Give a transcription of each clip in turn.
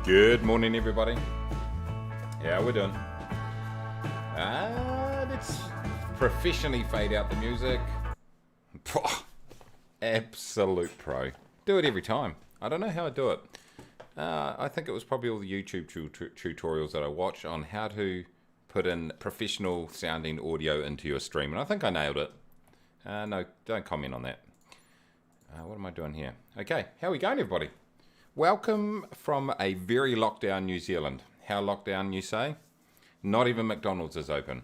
Good morning, everybody. How we doing? Let's professionally fade out the music. Absolute pro. Do it every time. I don't know how I do it. I think it was probably all the YouTube tutorials that I watch on how to put in professional sounding audio into your stream, and I think I nailed it. No, don't comment on that. What am I doing here? Okay, how are we going, everybody? Welcome from a very locked down New Zealand. How locked down, you say? Not even McDonald's is open.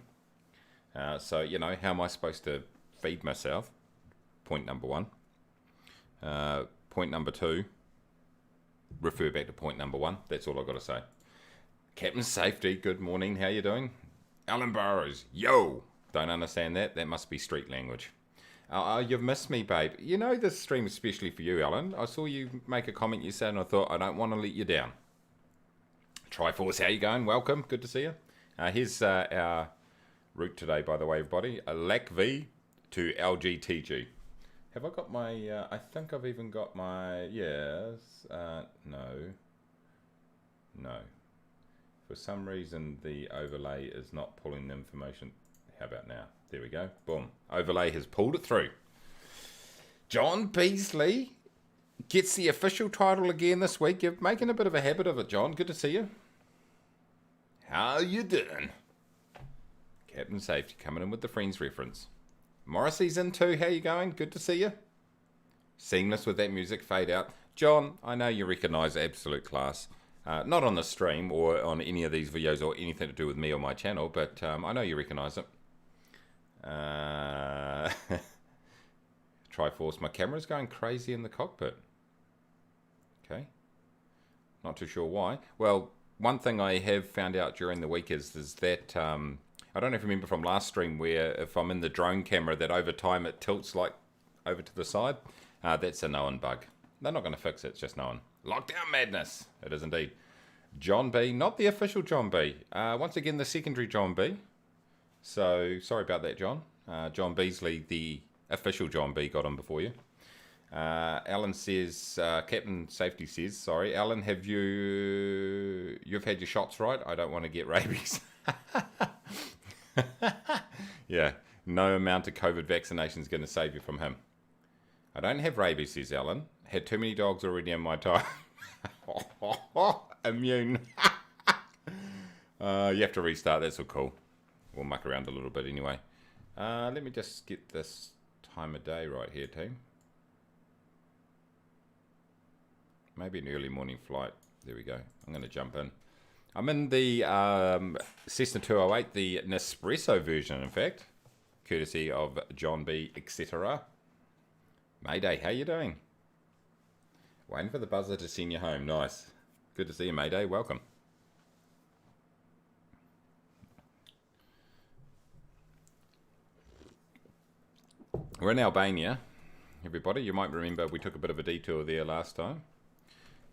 So, you know, how am I supposed to feed myself? Point number one. Point number two. Refer back to point number one. That's all I've got to say. Captain Safety, good morning. How you doing? Alan Burrows, yo! Don't understand that. That must be street language. You've missed me, babe. You know this stream is especially for you, Alan. I saw you make a comment you said, and I thought, I don't want to let you down. Triforce, how you going? Welcome. Good to see you. Here's our route today, by the way, everybody. LAC V to LGTG. Have I got my... I think I've even got my... Yes. No. No. For some reason, the overlay is not pulling the information. How about now? There we go. Boom. Overlay has pulled it through. John Beasley gets the official title again this week. You're making a bit of a habit of it, John. Good to see you. How you doing? Captain Safety coming in with the Friends reference. Morrissey's in too. How you going? Good to see you. Seamless with that music fade out. John, I know you recognise absolute class. Not on the stream or on any of these videos or anything to do with me or my channel, but I know you recognise it. Triforce, my camera's going crazy in the cockpit. Okay. Not too sure why. Well, one thing I have found out during the week is that, I don't know if you remember from last stream where if I'm in the drone camera that over time it tilts like over to the side. That's a known bug. They're not going to fix it, it's just known. Lockdown madness. It is indeed. John B, not the official John B. Once again, the secondary John B. So, sorry about that, John. John Beasley, the official John B, got on before you. Alan says, Captain Safety says, sorry, Alan, you've had your shots right? I don't want to get rabies. Yeah, no amount of COVID vaccination is going to save you from him. I don't have rabies, says Alan. Had too many dogs already in my time. Immune. You have to restart, that's all cool. We'll muck around a little bit anyway. Let me just get this time of day right here, team. Maybe an early morning flight. There we go. I'm going to jump in. I'm in the Cessna 208, the Nespresso version, in fact. Courtesy of John B, etc. Mayday, how you doing? Waiting for the buzzer to send you home. Nice. Good to see you, Mayday. Welcome. We're in Albania, everybody. You might remember we took a bit of a detour there last time.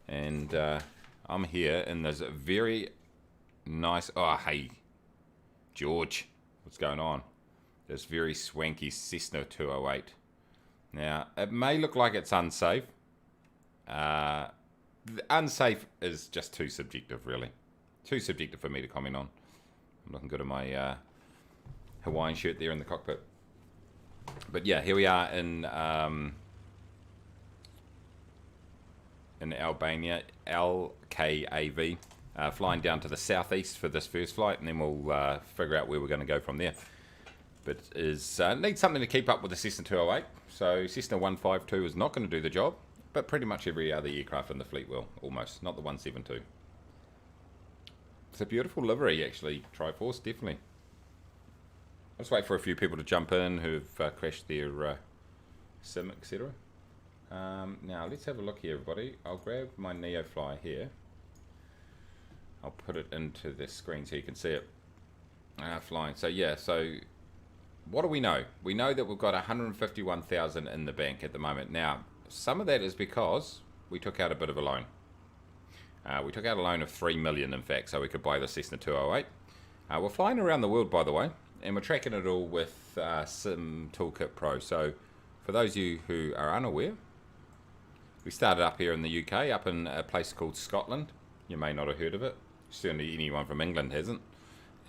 And I'm here in this very nice... Oh, hey, George. What's going on? This very swanky Cessna 208. Now, it may look like it's unsafe. Unsafe is just too subjective, really. Too subjective for me to comment on. I'm looking good in my Hawaiian shirt there in the cockpit. But yeah, here we are in Albania, LKAV, flying down to the southeast for this first flight, and then we'll figure out where we're going to go from there. But needs something to keep up with the Cessna 208, so Cessna 152 is not going to do the job, but pretty much every other aircraft in the fleet will, almost, not the 172. It's a beautiful livery, actually, Triforce, definitely. Let's wait for a few people to jump in who've crashed their sim, etc. Now, let's have a look here, everybody. I'll grab my Neofly here. I'll put it into this screen so you can see it flying. So, yeah, so what do we know? We know that we've got 151,000 in the bank at the moment. Now, some of that is because we took out a bit of a loan. We took out a loan of 3 million, in fact, so we could buy the Cessna 208. We're flying around the world, by the way. And we're tracking it all with Sim Toolkit Pro. So, for those of you who are unaware, we started up here in the UK, up in a place called Scotland. You may not have heard of it. Certainly anyone from England hasn't.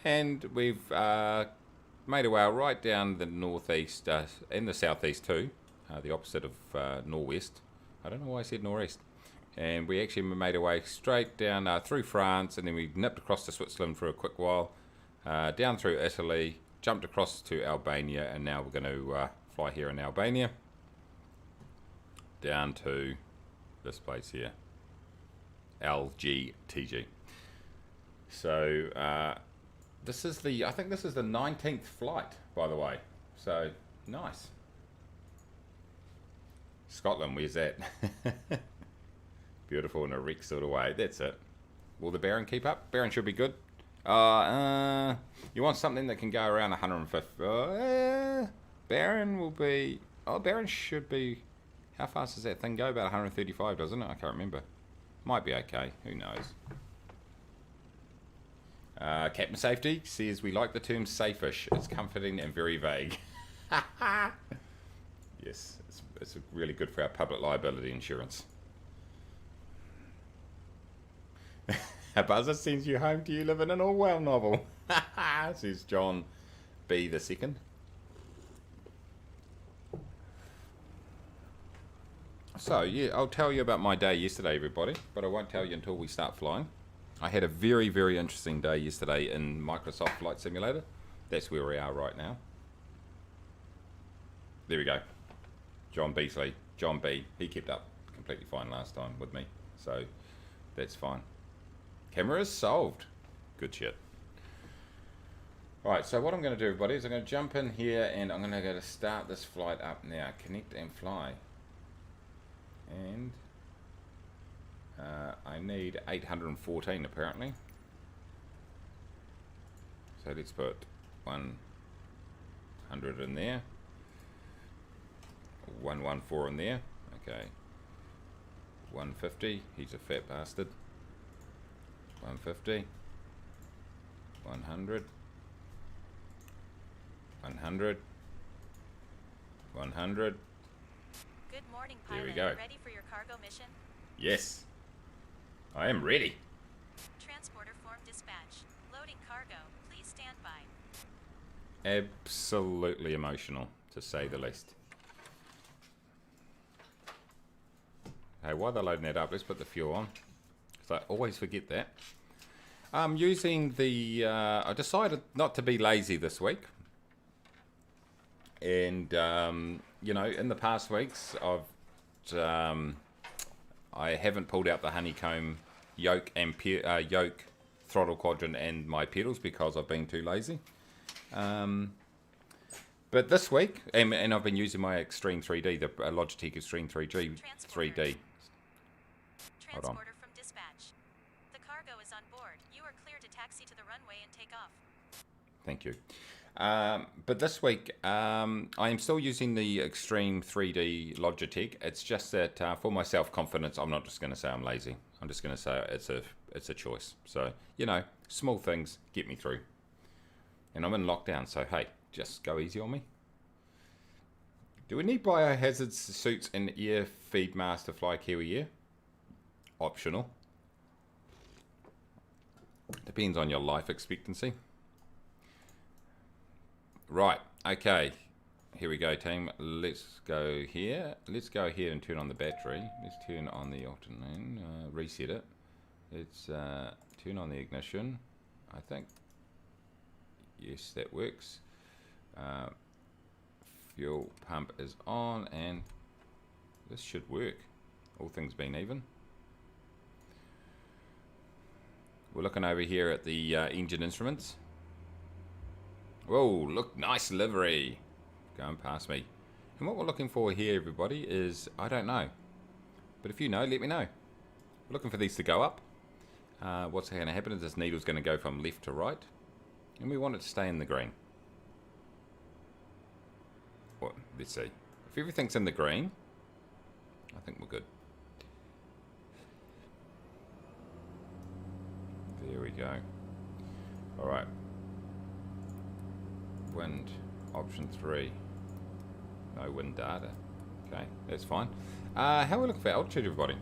And we've made our way right down the northeast and the southeast too, the opposite of northwest. I don't know why I said northeast. And we actually made our way straight down through France, and then we nipped across to Switzerland for a quick while, down through Italy, jumped across to Albania, and now we're going to fly here in Albania down to this place here, LGTG. So this is I think this is the 19th flight, by the way. So nice. Scotland, where's that? Beautiful in a Rex sort of way. That's it. Will the Baron keep up? Baron should be good. You want something that can go around 150. Baron will be... Oh, Baron should be... How fast does that thing go? About 135, doesn't it? I can't remember. Might be okay. Who knows? Captain Safety says, we like the term safe-ish. It's comforting and very vague. Yes, it's really good for our public liability insurance. A buzzer sends you home. Do you live in an Orwell novel? Says John B. the second. So, yeah, I'll tell you about my day yesterday, everybody, but I won't tell you until we start flying. I had a very, very interesting day yesterday in Microsoft Flight Simulator. That's where we are right now. There we go. John Beasley. John B. He kept up completely fine last time with me, so that's fine. Camera is solved. Good shit. Alright, so what I'm going to do, everybody, is I'm going to jump in here and I'm going to go to start this flight up now. Connect and fly. And I need 814 apparently. So let's put 100 in there. 114 in there. Okay. 150. He's a fat bastard. 150. 100. 100. 100. Good morning, pilot. There we go. Ready for your cargo mission? Yes. I am ready. Transporter form dispatch. Loading cargo. Please stand by. Absolutely emotional, to say the least. Hey, while they're loading that up, let's put the fuel on, because I always forget that. I'm using the... I decided not to be lazy this week. And, you know, in the past weeks, I haven't pulled out the honeycomb yoke and yoke throttle quadrant and my pedals because I've been too lazy. But this week, and I've been using my Extreme 3D, the Logitech Extreme 3D. Hold on. Transporter from dispatch. The cargo is on board. You are clear to taxi to the runway and take off. Thank you. But this week, I am still using the Extreme 3D Logitech. It's just that for my self-confidence, I'm not just going to say I'm lazy. I'm just going to say it's a choice. So, you know, small things get me through. And I'm in lockdown, so hey, just go easy on me. Do we need biohazard suits and ear feed masks to fly Kiwi Air? Optional. Depends on your life expectancy. Right, okay. Here we go, team. Let's go here. Let's go here and turn on the battery. Let's turn on the alternate, reset it. Let's turn on the ignition. I think. Yes, that works. Fuel pump is on, and this should work. All things being even. We're looking over here at the engine instruments. Whoa, look, nice livery. Going past me. And what we're looking for here, everybody, is, I don't know. But if you know, let me know. We're looking for these to go up. What's going to happen is this needle's going to go from left to right. And we want it to stay in the green. Well, let's see. If everything's in the green, I think we're good. There we go. Alright. Wind, option 3. No wind data. Okay, that's fine. How are we looking for altitude, everybody?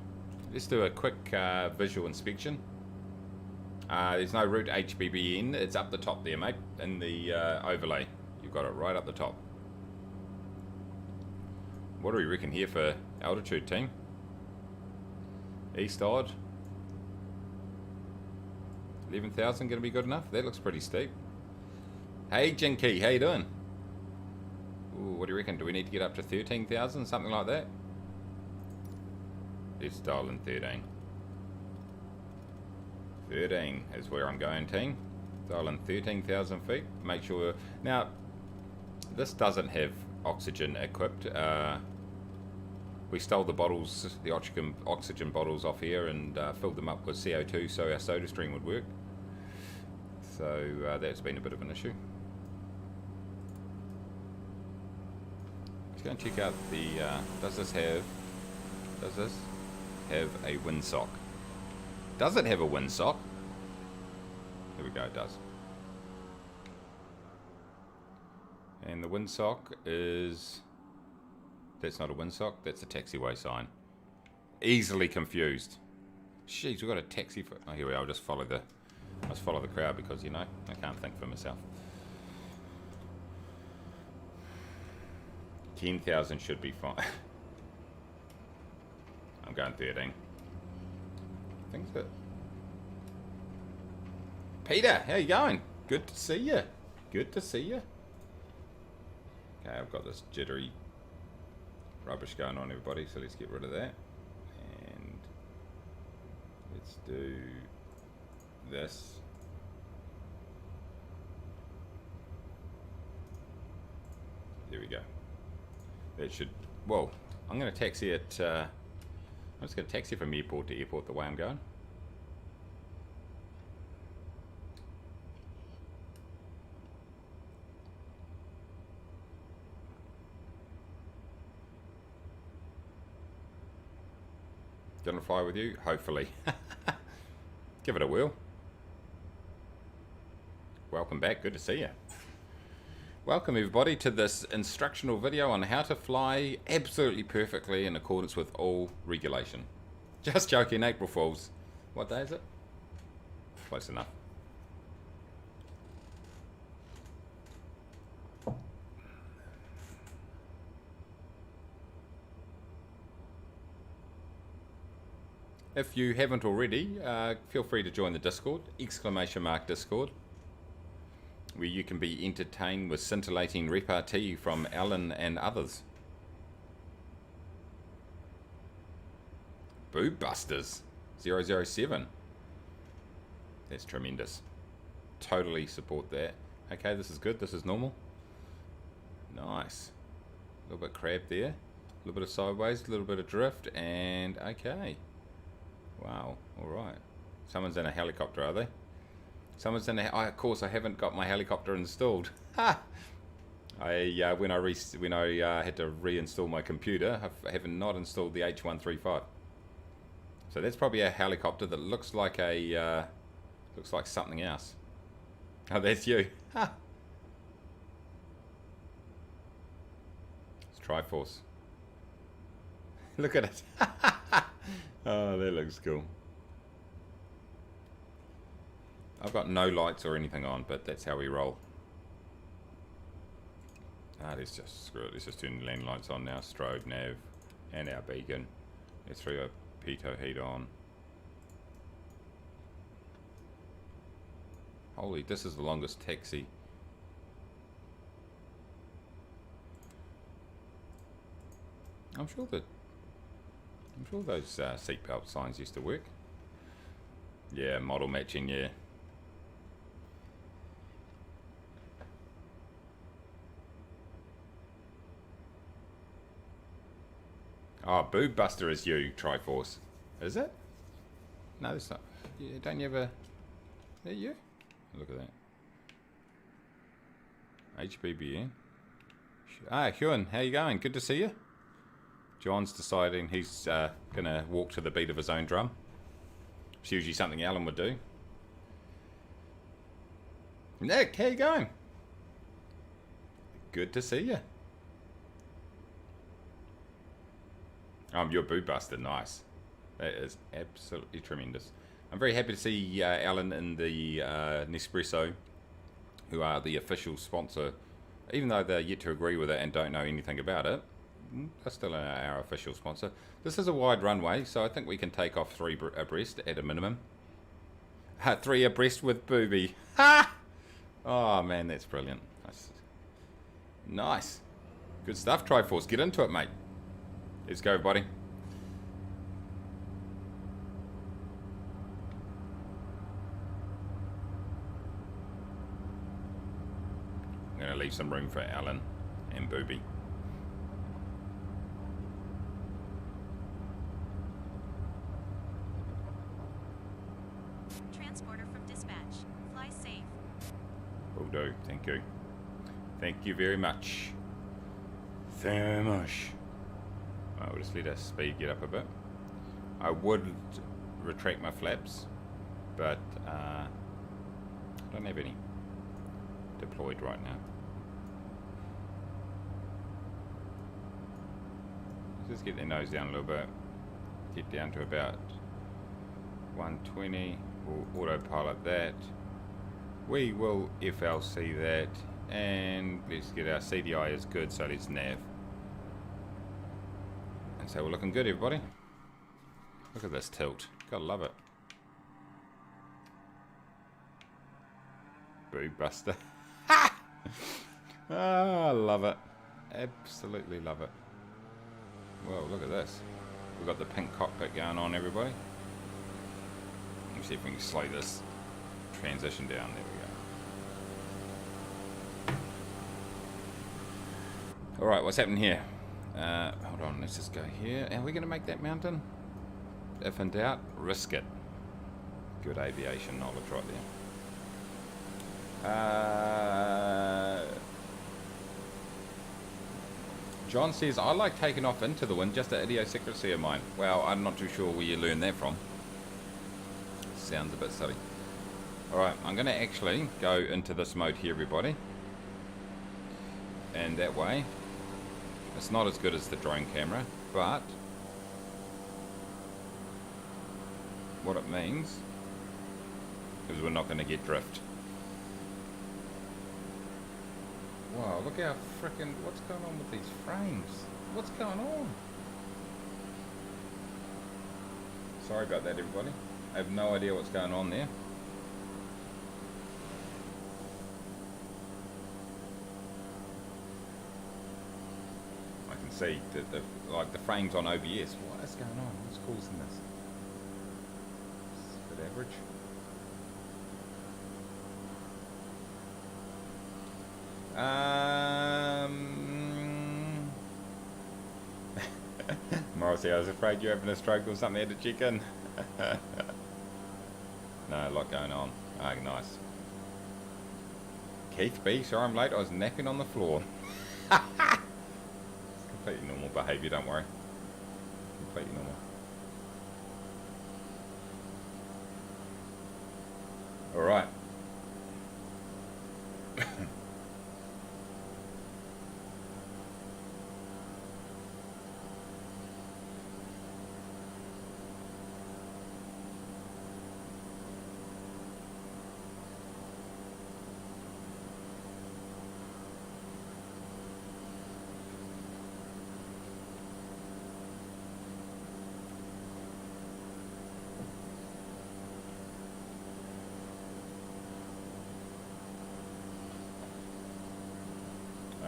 Let's do a quick visual inspection. There's no route HBBN. It's up the top there, mate, in the overlay. You've got it right up the top. What do we reckon here for altitude, team? East odd. 11,000 going to be good enough? That looks pretty steep. Hey, Jinky, how you doing? Ooh, what do you reckon? Do we need to get up to 13,000? Something like that? Let's dial in 13. 13 is where I'm going, team. Dial in 13,000 feet. Make sure... Now, this doesn't have oxygen equipped. We stole the bottles, the oxygen bottles off here and filled them up with CO2 so our soda stream would work. So that's been a bit of an issue. Let's go and check out the... does this have a windsock? Does it have a windsock? There we go, it does. And the windsock is... That's not a windsock, that's a taxiway sign. Easily confused. Jeez, we've got a taxi for... Oh, here we are, I'll just follow the crowd because, you know, I can't think for myself. 10,000 should be fine. I'm going 13. I think so. Peter, how you going? Good to see you. Good to see you. Okay, I've got this jittery rubbish going on, everybody, so let's get rid of that. And let's do this. There we go. That should... Whoa, I'm going to taxi it... I'm just going to taxi from airport to airport the way I'm going. Gonna fly with you? Hopefully. Give it a whirl. Welcome back, good to see you. Welcome everybody to this instructional video on how to fly absolutely perfectly in accordance with all regulation. Just joking, April Fools. What day is it? Close enough. If you haven't already, feel free to join the Discord, !Discord, where you can be entertained with scintillating repartee from Alan and others. Boob Busters 007. That's tremendous. Totally support that. Okay, this is good. This is normal. Nice. A little bit crab there. A little bit of sideways, a little bit of drift, and okay. Wow, alright. Someone's in a helicopter, are they? Someone's in a... Oh, of course, I haven't got my helicopter installed. Ha! When I had to reinstall my computer, I haven't not installed the H135. So that's probably a helicopter that looks like a... looks like something else. Oh, that's you. Ha! It's Triforce. Look at it. Oh, that looks cool. I've got no lights or anything on, but that's how we roll. Let's just screw it. Let's just turn the land lights on now. Strobe, nav, and our beacon. Let's throw our pitot heat on. Holy, this is the longest taxi. I'm sure those seatbelt signs used to work. Yeah, model matching, yeah. Oh, Boob Buster is you, Triforce. Is it? No, it's not. Yeah, don't you ever... Is that you? Look at that. HBBN. Ah, Huan, how you going? Good to see you. John's deciding he's going to walk to the beat of his own drum. It's usually something Alan would do. Nick, how you going? Good to see you. You're Boo Buster, nice. That is absolutely tremendous. I'm very happy to see Alan and the Nespresso, who are the official sponsor, even though they're yet to agree with it and don't know anything about it. They're still our official sponsor. This is a wide runway, so I think we can take off 3 abreast at a minimum. 3 abreast with Booby. Ha! Oh man, that's brilliant. Nice. Good stuff, Triforce. Get into it, mate. Let's go, buddy. I'm going to leave some room for Alan and Booby. Transporter from dispatch. Fly safe. Will do. Thank you. Thank you very much. Very much. Right, we'll just let our speed get up a bit. I would retract my flaps, but I don't have any deployed right now. Let's just get their nose down a little bit. Get down to about 120. We'll autopilot that. We will FLC that. And let's get our CDI is good, so let's nav. And so we're looking good, everybody. Look at this tilt. Gotta love it. Boo buster. Ha! Ah, I love it. Absolutely love it. Whoa, look at this. We've got the pink cockpit going on, everybody. Let's see if we can slow this transition down. There we go. Alright, what's happening here? Hold on, let's just go here. Are we going to make that mountain? If in doubt, risk it. Good aviation knowledge right there. John says, I like taking off into the wind, just an idiosyncrasy of mine. Well, I'm not too sure where you learned that from. Sounds a bit silly. Alright, I'm going to actually go into this mode here, everybody. And that way, it's not as good as the drone camera, but what it means is we're not going to get drift. Wow, look how frickin', what's going on with these frames? What's going on? Sorry about that, everybody. I have no idea what's going on there. I can see that the frames on OBS. What is going on? What's causing this? It's a bit average. Morrissey, I was afraid you're having a stroke or something. I had to check in. No, a lot going on. Ah, nice. Keith B, sorry I'm late. I was napping on the floor. It's completely normal behaviour, don't worry. Completely normal. Alright.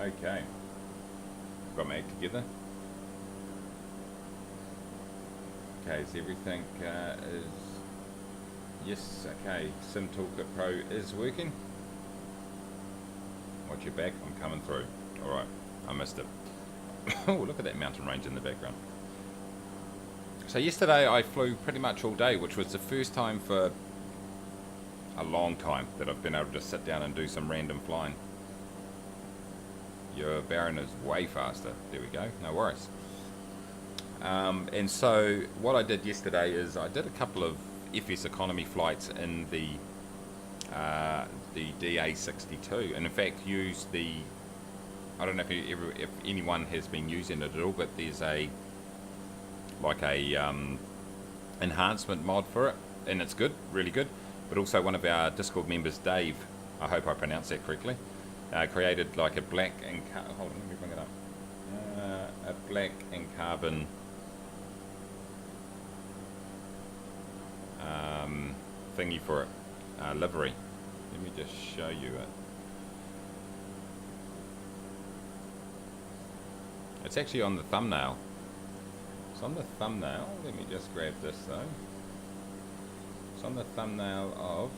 Okay. Got my act together. Okay, is everything is... Yes, okay. Sim Toolkit Pro is working. Watch your back, I'm coming through. Alright, I missed it. Oh, look at that mountain range in the background. So yesterday I flew pretty much all day, which was the first time for a long time that I've been able to sit down and do some random flying. Your Baron is way faster. There we go, no worries. And so what I did yesterday is I did a couple of FS economy flights in the DA62, and in fact used the, I don't know if anyone has been using it at all, but there's a like a enhancement mod for it. and it's good, really good. But also one of our Discord members, Dave, I hope I pronounced that correctly, created like a black and hold on, let me bring it up. A black and carbon thingy for it, livery. Let me just show you it. It's actually on the thumbnail. It's on the thumbnail. Let me just grab this though. It's on the thumbnail of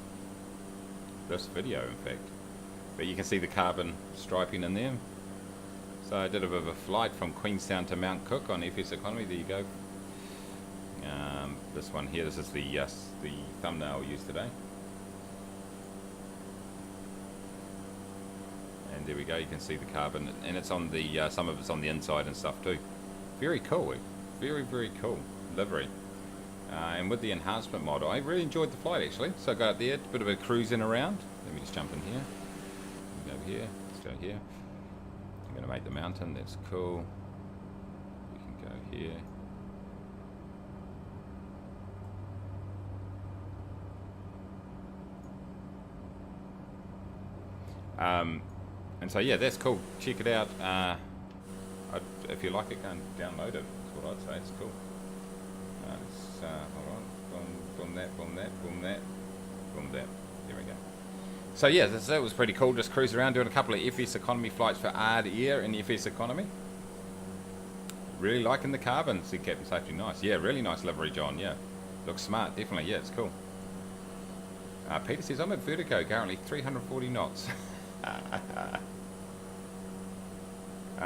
this video, in fact. But you can see the carbon striping in there. So I did a bit of a flight from Queenstown to Mount Cook on FS Economy. There you go. This one here. This is the thumbnail used today. And there we go. You can see the carbon, and it's on the some of it's on the inside and stuff too. Very cool. Very, very cool livery. And with the enhancement mod, I really enjoyed the flight actually. So I got up there, a bit of a cruising around. Let me just jump in here. Go over here. Let's go here. I'm going to make the mountain. That's cool. We can go here. And so yeah, that's cool. Check it out. If you like it, go and download it. That's what I'd say. It's cool. Hold on. Boom that, boom that, boom that, boom that. There we go. So yeah, that was pretty cool. Just cruise around doing a couple of FS Economy flights for Ard Air in FS Economy. Really liking the carbon, said Captain Safety. Nice. Yeah, really nice livery, John. Yeah. Looks smart, definitely. Yeah, it's cool. Peter says, I'm at Vertigo, currently 340 knots.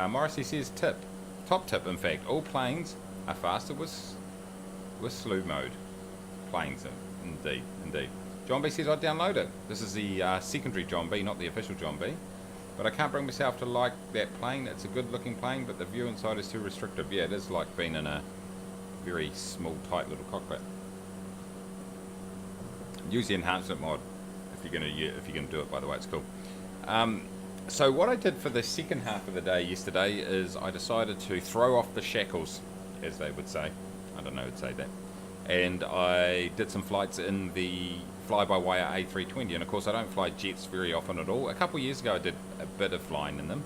Morrissey says, top tip, in fact, all planes are faster with slew mode. Planes, indeed. John B says, I'd download it. This is the secondary John B, not the official John B. But I can't bring myself to like that plane. It's a good looking plane, but the view inside is too restrictive. Yeah, it is like being in a very small, tight little cockpit. Use the enhancement mod if you're gonna do it. By the way, it's cool. So what I did for the second half of the day yesterday is I decided to throw off the shackles, as they would say. I don't know who would say that. And I did some flights in the fly-by-wire A320, and of course I don't fly jets very often at all. A couple of years ago I did a bit of flying in them.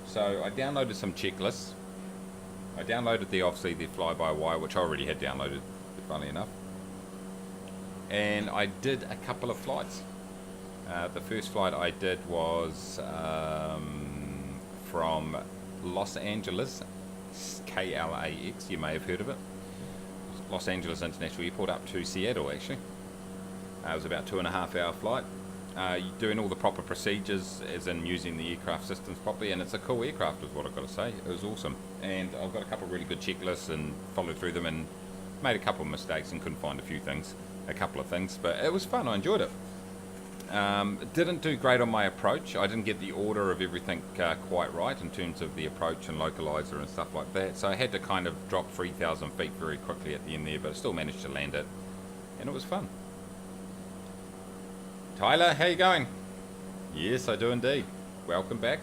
So I downloaded some checklists. I downloaded obviously the fly-by-wire, which I already had downloaded, funnily enough. And I did a couple of flights. The first flight I did was from Los Angeles, KLAX, you may have heard of it. Los Angeles International Airport up to Seattle actually. It was about 2.5 hour flight. Doing all the proper procedures as in using the aircraft systems properly, and it's a cool aircraft is what I've got to say. It was awesome. And I've got a couple of really good checklists and followed through them and made a couple of mistakes and couldn't find a couple of things, but it was fun. I enjoyed it. Didn't do great on my approach. I didn't get the order of everything quite right in terms of the approach and localizer and stuff like that, so I had to kind of drop 3,000 feet very quickly at the end there, but I still managed to land it, and it was fun. Tyler, how you going? Yes, I do indeed. Welcome back.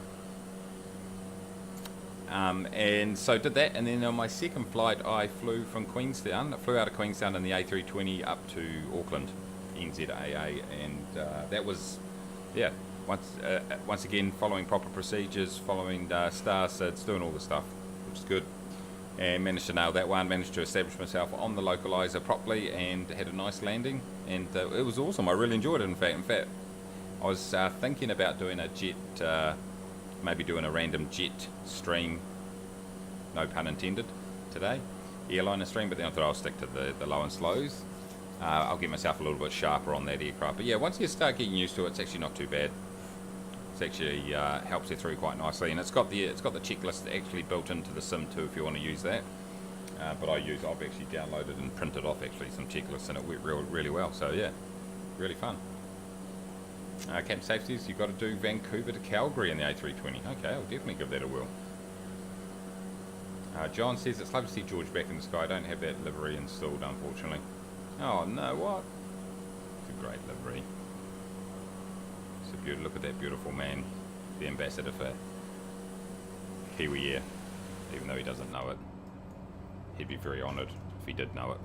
And so did that, and then on my second flight I flew from Queenstown. I flew out of Queenstown in the A320 up to Auckland, NZAA, and that was, yeah, once again following proper procedures, following star SIDs, doing all the stuff, which is good. And managed to nail that one, managed to establish myself on the localizer properly, and had a nice landing, and it was awesome. I really enjoyed it. In fact, I was thinking about doing a jet, maybe doing a random jet stream, no pun intended, today, airliner stream, but then I thought I'll stick to the low and slows. I'll get myself a little bit sharper on that aircraft, but yeah, once you start getting used to it, it's actually not too bad. It's actually helps you through quite nicely, and it's got the checklist actually built into the sim too if you want to use that. But I've actually downloaded and printed off actually some checklists, and it went really well. So yeah, really fun. Camp safeties, you've got to do Vancouver to Calgary in the A320. Okay, I'll definitely give that a whirl. John says it's lovely to see George back in the sky. I don't have that livery installed, unfortunately. Oh no, what? It's a great livery. It's a beautiful, look at that beautiful man, the ambassador for Kiwi Air, even though he doesn't know it. He'd be very honoured if he did know it.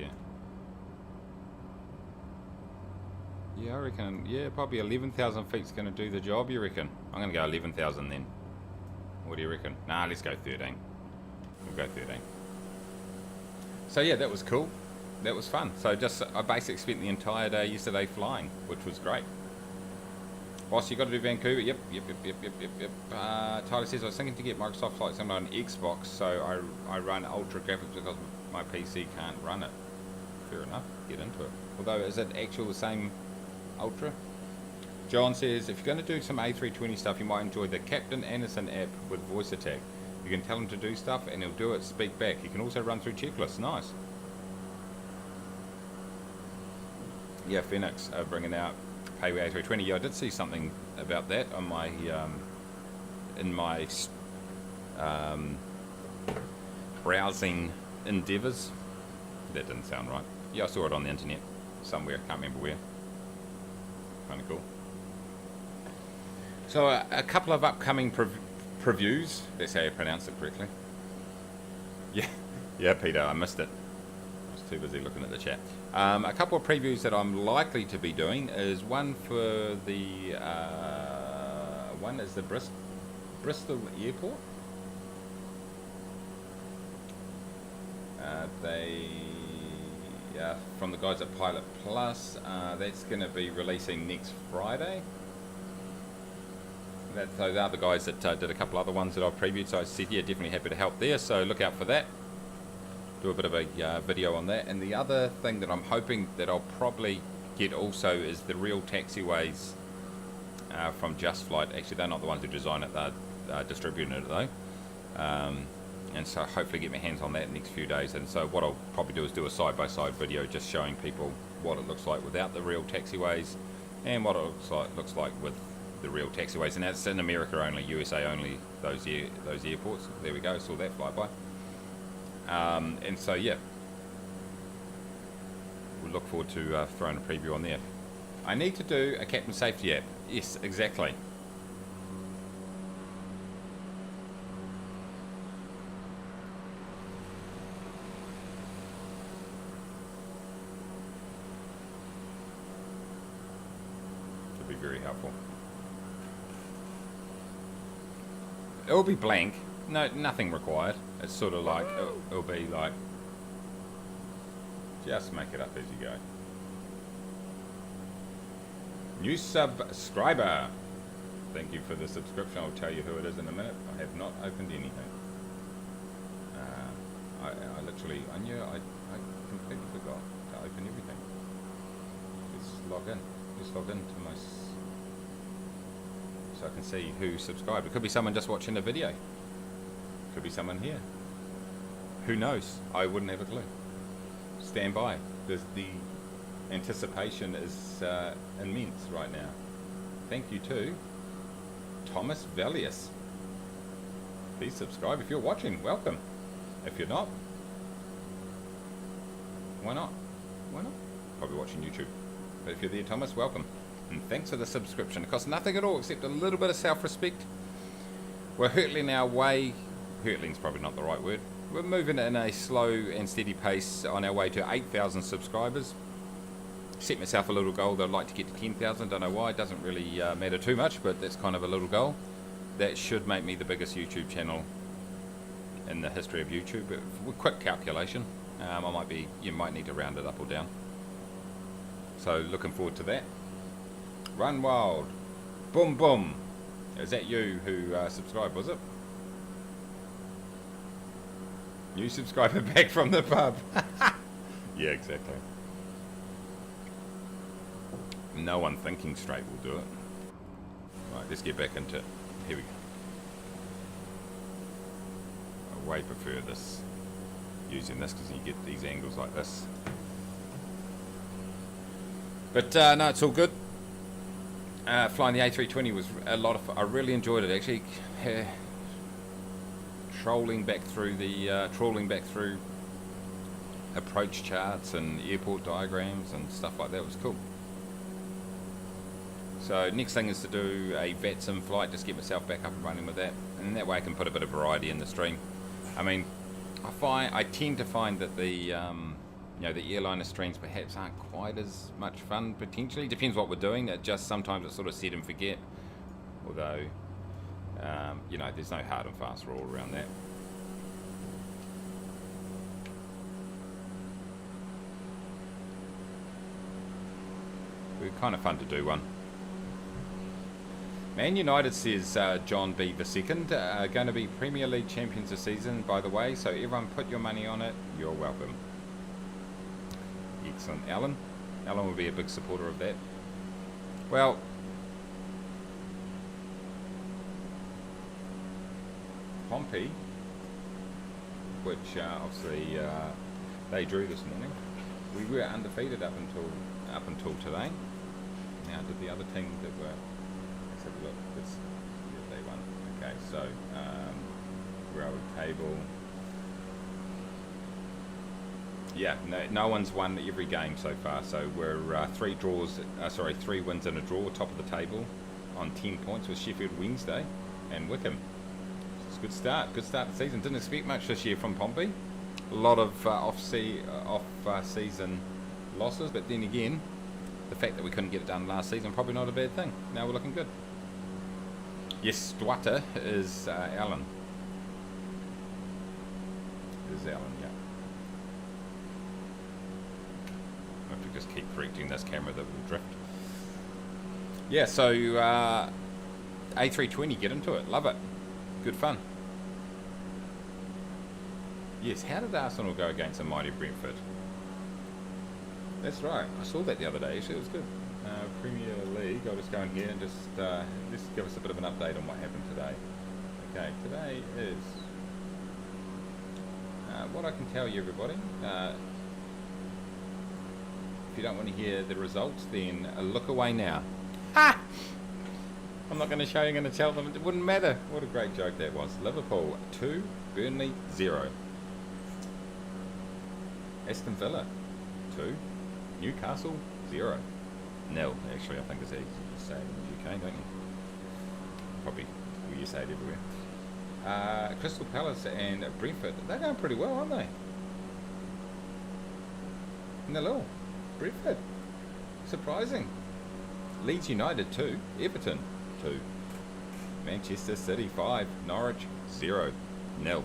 here. Yeah, I reckon, yeah, probably 11,000 feet's going to do the job, you reckon? I'm going to go 11,000 then. What do you reckon? Nah, let's go 13. We'll go 13. So yeah, that was cool. That was fun. So just, I basically spent the entire day yesterday flying, which was great. Boss, you got to do Vancouver? Yep. Tyler says, I was thinking to get Microsoft Flight Simulator on Xbox, so I run ultra graphics because my PC can't run it. Fair enough, get into it. Although, is it actually the same ultra? John says, if you're going to do some A320 stuff, you might enjoy the Captain Anderson app with voice attack. You can tell him to do stuff and he'll do it, speak back. You can also run through checklists. Nice. Yeah, Phoenix are bringing out Payway A320. Yeah, I did see something about that on my in my browsing endeavours. That didn't sound right. Yeah, I saw it on the internet somewhere. Can't remember where. Kind of cool. So a couple of upcoming previews. That's how you pronounce it correctly. Yeah, Peter, I missed it. I was too busy looking at the chat. A couple of previews that I'm likely to be doing is one for the one is the Bristol Airport. They from the guys at Pilot Plus. That's going to be releasing next Friday. So they're the guys that did a couple other ones that I've previewed. So I said, yeah, definitely happy to help there. So look out for that. Do a bit of a video on that. And the other thing that I'm hoping that I'll probably get also is the real taxiways from Just Flight. Actually, they're not the ones who design it. They're distributing it though. And so hopefully get my hands on that in the next few days. And so what I'll probably do is do a side-by-side video just showing people what it looks like without the real taxiways and what it looks like with the real taxiways. And that's in America only, USA only, those airports. There we go, saw that fly by. And so yeah, we'll look forward to throwing a preview on there. I need to do a captain safety app. Yes, exactly. It'll be very helpful. It'll be blank. No, nothing required. It's sort of like, it'll be like, just make it up as you go. New subscriber. Thank you for the subscription. I'll tell you who it is in a minute. I have not opened anything. I literally, I completely forgot to open everything. Let's log in. Just log into my, so I can see who subscribed. It could be someone just watching the video. Could be someone here. Who knows? I wouldn't have a clue. Stand by. The anticipation is immense right now. Thank you to Thomas Valius. Please subscribe if you're watching. Welcome. If you're not, why not? Why not? Probably watching YouTube. But if you're there, Thomas, welcome. And thanks for the subscription. It costs nothing at all except a little bit of self-respect. We're hurtling our way. Hurtling's probably not the right word. We're moving in a slow and steady pace on our way to 8,000 subscribers. Set myself a little goal that I'd like to get to 10,000. Don't know why. It doesn't really matter too much, but that's kind of a little goal. That should make me the biggest YouTube channel in the history of YouTube. But with quick calculation, you might need to round it up or down. So looking forward to that. Run Wild. Boom boom. Is that you who subscribed, was it? New subscriber back from the pub. Yeah, exactly. No one thinking straight will do it. Right, let's get back into it. Here we go. I way prefer this, using this, because you get these angles like this. But no, it's all good. Flying the A320 was a lot of fun. I really enjoyed it actually. Trawling back through approach charts and airport diagrams and stuff like that was cool. So next thing is to do a VATSIM flight, just get myself back up and running with that, and that way I can put a bit of variety in the stream. I mean, I tend to find that the You know, the airliner streams perhaps aren't quite as much fun, potentially. Depends what we're doing. It just sometimes it's sort of set and forget. Although, you know, there's no hard and fast rule around that. It would be kind of fun to do one. Man United, says John B. the second, going to be Premier League champions this season, by the way, so everyone put your money on it. You're welcome. Excellent. Alan will be a big supporter of that. Well, Pompey, which obviously they drew this morning. We were undefeated up until today. Now, did the other team that were? Let's have a look. Yeah, they won. Okay, so we're on the table. Yeah, no one's won every game so far. So we're 3 wins and a draw, top of the table, on 10 points with Sheffield Wednesday and Wickham. It's a good start. Good start to the season. Didn't expect much this year from Pompey. A lot of off-season losses, but then again, the fact that we couldn't get it done last season, probably not a bad thing. Now we're looking good. Yes, Dwata is Alan. Is Alan, yeah. I have to just keep correcting this camera that will drift. Yeah, so A320, get into it. Love it. Good fun. Yes, how did Arsenal go against a mighty Brentford? That's right. I saw that the other day. Actually, it was good. Premier League. I'll just go in here and just give us a bit of an update on what happened today. Okay, today is what I can tell you, everybody. If you don't want to hear the results, then look away now. Ha! I'm not going to show you. I'm going to tell them. It wouldn't matter. What a great joke that was. Liverpool 2, Burnley 0. Aston Villa 2, Newcastle 0. Nil, actually, I think it's easy to say in the UK, don't you? Probably, well, you say it everywhere. Crystal Palace and Brentford, they're going pretty well, aren't they? 0. Brentford. Surprising. Leeds United 2, Everton 2. Manchester City 5, Norwich 0. Nil.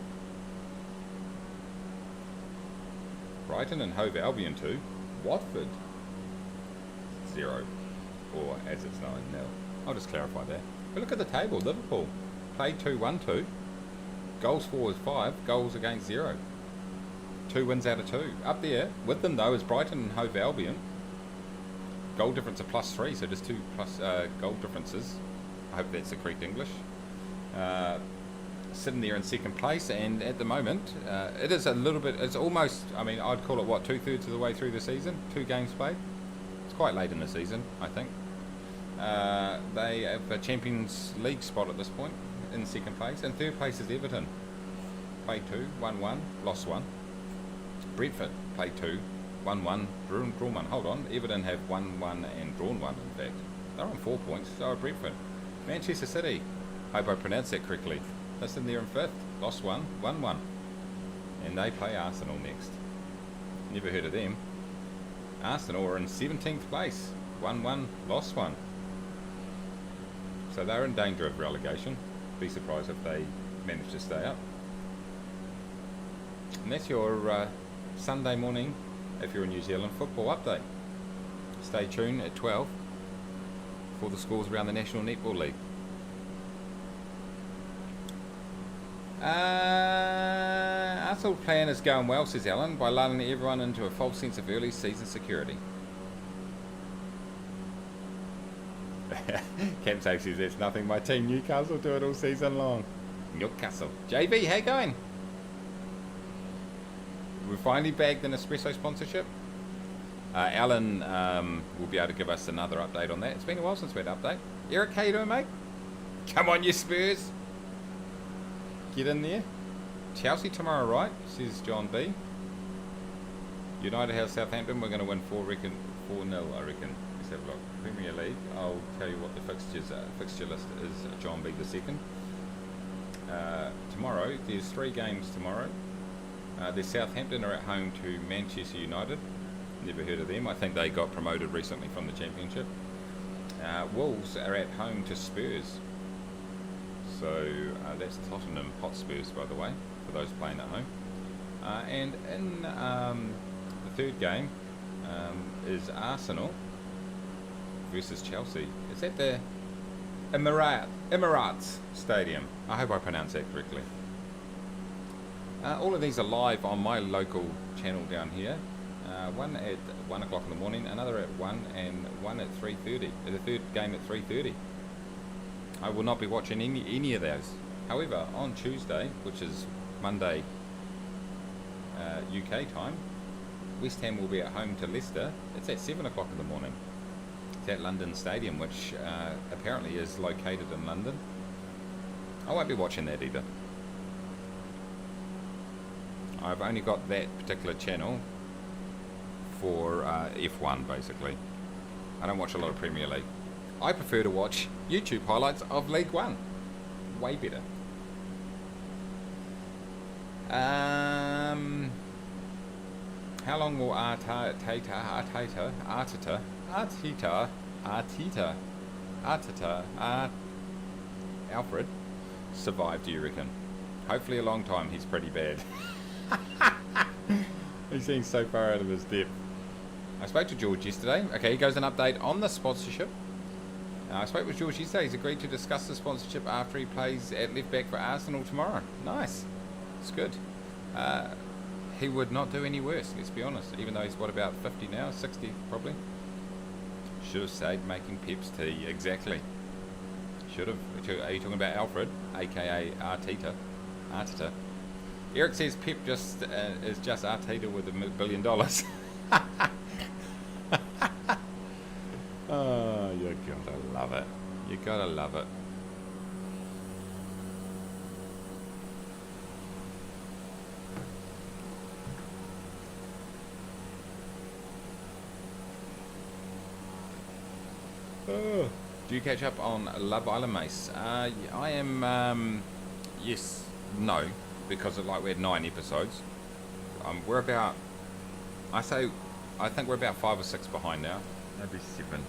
Brighton and Hove Albion 2, Watford 0, or as it's known, nil. I'll just clarify that. But look at the table. Liverpool played 2, won 2. Goals for is 5, goals against 0. 2 wins out of 2. Up there with them though is Brighton and Hove Albion. Goal difference of +3, so just 2 plus goal differences. I hope that's the correct English. Sitting there in second place, and at the moment it is a little bit, it's almost, I mean, I'd call it what, 2/3 of the way through the season, 2 games played. It's quite late in the season, I think. They have a Champions League spot at this point in second place, and third place is Everton. Played 2, won 1, lost 1. Brentford played 2, won 1, drawn 1. Hold on, Everton have won 1 and drawn 1. In fact, they're on 4 points. So are Brentford. Manchester City, hope I pronounced that correctly. They're in there in 5th, lost 1, won 1. And they play Arsenal next. Never heard of them. Arsenal are in 17th place, won 1, lost 1. So they're in danger of relegation. Be surprised if they manage to stay up. And that's your Sunday morning, if you're a New Zealand football update. Stay tuned at 12 for the scores around the National Netball League. Arsenal plan is going well, says Alan, by lulling everyone into a false sense of early season security. Camp Safe says that's nothing. My team Newcastle do it all season long. Newcastle. JB, how you going? We finally bagged an espresso sponsorship. Alan will be able to give us another update on that. It's been a while since we had an update. Eric, how you doing, mate? Come on, you Spurs. Get in there. Chelsea tomorrow, right? Says John B. United House Southampton. We're going to win 4-0, I reckon. Let's have a look. Premier League. I'll tell you what the fixture list is. John B. the second. Tomorrow, there's 3 games tomorrow. Their Southampton are at home to Manchester United. Never heard of them. I think they got promoted recently from the Championship. Wolves are at home to Spurs. So that's Tottenham Hotspurs, by the way, for those playing at home. And in the third game is Arsenal versus Chelsea. Is that the Emirates Stadium? I hope I pronounced that correctly. All of these are live on my local channel down here. One at 1 o'clock in the morning, another at 1, and one at 3:30. The third game at 3:30. I will not be watching any of those. However, on Tuesday, which is Monday UK time, West Ham will be at home to Leicester. It's at 7 o'clock in the morning. It's at London Stadium, which apparently is located in London. I won't be watching that either. I've only got that particular channel for F1, basically. I don't watch a lot of Premier League. I prefer to watch YouTube highlights of League One. Way better. How long will Alfred survive, do you reckon? Hopefully a long time. He's pretty bad. He seems so far out of his depth. I spoke to George yesterday. Okay, he goes an update on the sponsorship. I spoke with George yesterday. He's agreed to discuss the sponsorship after he plays at left back for Arsenal tomorrow. Nice. It's good. He would not do any worse, let's be honest. Even though he's, what, about 50 now? 60 probably. Should have stayed making Pep's tea. Exactly. Should have. Are you talking about Alfred, aka Arteta? Arteta. Eric says Pep just is just Arteta with $1 billion. Oh, you gotta love it. You gotta love it. Oh. Do you catch up on Love Island, Mace? I am, yes, no, because of, like, we had 9 episodes. We're about, I think we're about 5 or 6 behind now. Maybe 7.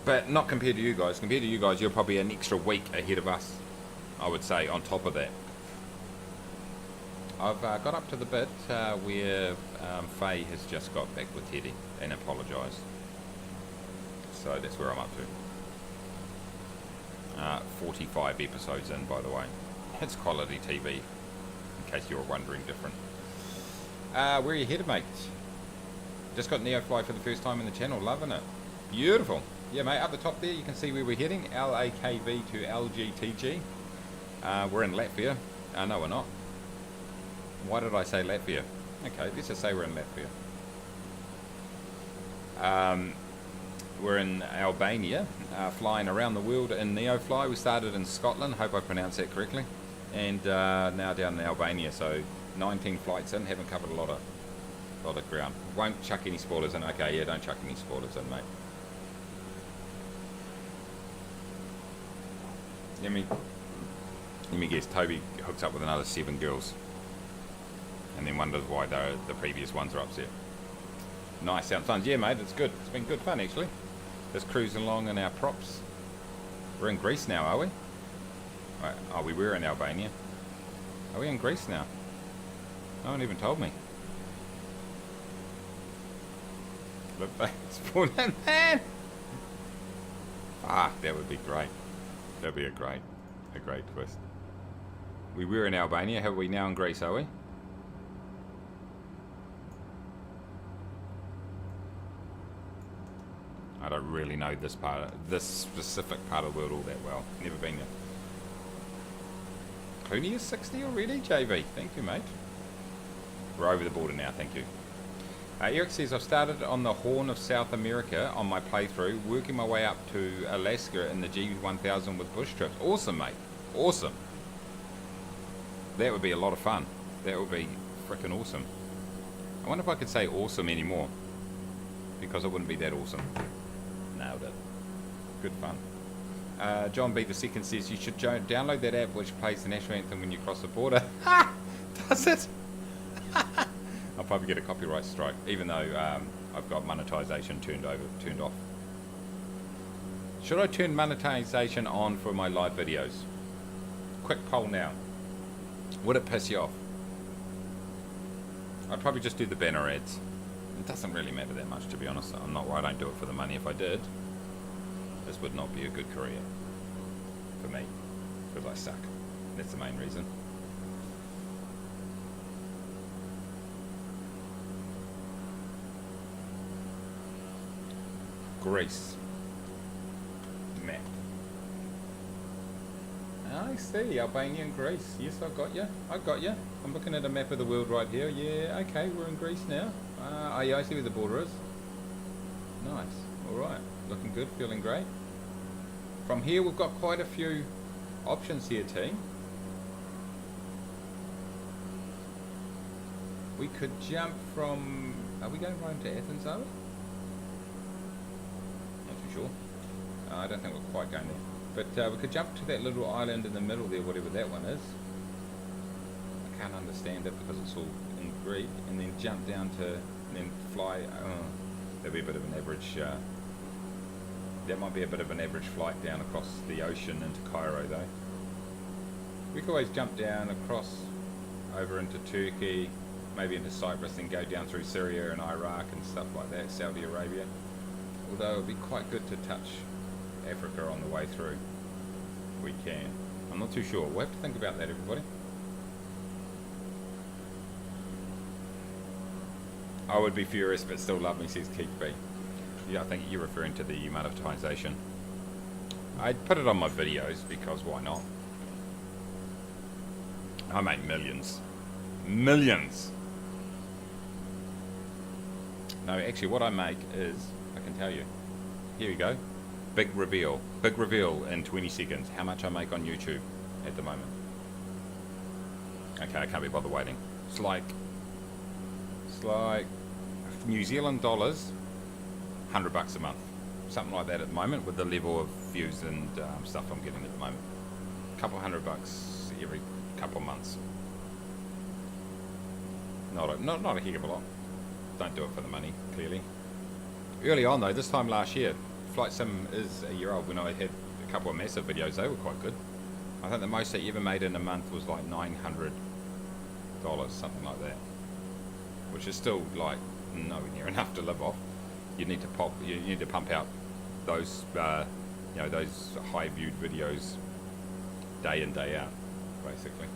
But not compared to you guys. Compared to you guys, you're probably an extra week ahead of us, I would say, on top of that. I've got up to the bit where Faye has just got back with Teddy and apologised. So that's where I'm up to. 45 episodes in, by the way. It's quality TV, in case you're wondering different. Where are you headed, mate? Just got Neofly for the first time in the channel. Loving it. Beautiful. Yeah, mate, up the top there, you can see where we're heading. LAKV to LGTG. We're in Latvia. No, we're not. Why did I say Latvia? Okay, let's just say we're in Latvia. We're in Albania, flying around the world in Neofly. We started in Scotland, hope I pronounced that correctly, and now down in Albania. So 19 flights in, haven't covered a lot of ground. Won't chuck any spoilers in. Okay, yeah, don't chuck any spoilers in, mate. Let me guess. Toby hooks up with another 7 girls, and then wonders why the previous ones are upset. Nice, sounds fun. Yeah, mate, it's good. It's been good fun, actually. Just cruising along in our props. We're in Greece now, are we? Right. Oh, we were in Albania. Are we in Greece now? No one even told me. Look, spawn in, man! Ah, that would be great. That'd be a great twist. We were in Albania. Have we now in Greece, are we? I don't really know this specific part of the world all that well. Never been there. Clooney is 60 already? JV, thank you, mate. We're over the border now, thank you. Eric says, I've started on the Horn of South America on my playthrough, working my way up to Alaska in the G1000 with bush trips. Awesome, mate. Awesome. That would be a lot of fun. That would be freaking awesome. I wonder if I could say awesome anymore, because it wouldn't be that awesome. Nailed it. Good fun. John B. the second says you should download that app which plays the national anthem when you cross the border. Does it? I'll probably get a copyright strike, even though I've got monetization turned off. Should I turn monetization on for my live videos? Quick poll now. Would it piss you off? I'd probably just do the banner ads. It doesn't really matter that much, to be honest. I'm not I don't do it for the money. If I did, this would not be a good career for me, because I suck. That's the main reason. Greece map. I see, Albania and Greece. Yes, I got you. I got you. I'm looking at a map of the world right here. Yeah, okay, we're in Greece now. Yeah, I see where the border is. Nice. All right. Looking good. Feeling great. From here, we've got quite a few options here, team. We could jump from... Are we going right to Athens, are we? Not too sure. I don't think we're quite going there. But we could jump to that little island in the middle there, whatever that one is. I can't understand it because it's all in Greek. And then jump down to... And then fly... that'd be a bit of an average... that might be a bit of an average flight down across the ocean into Cairo, though. We could always jump down across over into Turkey, maybe into Cyprus, and go down through Syria and Iraq and stuff like that, Saudi Arabia. Although it would be quite good to touch Africa on the way through. We can. I'm not too sure. We'll have to think about that, everybody. I would be furious but still love me, says Keith B. Yeah, I think you're referring to the monetization. I'd put it on my videos because why not? I make millions. Millions! No, actually what I make is, I can tell you. Here we go. Big reveal. Big reveal in 20 seconds. How much I make on YouTube at the moment. Okay, I can't be bothered waiting. It's like New Zealand dollars, $100 a month. Something like that at the moment with the level of views and stuff I'm getting at the moment. A couple $100 every couple of months. Not a heck of a lot. Don't do it for the money, clearly. Early on though, this time last year, Flight Sim is a year old. When I had a couple of massive videos, they were quite good. I think the most I ever made in a month was like $900, something like that. Which is still like nowhere near enough to live off. You need to pump out those those high viewed videos day in, day out, basically.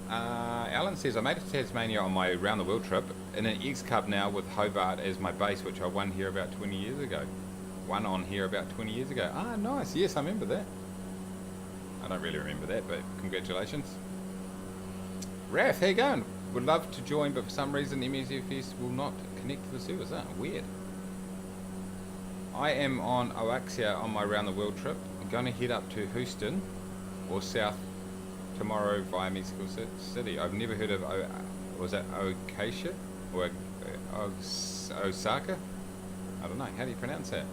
Alan says, I made it to Tasmania on my round the world trip in an X Cub now with Hobart as my base, which I won here about 20 years ago. Won on here about 20 years ago. Ah, nice. Yes, I remember that. I don't really remember that, but congratulations. Raph, how you going? Would love to join, but for some reason MSFS will not connect to the service. Ah, weird. I am on Oaxia on my round the world trip. I'm going to head up to Houston or south tomorrow via Mexico City. I've never heard of, was that Oaxaca or Osaka? I don't know. How do you pronounce that?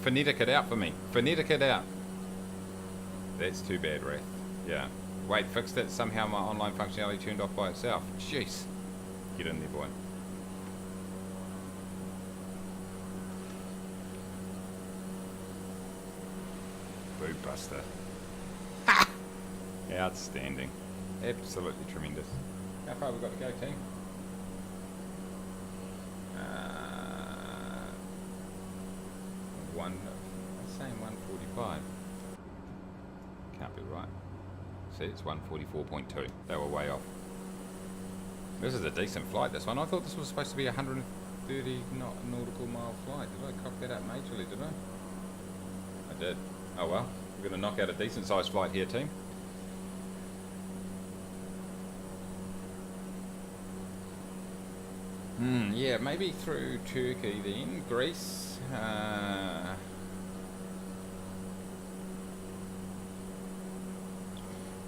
Phonetic it out for me. Phonetic it out. That's too bad, Wrath. Yeah. Wait, fixed it. Somehow my online functionality turned off by itself. Jeez. Get in there, boy. Boo buster. Ha! Outstanding. Absolutely tremendous. How far have we got to go, team? I'm saying 145. Can't be right. See, it's 144.2. They were way off. This is a decent flight, this one. I thought this was supposed to be a 130 nautical mile flight. Did I cock that up majorly, did I? I did. Oh well. We're going to knock out a decent sized flight here, team. Yeah, maybe through Turkey then. Greece.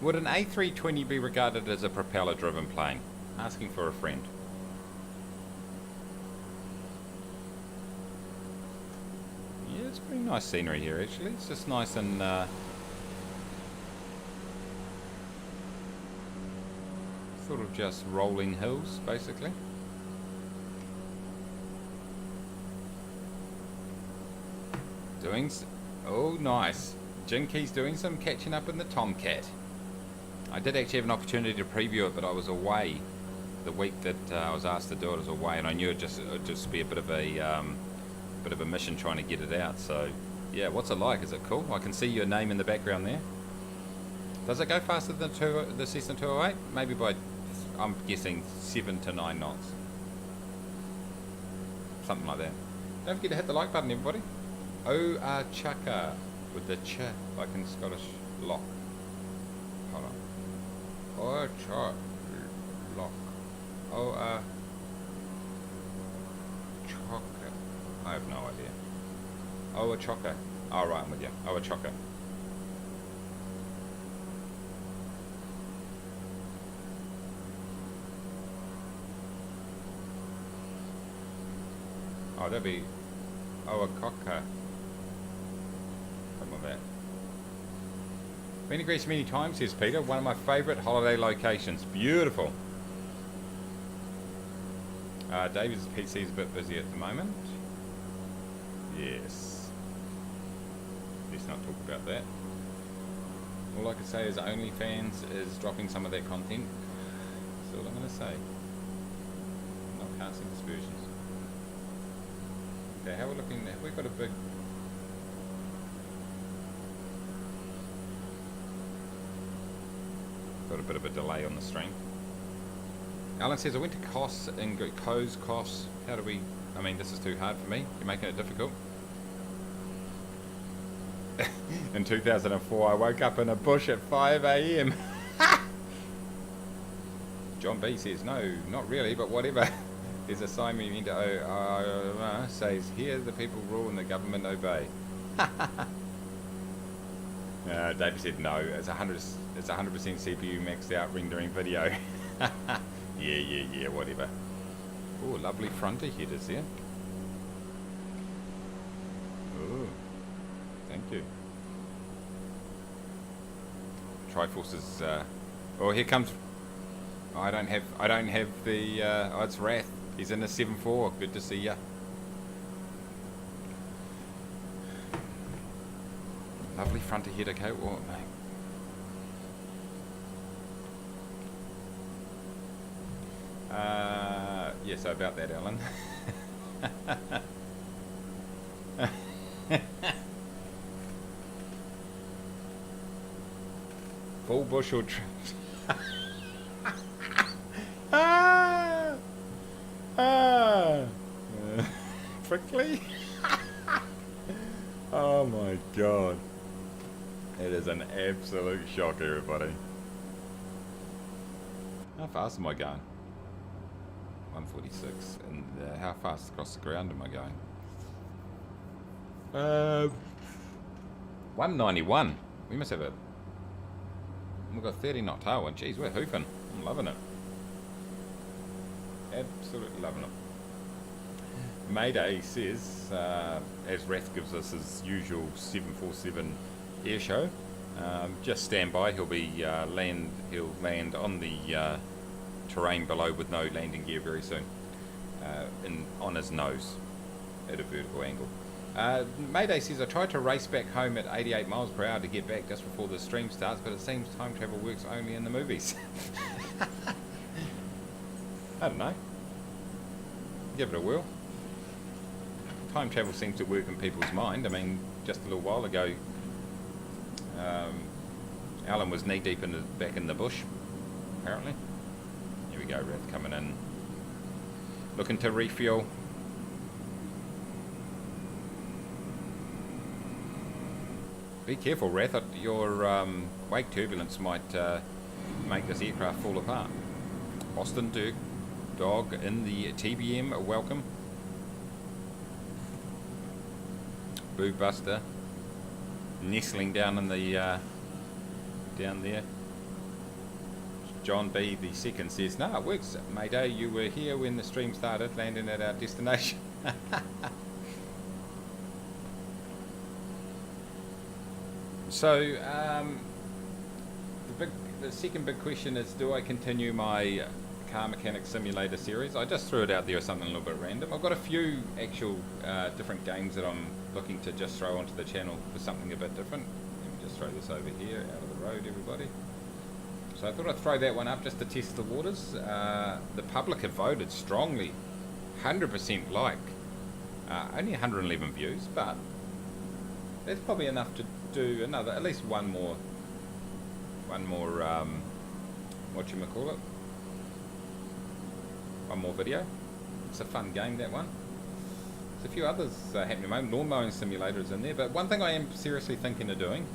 Would an A320 be regarded as a propeller-driven plane? Asking for a friend. Yeah, it's pretty nice scenery here, actually. It's just nice and sort of just rolling hills, basically. Oh, nice. Jinky's doing some catching up in the Tomcat. I did actually have an opportunity to preview it, but I was away. The week that I was asked to do it, I was away, and I knew it'd just be a bit of a mission trying to get it out. So, yeah, what's it like? Is it cool? I can see your name in the background there. Does it go faster than the Cessna 208? Maybe by, I'm guessing, 7 to 9 knots. Something like that. Don't forget to hit the like button, everybody. Chaka with the ch like in Scottish lock. Hold on. Lock. Chocker. I have no idea. Chocker. Oh, right, I'm with you. Chocker. Oh, that'd be Cocker. Something like that. Been to Greece many times, says Peter. One of my favourite holiday locations. Beautiful. David's PC is a bit busy at the moment. Yes. Let's not talk about that. All I can say is OnlyFans is dropping some of their content. That's all I'm going to say. I'm not casting aspersions. Okay, how we're looking there? We've got a big... Got a bit of a delay on the stream. Alan says, I went to COS and got COS. How do we... I mean, this is too hard for me. You're making it difficult. In 2004, I woke up in a bush at 5 a.m. John B says, no, not really, but whatever. There's a sign moving to says, here the people rule and the government obey. David said, no, it's 100% CPU maxed out rendering video. Yeah, whatever. Oh, lovely fronter headers there. Oh, thank you. Triforce is, oh, here comes, I don't have the, oh, it's Wrath. He's in the 7.4. Good to see ya. Lovely fronter header coat, mate. Yeah, so about that, Alan. Full bushel trips. Prickly. Oh my god. It is an absolute shock, everybody. How fast am I going? 146. And how fast across the ground am I going? 191. We must have a... We've got 30 knot tailwind. Jeez, we're hoofing. I'm loving it. Absolutely loving it. Mayday says, as Wrath gives us his usual 747 air show, just stand by. He'll land on the terrain below with no landing gear very soon, on his nose at a vertical angle. Mayday says, I tried to race back home at 88 miles per hour to get back just before the stream starts, but it seems time travel works only in the movies. I don't know. Give it a whirl. Time travel seems to work in people's mind. I mean, just a little while ago, Alan was knee deep back in the bush, apparently. Here we go, Wrath coming in. Looking to refuel. Be careful, Wrath. Your wake turbulence might make this aircraft fall apart. Boston Dirk Dog in the TBM, welcome. Boo Buster nestling down in the down there. John B the second says, no, it works, Mayday. You were here when the stream started, landing at our destination. So the second big question is, do I continue my car mechanic simulator series? I just threw it out there as something a little bit random. I've got a few actual different games that I'm looking to just throw onto the channel for something a bit different. Let me just throw this over here, out of the road, everybody. So I thought I'd throw that one up just to test the waters. The public have voted strongly, 100% like. Only 111 views, but that's probably enough to do another, at least one more, whatchamacallit, one more video. It's a fun game, that one. There's a few others happening at the moment. Lawn mowing simulator is in there, but one thing I am seriously thinking of doing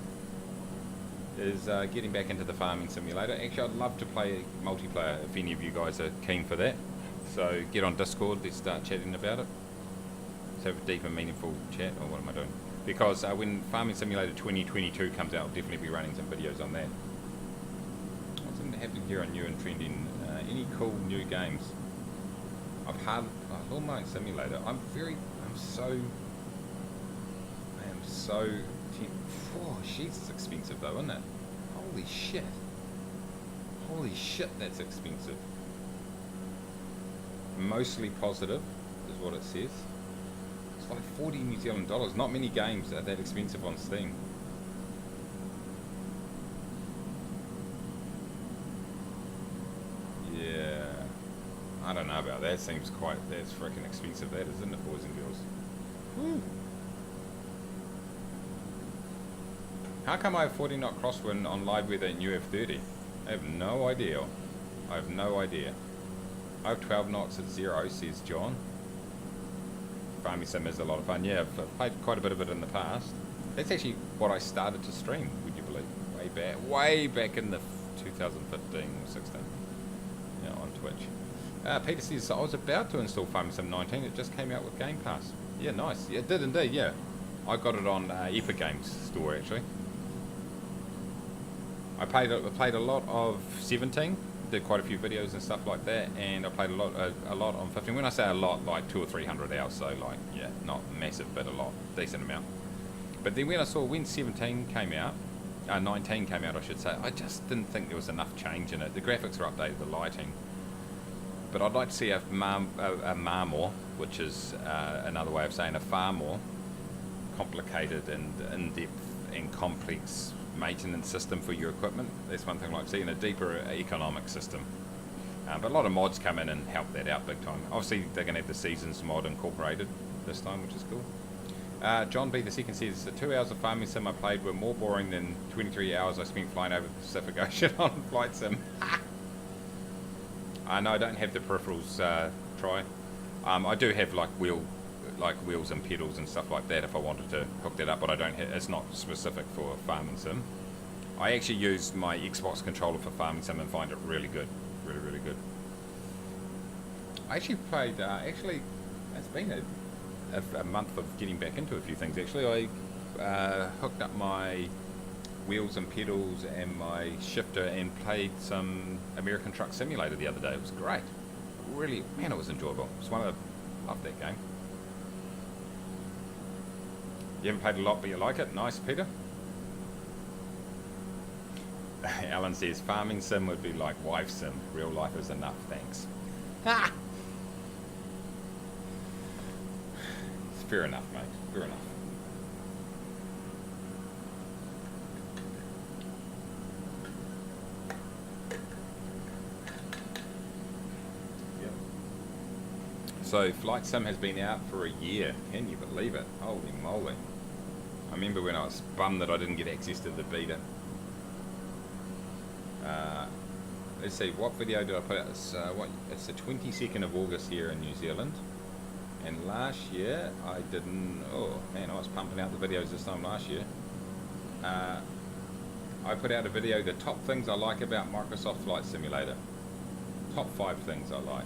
is getting back into the farming simulator. Actually, I'd love to play multiplayer if any of you guys are keen for that. So get on Discord, let's start chatting about it. Let's have a deep and meaningful chat. Or what am I doing? Because when Farming Simulator 2022 comes out, I'll definitely be running some videos on that. What's happening here on new and trending? Any cool new games? I've had Lawn Mowing Simulator. I am so. Oh, she's expensive though, isn't it? Holy shit. Holy shit, that's expensive. Mostly positive is what it says. It's like 40 New Zealand dollars. Not many games are that expensive on Steam. Yeah. I don't know about that. Seems quite, that's freaking expensive, that, isn't it, boys and girls? Woo. How come I have 40 knot crosswind on live weather in UF30? I have no idea. I have no idea. I have 12 knots at 0, says John. Farming Sim is a lot of fun. Yeah, I've played quite a bit of it in the past. That's actually what I started to stream, would you believe? Way back in the 2015 or 16. Yeah, on Twitch. Peter says, I was about to install Farming Sim 19. It just came out with Game Pass. Yeah, nice. Yeah, it did indeed, yeah. I got it on Epic Games store, actually. I played a lot of 17, did quite a few videos and stuff like that, and I played a lot on 15. When I say a lot, like 200 or 300 hours, so like, yeah, not massive, but a lot, decent amount. But then when 17 came out, 19 came out, I should say, I just didn't think there was enough change in it. The graphics are updated, the lighting, but I'd like to see a more, which is another way of saying a far more complicated and in-depth and complex maintenance system for your equipment. That's one thing I'd like to see, in a deeper economic system. But a lot of mods come in and help that out big time. Obviously, they're going to have the Seasons mod incorporated this time, which is cool. John B. the second says, the 2 hours of Farming Sim I played were more boring than 23 hours I spent flying over the Pacific Ocean on Flight Sim. I know I don't have the peripherals, Troy. I do have like wheels and pedals and stuff like that if I wanted to hook that up, but I don't have, it's not specific for Farming Sim. I actually use my Xbox controller for Farming Sim and find it really good. Really good. I actually played, it's been a month of getting back into a few things actually. I hooked up my wheels and pedals and my shifter and played some American Truck Simulator the other day. It was great. Really, man, it was enjoyable. It's one of the, love that game. You haven't played a lot, but you like it. Nice, Peter. Alan says, Farming Sim would be like Wife Sim. Real life is enough, thanks. Ha! It's fair enough, mate. Fair enough. Yep. So, Flight Sim has been out for a year. Can you believe it? Holy moly. I remember when I was bummed that I didn't get access to the beta. Let's see, what video did I put out? It's the 22nd of August here in New Zealand. And last year, I didn't... Oh, man, I was pumping out the videos this time last year. I put out a video, the top things I like about Microsoft Flight Simulator. Top 5 things I like.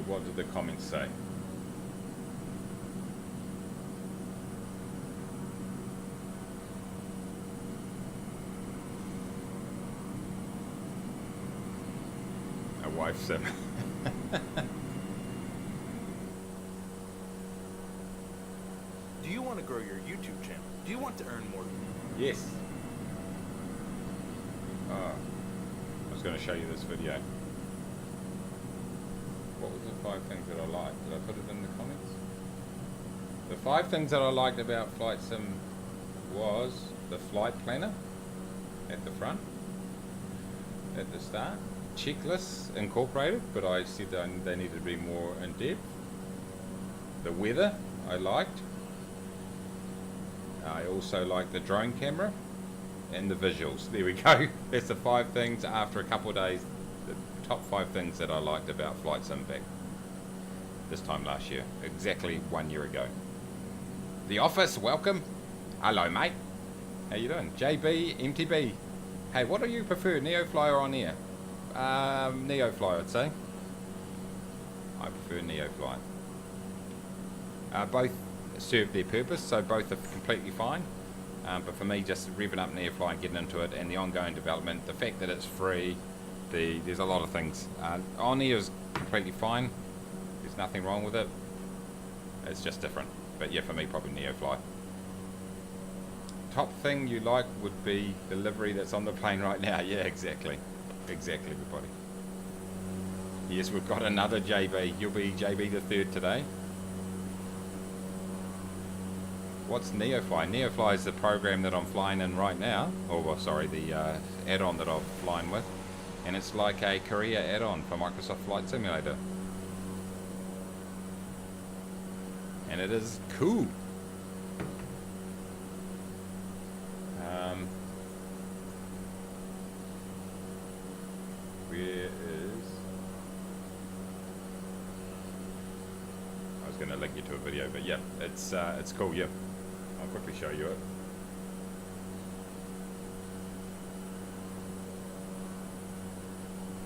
What did the comments say? A Wife Sim. Do you want to grow your YouTube channel? Do you want to earn more? Yes. I was going to show you this video. What was the 5 things that I liked? Did I put it in the comments? The 5 things that I liked about Flight Sim was the flight planner at the front, at the start. Checklists incorporated, but I said they needed to be more in depth. The weather I liked. I also liked the drone camera and the visuals. There we go. That's the 5 things after a couple of days. The top 5 things that I liked about Flight Sim back this time last year, exactly 1 year ago. The office, welcome. Hello, mate. How you doing? JB, MTB. Hey, what do you prefer, Neofly or on air? Neofly, I'd say. I prefer Neofly. Both serve their purpose, so both are completely fine. But for me, just revving up Neofly and getting into it, and the ongoing development, the fact that it's free, there's a lot of things. On air is completely fine. There's nothing wrong with it. It's just different. But yeah, for me, probably Neofly. Top thing you like would be the livery that's on the plane right now. Yeah, exactly. Exactly, everybody. Yes, we've got another JB. You'll be JB the 3rd today. What's Neofly? Neofly is the program that I'm flying in right now. Oh, well, sorry, the add-on that I'm flying with. And it's like a career add-on for Microsoft Flight Simulator. And it is cool. Where is... I was going to link you to a video, but yeah, it's cool, yeah. I'll quickly show you it.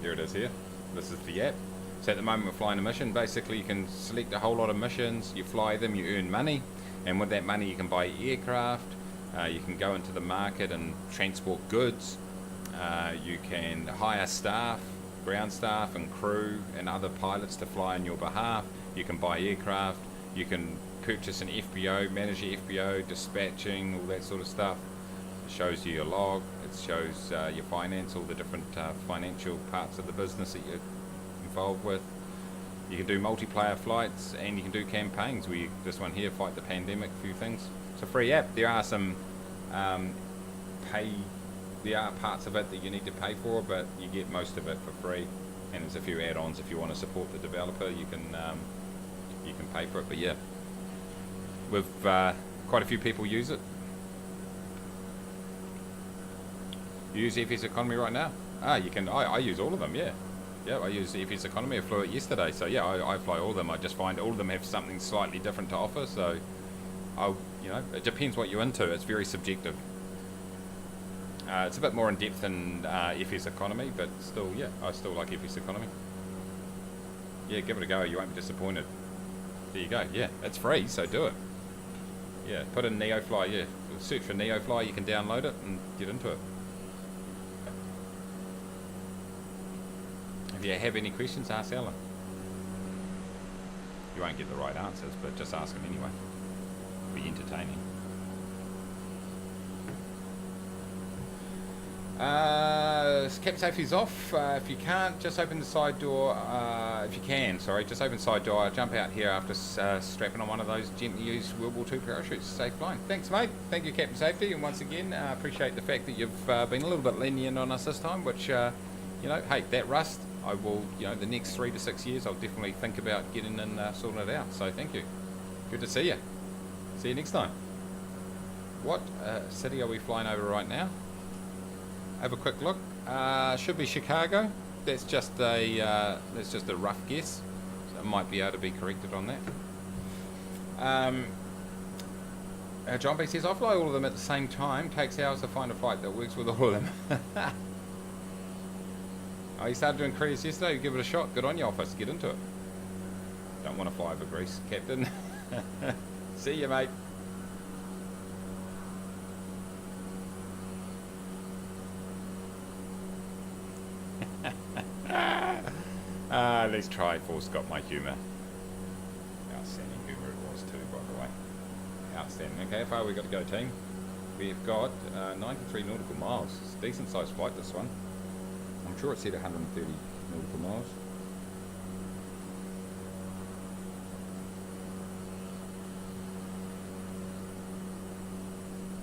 Here it is here. This is the app. So at the moment we're flying a mission. Basically you can select a whole lot of missions, you fly them, you earn money, and with that money you can buy aircraft, you can go into the market and transport goods, you can hire staff, ground staff and crew and other pilots to fly on your behalf, you can buy aircraft, you can purchase an FBO, manage your FBO, dispatching, all that sort of stuff. It shows you your log, it shows your finance, all the different financial parts of the business that you're involved with. You can do multiplayer flights and you can do campaigns where you, this one here, fight the pandemic, a few things. It's a free app. There are some there are parts of it that you need to pay for, but you get most of it for free. And there's a few add-ons if you want to support the developer, you can pay for it. But yeah, with quite a few people use it. You use EFS Economy right now? You can. I use all of them. Yeah, I use EFS Economy. I flew it yesterday, so yeah, I fly all of them. I just find all of them have something slightly different to offer. So, it depends what you're into. It's very subjective. It's a bit more in depth than EFS Economy, but still, yeah, I still like EFS Economy. Yeah, give it a go. You won't be disappointed. There you go. Yeah, it's free, so do it. Yeah, put in Neofly. Yeah, search for Neofly. You can download it and get into it. If you have any questions, ask Alan. You won't get the right answers, but just ask him anyway. It'll be entertaining. Cap safety's off. If you can't, just open the side door. If you can, sorry, just open the side door. I'll jump out here after strapping on one of those gently used World War II parachutes. Safe flying. Thanks, mate. Thank you, Captain Safety. And once again, appreciate the fact that you've been a little bit lenient on us this time, which, hey, that rust, I will, the next 3 to 6 years, I'll definitely think about getting and sorting it out. So thank you. Good to see you. See you next time. What city are we flying over right now? Have a quick look. Should be Chicago. That's just a rough guess. So I might be able to be corrected on that. John B says, I fly all of them at the same time. Takes hours to find a flight that works with all of them. Oh, you started doing cruise yesterday? You give it a shot. Good on you, office. Get into it. Don't want to fly over Greece, Captain. See you, mate. Let's try. Force got my humour. Outstanding humour it was too, by the way. Outstanding. Okay, how far we got to go, team? We've got 93 nautical miles. It's a decent sized flight, this one. I'm sure it said 130 nautical miles.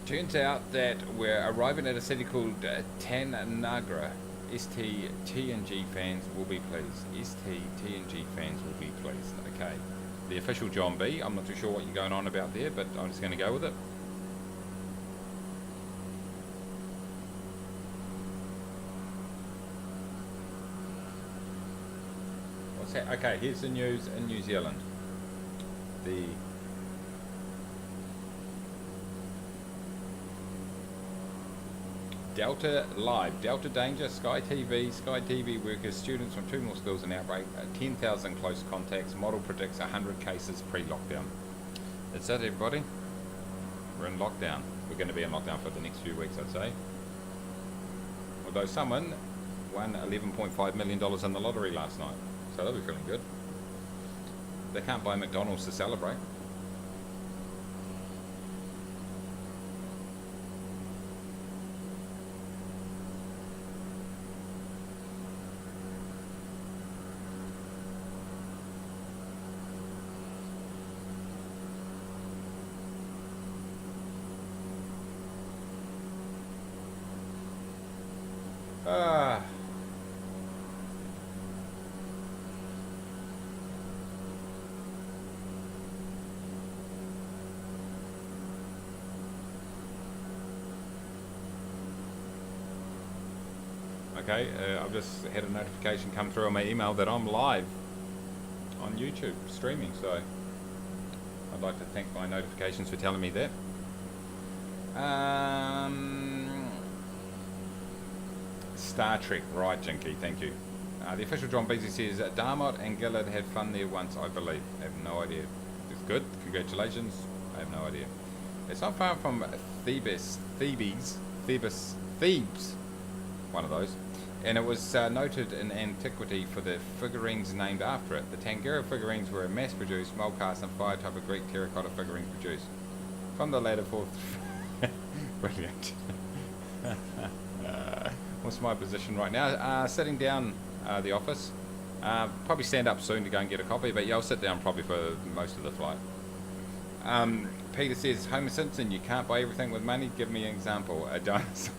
Turns out that we're arriving at a city called Tanagra. STTNG fans will be pleased. STTNG fans will be pleased. Okay. The official John B. I'm not too sure what you're going on about there, but I'm just going to go with it. What's that? Okay, here's the news in New Zealand. The Delta Live, Delta Danger, Sky TV workers, students from 2 more schools in outbreak, 10,000 close contacts, model predicts 100 cases pre-lockdown. That's it, everybody. We're in lockdown. We're going to be in lockdown for the next few weeks, I'd say. Although someone won $11.5 million in the lottery last night, so they'll be feeling good. They can't buy McDonald's to celebrate. Okay, I've just had a notification come through on my email that I'm live on YouTube streaming, so I'd like to thank my notifications for telling me that. Star Trek, right, Jinky, thank you. The official John Beasley says Darmot and Gillard had fun there once, I believe. I have no idea. It's good, congratulations. I have no idea. It's not far from Thebes, one of those. And it was noted in antiquity for the figurines named after it. The Tangira figurines were a mass-produced, mold-cast and fire type of Greek terracotta figurines produced from the latter fourth. Brilliant. What's my position right now? Sitting down the office. Probably stand up soon to go and get a coffee, but yeah, I'll sit down probably for most of the flight. Peter says, Homer Simpson, you can't buy everything with money. Give me an example. A dinosaur.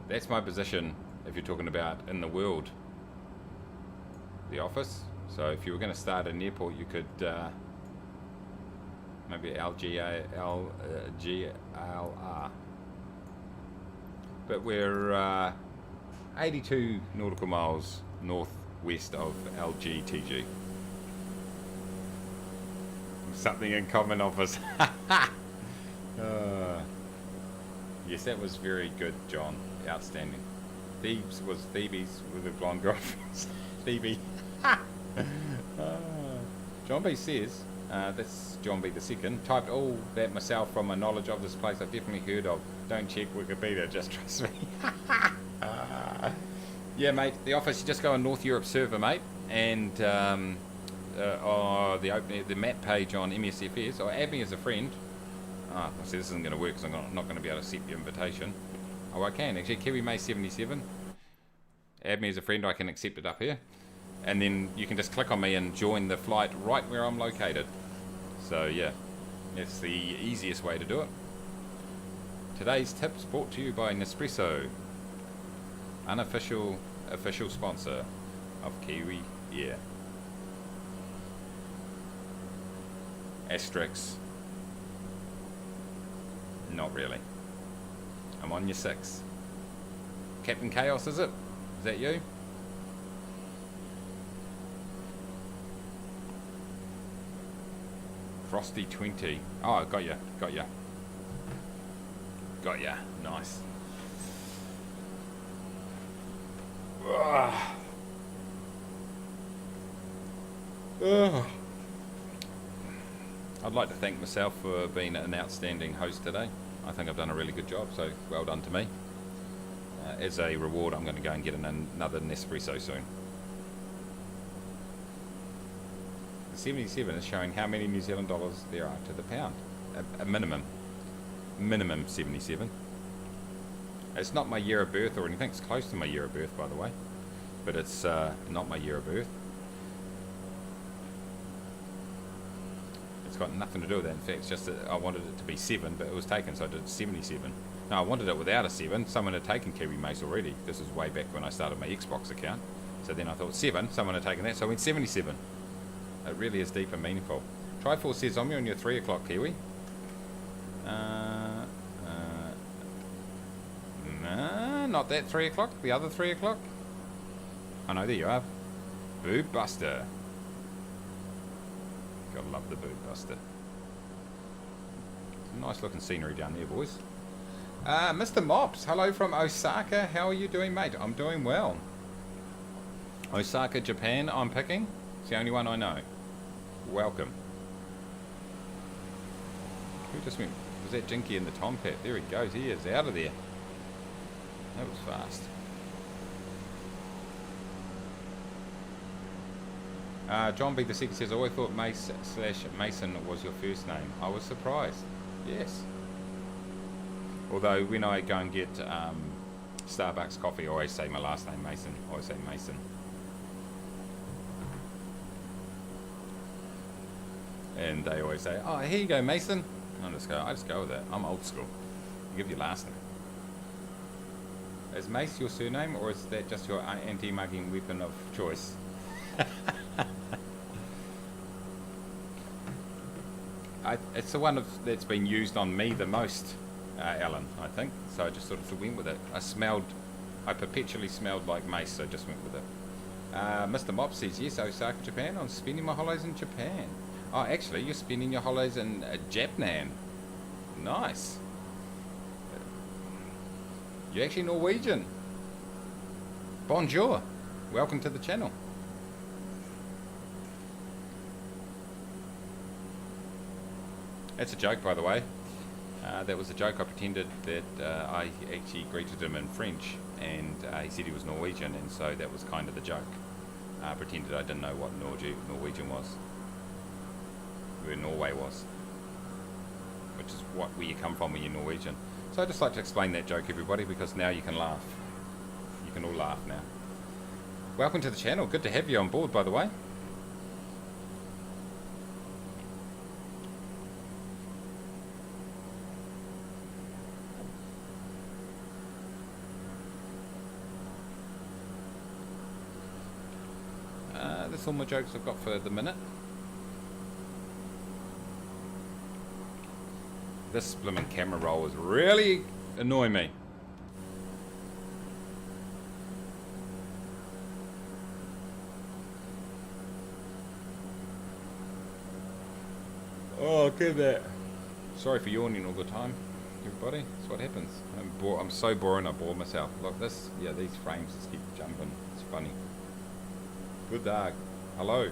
That's my position if you're talking about in the world, the office. So if you were going to start an airport, you could maybe LGLR. But we're 82 nautical miles northwest of LGTG. Something in common, office. Yes, that was very good, John. Outstanding. Thebes was Thebes with a blonde girlfriend. Thebe. John B says, that's John B the second. Typed all that myself from my knowledge of this place I've definitely heard of. Don't check Wikipedia, just trust me. Yeah, mate, the office, you just go on North Europe server, mate, and the map page on MSFS, or add me as a friend. I see this isn't going to work because I'm not going to be able to accept your invitation. Oh, I can, actually. Kiwi Mace 77. Add me as a friend, I can accept it up here. And then you can just click on me and join the flight right where I'm located. So, yeah, that's the easiest way to do it. Today's tips brought to you by Nespresso, unofficial official sponsor of Kiwi Air. Asterix. Not really. I'm on your 6. Captain Chaos, is it? Is that you? Frosty 20. Oh, got ya. Nice. Ugh. I'd like to thank myself for being an outstanding host today. I think I've done a really good job, so well done to me. As a reward, I'm going to go and get another Nespresso soon. 77 is showing how many New Zealand dollars there are to the pound. A minimum. Minimum 77. It's not my year of birth or anything. It's close to my year of birth, by the way. But it's not my year of birth. It's got nothing to do with that. In fact, it's just that I wanted it to be 7, but it was taken, so I did 77. No, I wanted it without a 7. Someone had taken Kiwi Mace already. This was way back when I started my Xbox account. So then I thought 7, someone had taken that, so I went 77. It really is deep and meaningful. Triforce says, I'm on your 3 o'clock, Kiwi. No, not that 3 o'clock. The other 3 o'clock. Oh no, there you are. Boob Buster. Gotta love the Boob Buster. Nice looking scenery down there, boys. Mr. Mops, hello from Osaka. How are you doing, mate? I'm doing well. Osaka, Japan, I'm picking. It's the only one I know. Welcome. Who just went? Was that Jinky in the Tomcat? There he goes. He is out of there. That was fast. John B. the Second says, I always thought Mace / Mason was your first name. I was surprised. Yes. Although when I go and get Starbucks coffee, I always say my last name, Mason. I always say Mason. And they always say, oh, here you go, Mason. I just go with that. I'm old school. You give your last name. Is Mace your surname, or is that just your anti-mugging weapon of choice? It's the one that's been used on me the most, Alan, I think. So I just sort of went with it. I perpetually smelled like Mace, so I just went with it. Mr. Mop says, yes, Osaka, Japan. I'm spending my holidays in Japan. Oh, actually, you're spending your holidays in Japnan. Nice. You're actually Norwegian. Bonjour. Welcome to the channel. That's a joke, by the way. That was a joke. I pretended that I actually greeted him in French, and he said he was Norwegian, and so that was kind of the joke. I pretended I didn't know what Norwegian was. Where Norway was. Which is where you come from when you're Norwegian. So I just like to explain that joke, everybody, because now you can laugh. You can all laugh now. Welcome to the channel. Good to have you on board, by the way. That's all my jokes I've got for the minute. This blooming camera roll is really annoying me. Oh, get that. Sorry for yawning all the time, everybody. That's what happens. I'm so boring, I bore myself. Look, these frames just keep jumping. It's funny. Good dag. Hello.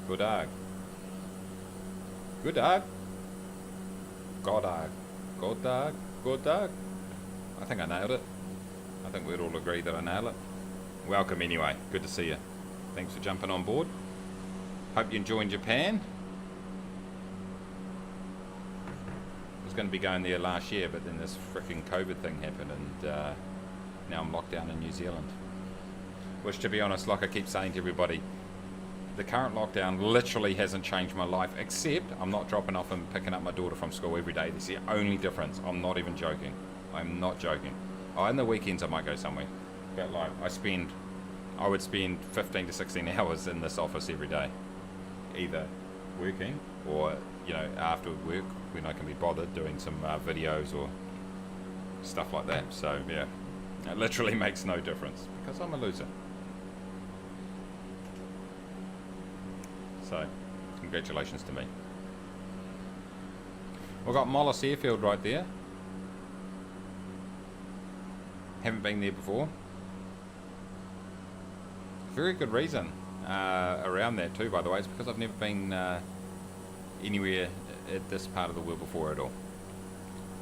Good dag. Good dag. God dag. God dag. Good dag. I think I nailed it. I think we'd all agree that I nailed it. Welcome anyway. Good to see you. Thanks for jumping on board. Hope you're enjoying Japan. I was going to be going there last year, but then this freaking COVID thing happened, and now I'm locked down in New Zealand. Which, to be honest, like I keep saying to everybody, the current lockdown literally hasn't changed my life, except I'm not dropping off and picking up my daughter from school every day. That's the only difference. I'm not even joking. I'm not joking. Oh, in the weekends I might go somewhere. But like, I would spend 15 to 16 hours in this office every day. Either working or, after work when I can be bothered doing some videos or stuff like that. So, yeah, it literally makes no difference because I'm a loser. So, congratulations to me. We've got Mollis Airfield right there. Haven't been there before. Very good reason around that too, by the way. It's because I've never been anywhere at this part of the world before at all.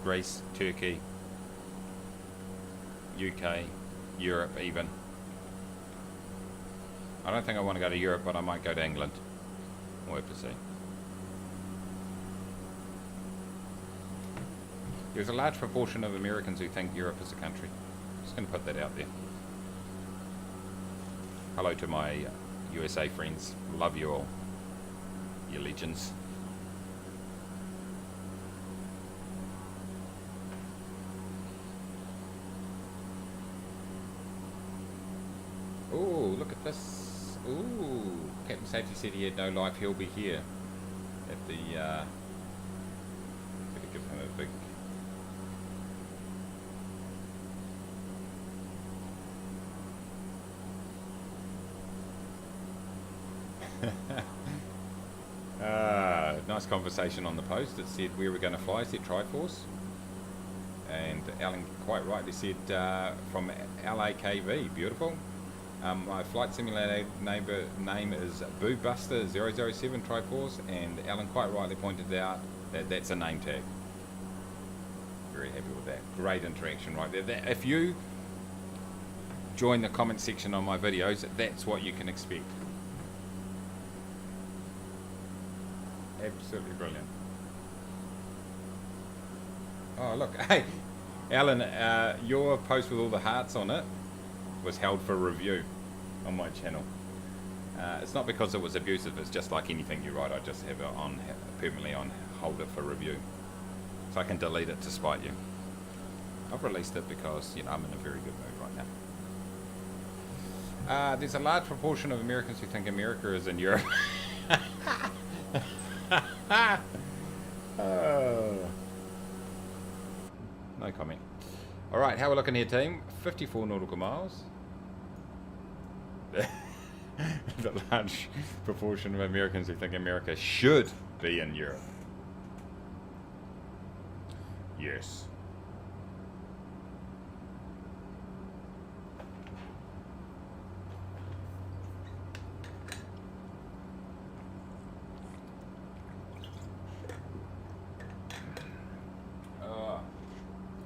Greece, Turkey, UK, Europe even. I don't think I want to go to Europe, but I might go to England. We'll have to see. There's a large proportion of Americans who think Europe is a country. Just going to put that out there. Hello to my USA friends. Love you all. You legends. Ooh, look at this. Ooh, Captain Safety said he had no life. He'll be here at the. Gotta give him a big. Nice conversation on the post. It said where we're going to fly. I said Triforce, and Alan quite rightly said from LAKV. Beautiful. My flight simulator name is BooBuster007 Triforce, and Alan quite rightly pointed out that that's a name tag. Very happy with that. Great interaction right there. If you join the comment section on my videos, that's what you can expect. Absolutely brilliant. Oh look, hey Alan, your post with all the hearts on it was held for review on my channel. It's not because it was abusive, it's just like anything you write, I just have it on permanently on hold it for review. So I can delete it to spite you. I've released it because, you know, I'm in a very good mood right now. There's a large proportion of Americans who think America is in Europe. No comment. Alright, how are we looking here, team? 54 nautical miles. The large proportion of Americans who think America should be in Europe. Yes.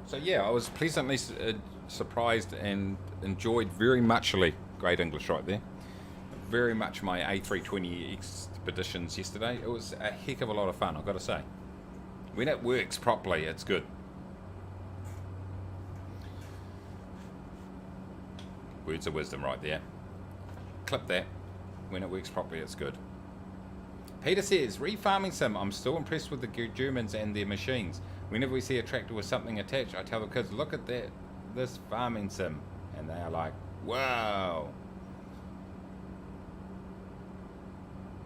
So yeah, I was pleasantly surprised and enjoyed very muchly, great English right there, very much my A320 expeditions yesterday. It was a heck of a lot of fun, I've got to say. When it works properly, it's good. Words of wisdom right there. Clip that. When it works properly, it's good. Peter says, refarming sim, I'm still impressed with the Germans and their machines. Whenever we see a tractor with something attached, I tell the kids, look at that, this farming sim. And they are like, wow.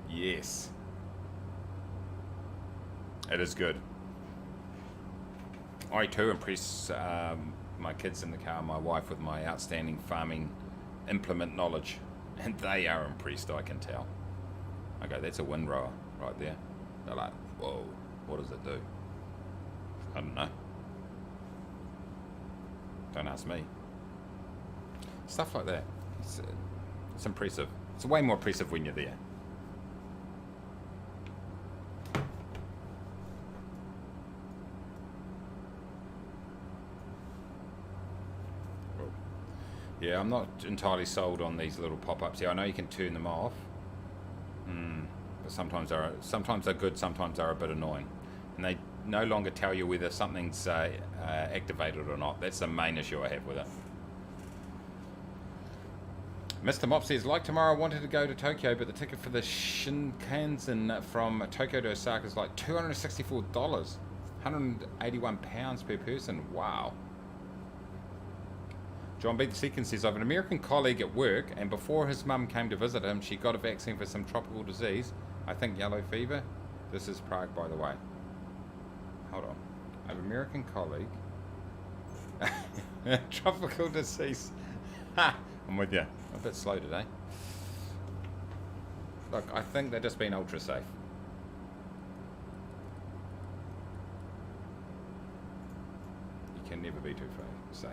Yes. It is good. I too impress my kids in the car, my wife, with my outstanding farming implement knowledge. And they are impressed, I can tell. Okay, that's a windrower right there. They're like, whoa, what does it do? I don't know. Don't ask me. Stuff like that. It's impressive. It's way more impressive when you're there. Yeah, I'm not entirely sold on these little pop-ups here. I know you can turn them off. But sometimes they're good, sometimes they're a bit annoying. And they no longer tell you whether something's activated or not. That's the main issue I have with it. Mr. Mop says, like tomorrow I wanted to go to Tokyo, but the ticket for the Shinkansen from Tokyo to Osaka is like $264. £181 per person. Wow. John B. the Second says, I have an American colleague at work, and before his mum came to visit him, she got a vaccine for some tropical disease. I think yellow fever. This is Prague, by the way. Hold on. I have an American colleague. Tropical disease. Ha! I'm with you. I'm a bit slow today. Look, I think they're just being ultra safe. You can never be too safe.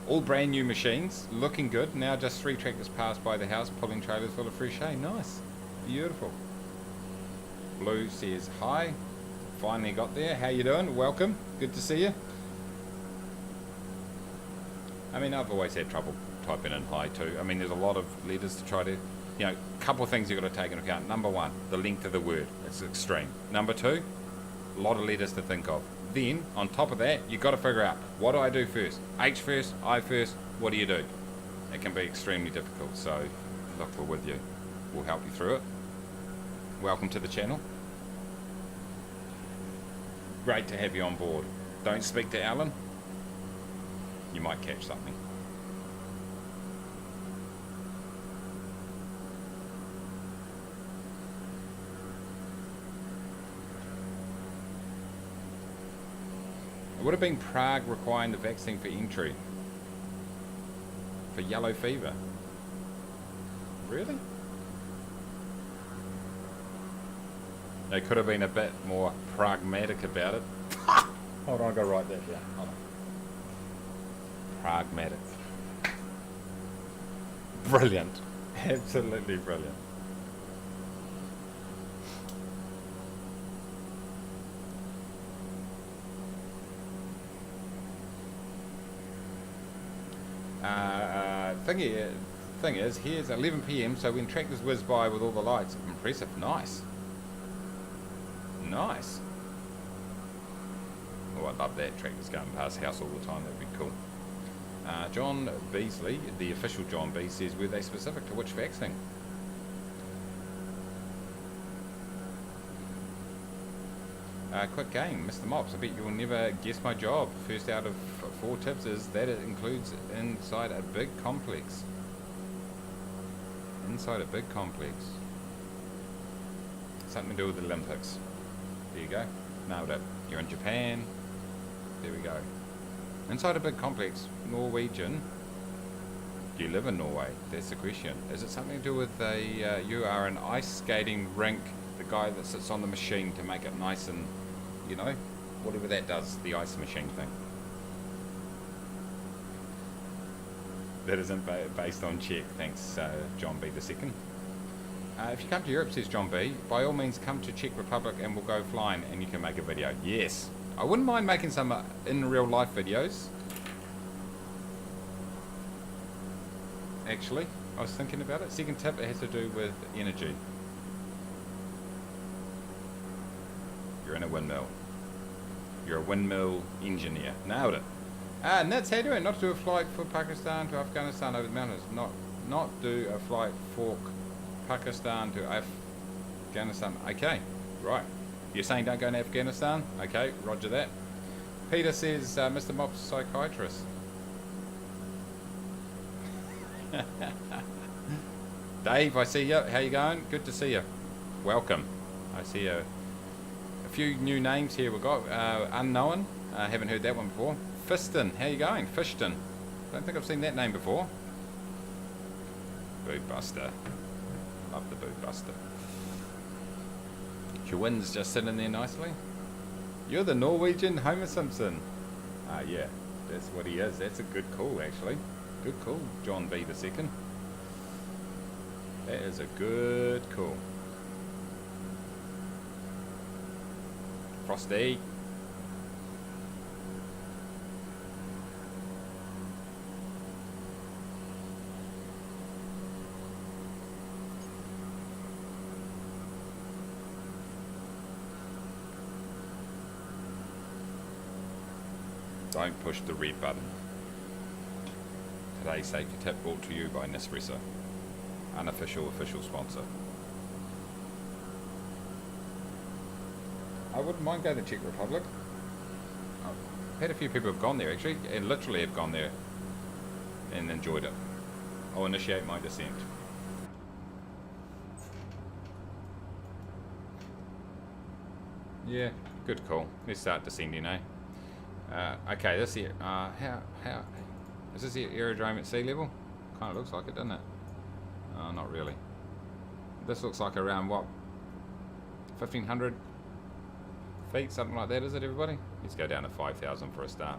All brand new machines, looking good. Now just 3 tractors passed by the house, pulling trailers full of fresh hay. Nice. Beautiful. Blue says hi. Finally got there. How you doing? Welcome. Good to see you. I mean, I've always had trouble typing in hi too. I mean, there's a lot of letters to try to, you know, a couple of things you've got to take into account. Number one, the length of the word. It's extreme. Number two, a lot of letters to think of. Then, on top of that, you've got to figure out, what do I do first? H first, I first, what do you do? It can be extremely difficult, so look, we're with you. We'll help you through it. Welcome to the channel. Great to have you on board. Don't speak to Alan. You might catch something. It would have been Prague requiring the vaccine for entry. For yellow fever. Really? They could have been a bit more pragmatic about it. Hold on, I've got to write that down. Hold on. Pragmatic. Brilliant. Absolutely brilliant. Thing is, here's 11 PM, so when tractors whiz by with all the lights, impressive, nice. Nice. Oh, I love that, tractors going past house all the time, that'd be cool. John Beasley, the official John B, says, were they specific to which vaccine? Quick game, Mr. Mops, I bet you'll never guess my job. First out of 4 tips is that it includes inside a big complex. Inside a big complex. Something to do with the Olympics. There you go. Nailed it. You're in Japan. There we go. Inside a big complex. Norwegian. Do you live in Norway? That's the question. Is it something to do with you are an ice skating rink, the guy that sits on the machine to make it nice and, you know, whatever that does, the ice machine thing. That isn't based on Czech. Thanks, John B. the second. If you come to Europe, says John B, by all means come to Czech Republic and we'll go flying and you can make a video. Yes. I wouldn't mind making some in real life videos. Actually, I was thinking about it. Second tip, it has to do with energy. You're in a windmill. You're a windmill engineer. Nailed it. Nats, how you doing? Not to do a flight for Pakistan to Afghanistan over the mountains. Not do a flight for Pakistan to Afghanistan. Okay, right. You're saying don't go to Afghanistan? Okay, roger that. Peter says, Mr. Mop's psychiatrist. Dave, I see you. How you going? Good to see you. Welcome. I see a few new names here we've got. Unknown. Haven't heard that one before. Fiston, how you going? Fishton. Don't think I've seen that name before. Boo Buster. Love the Boo Buster. Your wind's just sitting there nicely. You're the Norwegian Homer Simpson. Yeah, that's what he is. That's a good call, actually. Good call, John B. the second. That is a good call. Frosty. Don't push the red button. Today's safety tip brought to you by Nespresso, unofficial official sponsor. I wouldn't mind going to the Czech Republic. I've had a few people who've gone there actually, and literally have gone there and enjoyed it. I'll initiate my descent. Yeah, good call. Let's start descending, eh? Okay, this here. How is this the aerodrome at sea level? Kind of looks like it, doesn't it? Not really. This looks like around what? 1,500 feet, something like that, is it, everybody? Let's go down to 5,000 for a start.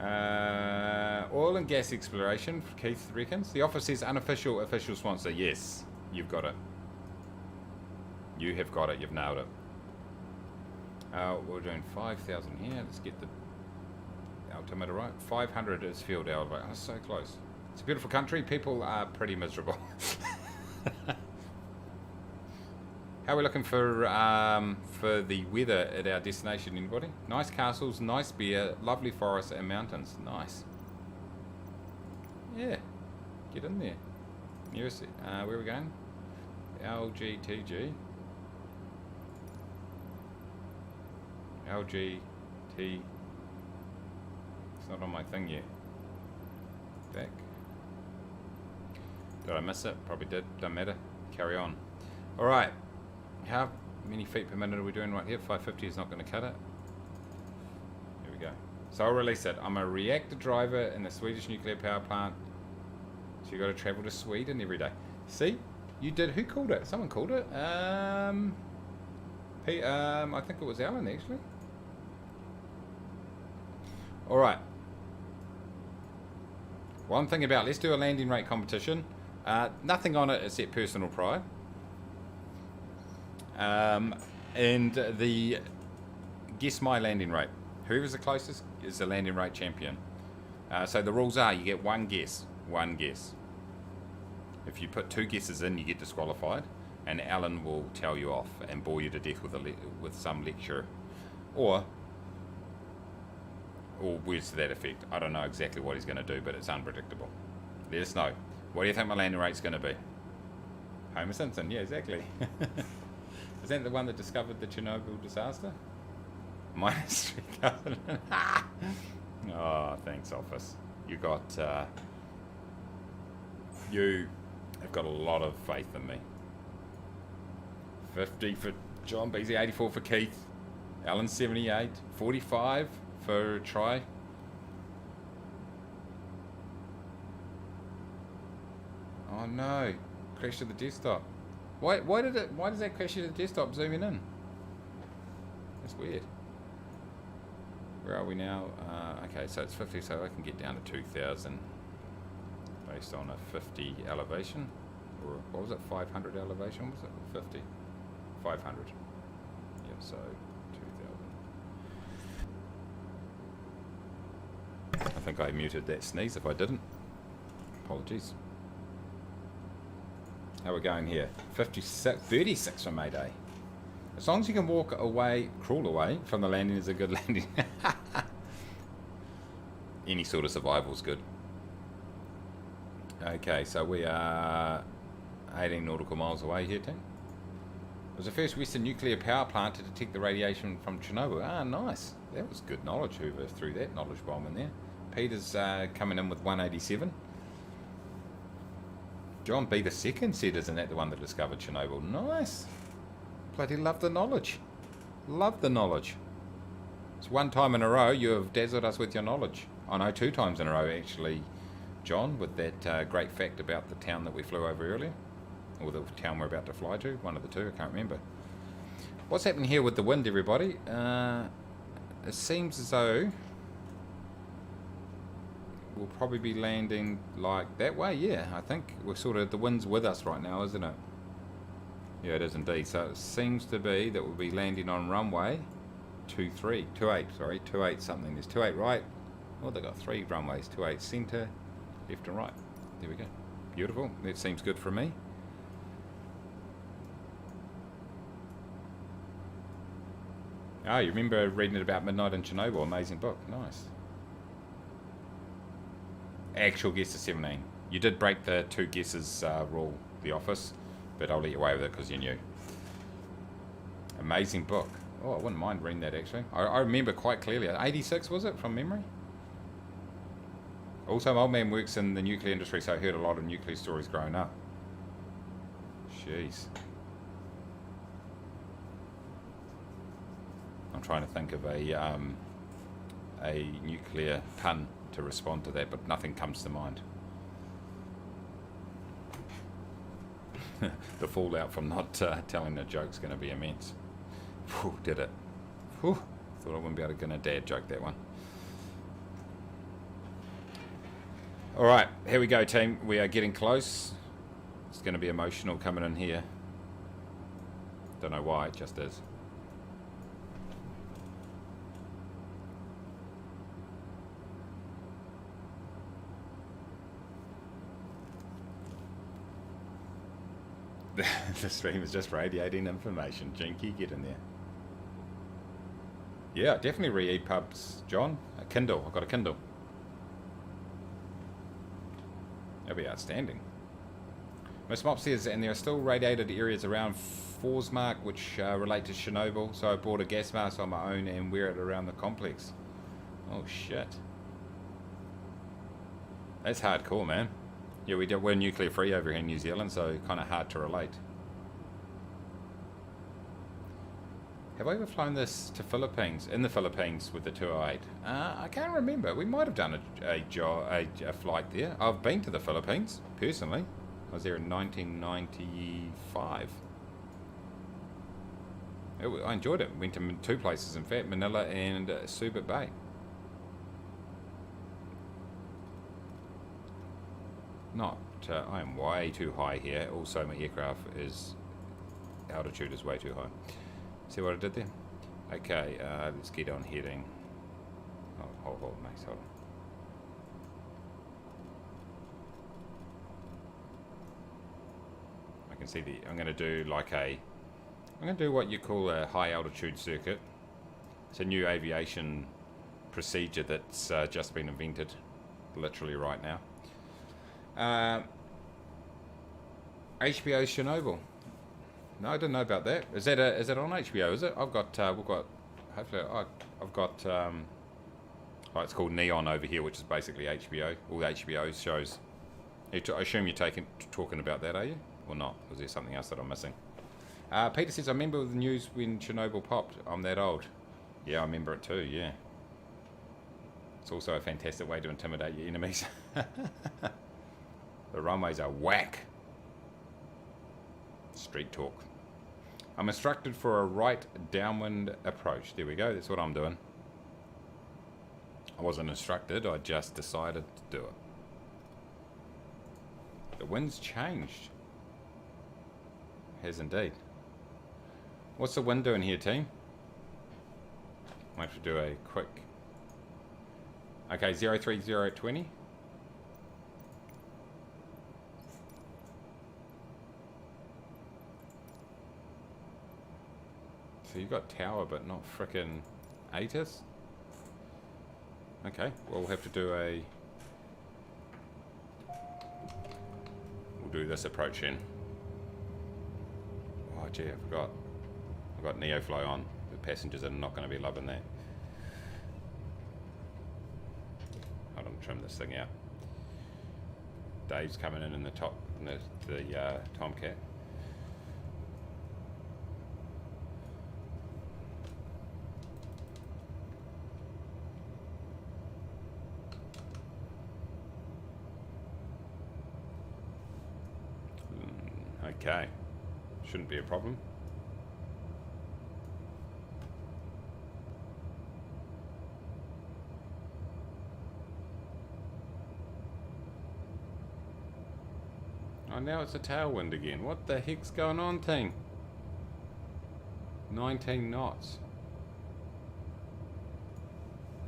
Oil and gas exploration, Keith reckons. The office says unofficial, official sponsor. Yes, you've got it. You have got it. You've nailed it. We're doing 5,000 here. Let's get the altimeter right. 500 is field elevator. Oh, so close. It's a beautiful country. People are pretty miserable. How are we looking for the weather at our destination, anybody? Nice castles, nice beer, lovely forests and mountains. Nice. Yeah. Get in there. Nearest, where are we going? LGTG. LGT. It's not on my thing yet. Back. Did I miss it? Probably did. Don't matter. Carry on. Alright. How many feet per minute are we doing right here? 550 is not going to cut it. Here we go. So I'll release it. I'm a reactor driver in the Swedish nuclear power plant. So you got to travel to Sweden every day. See? You did. Who called it? Someone called it. I think it was Alan actually. Alright. One thing about, let's do a landing rate competition. Nothing on it except personal pride. And the guess my landing rate. Whoever's the closest is the landing rate champion. So the rules are you get one guess. One guess. If you put two guesses in, you get disqualified. And Alan will tell you off and bore you to death with some lecture. Or words to that effect. I don't know exactly what he's going to do, but it's unpredictable. Let us know. What do you think my landing rate's going to be? Homer Simpson, yeah, exactly. Is that the one that discovered the Chernobyl disaster? Minus 3,000. Oh, thanks, Office. You have got a lot of faith in me. 50 for John Beasley, 84 for Keith. Alan 78, 45 for Try. Oh no, crash to the desktop. Why does that crash to the desktop zooming in? That's weird. Where are we now? Okay, so it's 50, so I can get down to 2,000 based on a 50 elevation. Or what was it, 500 elevation? Was it 50? 500. Yeah, so 2,000. I think I muted that sneeze. If I didn't, apologies. How are we going here? 56, 36 for Mayday. As long as you can walk away, crawl away from the landing is a good landing. Any sort of survival is good. Okay, so we are 18 nautical miles away here, Tim. It was the first Western nuclear power plant to detect the radiation from Chernobyl. Ah, nice. That was good knowledge, whoever threw that knowledge bomb in there. Peter's coming in with 187. John B. the second said, isn't that the one that discovered Chernobyl? Nice. Bloody love the knowledge. Love the knowledge. It's one time in a row you have dazzled us with your knowledge. I know 2 times in a row, actually, John, with that great fact about the town that we flew over earlier. Or the town we're about to fly to. One of the two, I can't remember. What's happening here with the wind, everybody? It seems as though we'll probably be landing like that way. Yeah, I think we're sort of, the wind's with us right now, isn't it? Yeah, it is indeed. So it seems to be that we'll be landing on runway 28 something. There's 28 right. Oh, they've got 3 runways. 28 centre, left and right. There we go. Beautiful. That seems good for me. Oh, you remember reading it about Midnight in Chernobyl? Amazing book. Nice. Actual guess is 17. You did break the 2 guesses rule, The Office, but I'll let you away with it because you knew. Amazing book. Oh, I wouldn't mind reading that actually. I remember quite clearly. 86 was it, from memory? Also, my old man works in the nuclear industry, so I heard a lot of nuclear stories growing up. Jeez. I'm trying to think of a nuclear pun to respond to that, but nothing comes to mind. The fallout from not telling a joke's going to be immense. Whew, did it. Whew. Thought I wouldn't be able to get a dad joke that one. All right, here we go, team. We are getting close. It's going to be emotional coming in here. Don't know why, it just is. The stream is just radiating information. Jinky, get in there. Yeah, definitely read pubs, John. A Kindle. I've got a Kindle. That'd be outstanding. Most Mop says, and there are still radiated areas around Forsmark which relate to Chernobyl, so I bought a gas mask on my own and wear it around the complex. Oh shit. That's hardcore, man. Yeah, we're nuclear free over here in New Zealand, so kind of hard to relate. Have I ever flown this to Philippines? In the Philippines with the 208? I can't remember. We might have done a flight there. I've been to the Philippines, personally. I was there in 1995. I enjoyed it. Went to two places, in fact, Manila and Subic Bay. I am way too high here. Also, my aircraft altitude is way too high. See what I did there? Okay, let's get on heading. Oh, hold, nice, hold on. I can see I'm going to do what you call a high altitude circuit. It's a new aviation procedure that's just been invented, literally right now. HBO Chernobyl. No, I didn't know about that. Is that on HBO? Is it? I've got it's called Neon over here, which is basically HBO. All the HBO shows. I assume you're talking about that, are you? Or not? Was there something else that I'm missing? Peter says, I remember the news when Chernobyl popped. I'm that old. Yeah, I remember it too, yeah. It's also a fantastic way to intimidate your enemies. The runways are whack. Street talk. I'm instructed for a right downwind approach. There we go, that's what I'm doing. I wasn't instructed, I just decided to do it. The wind's changed. Has indeed. What's the wind doing here, team? Might have to do a quick... Okay, 03020. So you got tower, but not frickin' ATIS? Okay, we'll have to do a... We'll do this approach then. Oh gee, I forgot. I've got Neofly on. The passengers are not going to be loving that. Hold on, trim this thing out. Dave's coming in the top, the Tomcat. Okay, shouldn't be a problem. Oh, now it's a tailwind again. What the heck's going on, team? 19 knots.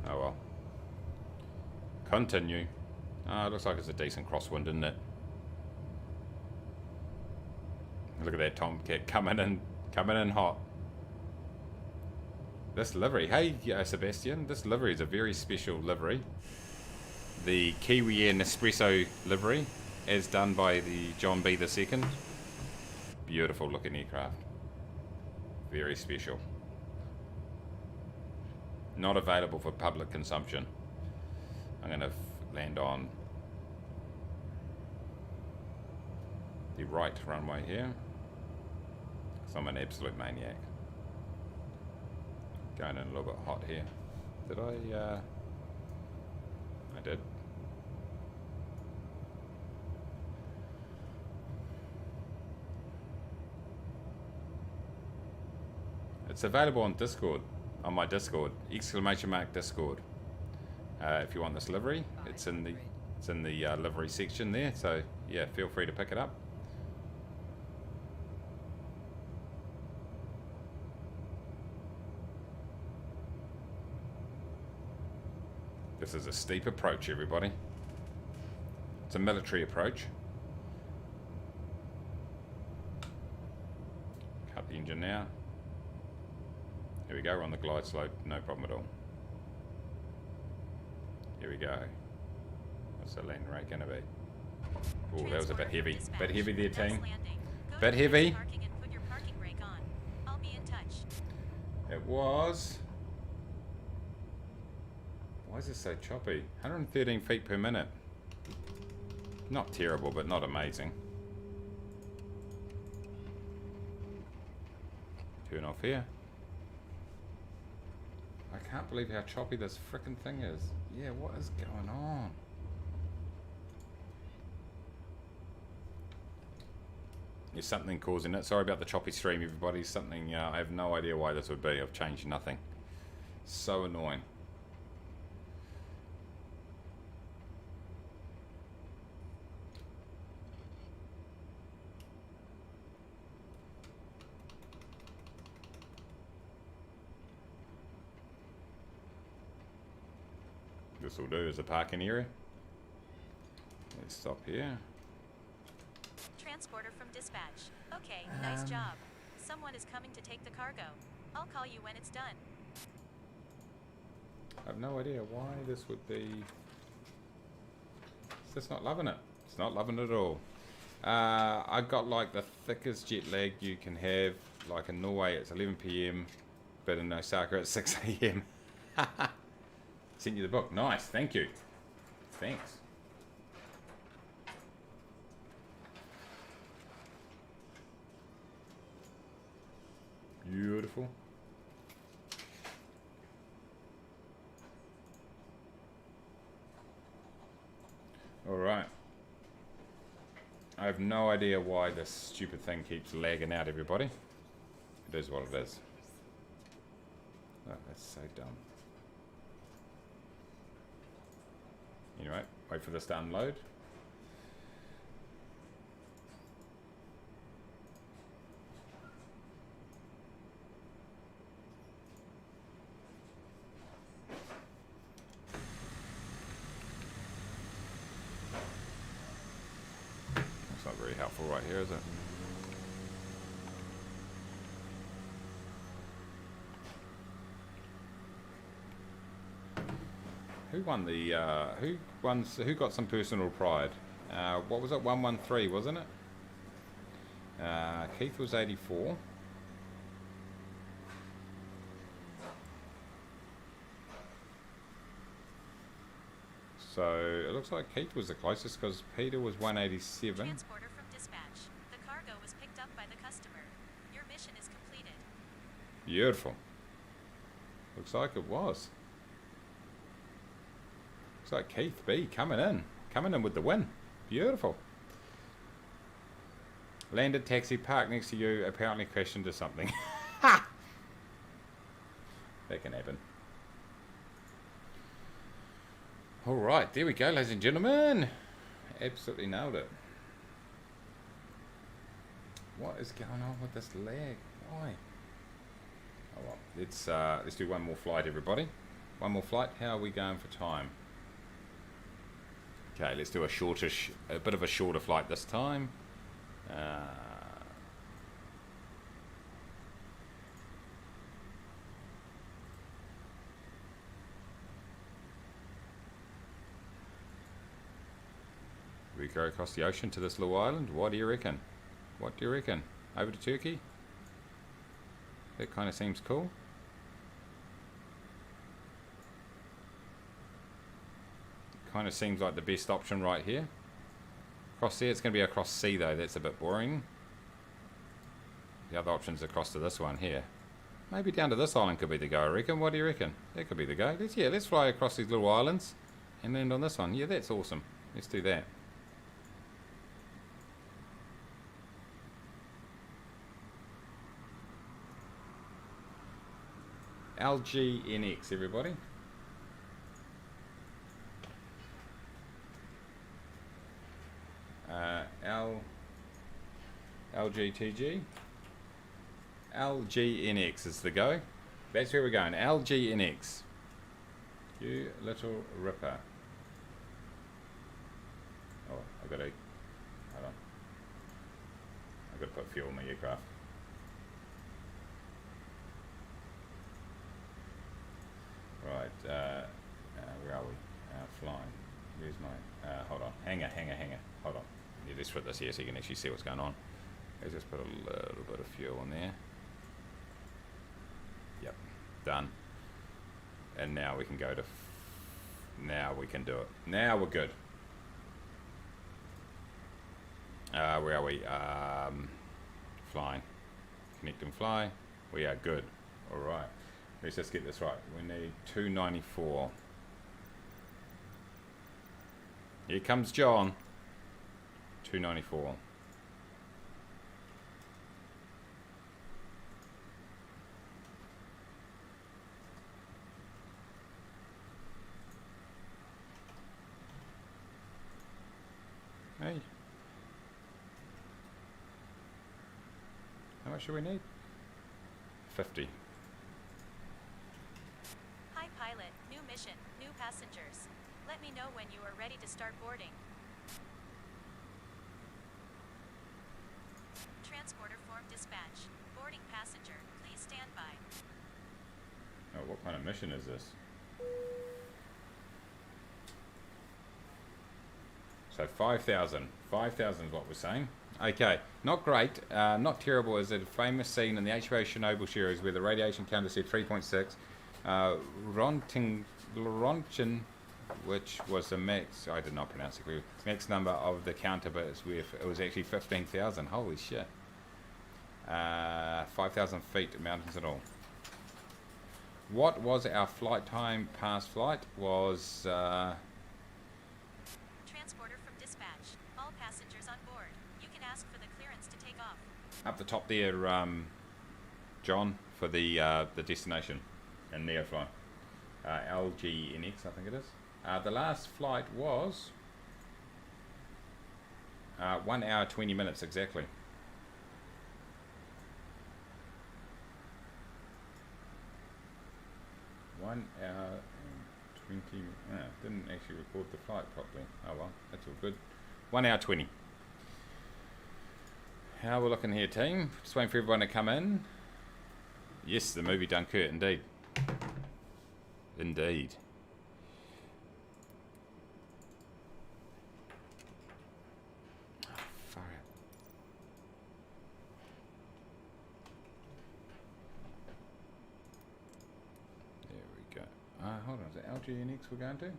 Oh well. Continue. Ah, it looks like it's a decent crosswind, isn't it? Look at that Tomcat coming in hot. This livery, hey Sebastian, this livery is a very special livery. The Kiwi Nespresso livery, as done by the John B. II. Beautiful looking aircraft. Very special. Not available for public consumption. I'm going to land on the right runway here. So I'm an absolute maniac. Going in a little bit hot here. Did I did. It's available on Discord, on my Discord, !Discord. If you want this livery, it's in It's in the livery section there, so yeah, feel free to pick it up. This is a steep approach, everybody. It's a military approach. Cut the engine now. Here we go, we're on the glide slope, no problem at all. Here we go. What's the landing rate going to be? Oh, that was a bit heavy. Bit heavy there, team. Bit heavy. It was... Why is it so choppy? 113 feet per minute. Not terrible, but not amazing. Turn off here. I can't believe how choppy this frickin' thing is. Yeah, what is going on? There's something causing it. Sorry about the choppy stream, everybody. Something, I have no idea why this would be. I've changed nothing. So annoying. This will do as a parking area. Let's stop here. Transporter from dispatch. Okay, nice job. Someone is coming to take the cargo. I'll call you when it's done. I have no idea why this would be... It's just not loving it. It's not loving it at all. I got like the thickest jet lag you can have. Like in Norway it's 11 PM, but in Osaka it's 6 AM. Sent you the book. Nice, thank you. Thanks. Beautiful. Alright. I have no idea why this stupid thing keeps lagging out, everybody. It is what it is. Oh, that's so dumb. Anyway, wait for this to unload. That's not very helpful right here, is it? Who won the, who got some personal pride? What was it, 113, wasn't it? Keith was 84. So, it looks like Keith was the closest because Peter was 187. Transporter from dispatch. The cargo was picked up by the customer. Your mission is completed. Beautiful. Looks like it was. Looks like Keith B coming in with the win. Beautiful. Landed taxi parked next to you, apparently crashed into something. That can happen. Alright, there we go, ladies and gentlemen. Absolutely nailed it. What is going on with this lag? Why? Oh well, let's do one more flight, everybody. One more flight. How are we going for time? Okay, let's do a bit of a shorter flight this time. We go across the ocean to this little island. What do you reckon? What do you reckon? Over to Turkey? That kind of seems cool. Kind of seems like the best option right here. Across there, it's going to be across sea though. That's a bit boring. The other option's across to this one here. Maybe down to this island could be the go, I reckon. What do you reckon? That could be the go. Let's fly across these little islands and land on this one. Yeah, that's awesome. Let's do that. LGNX, everybody. LGTG. LGNX is the go. That's where we're going. LGNX. You little ripper. Oh, I've got to... Hold on. I've got to put fuel in my aircraft. Right, where are we? Flying. Where's my... hold on. Hanger. Hold on. You just put this here so you can actually see what's going on. Let's just put a little bit of fuel in there. Yep, done. And now we can go to... now we can do it. Now we're good. Where are we? Flying. Connect and fly. We are good. Alright. Let's just get this right. We need 294. Here comes John. 294. Hey. How much do we need? 50. Hi pilot, new mission, new passengers. Let me know when you are ready to start boarding. Transporter form dispatch. Boarding passenger, please stand by. Oh, what kind of mission is this? So 5,000. 5,000 is what we're saying. Okay, not great, not terrible. Is it a famous scene in the HBO Chernobyl series where the radiation counter said 3.6? Rontgen, which was the max, I did not pronounce it correctly, max number of the counter, but it was actually 15,000. Holy shit. 5,000 feet, mountains and all. What was our flight time past flight? Was... Transporter from dispatch. All passengers on board. You can ask for the clearance to take off. up the top there, John, for the destination in Neofly. LGNX, I think it is. The last flight was 1 hour 20 minutes exactly. 1 hour and 20. Didn't actually record the flight properly. Oh well, that's all good. 1 hour 20. How we're looking here, team? Just waiting for everyone to come in. Yes, the movie Dunkirk, indeed. Indeed. Oh, far out. There we go. Hold on, is it LGNX we're going to?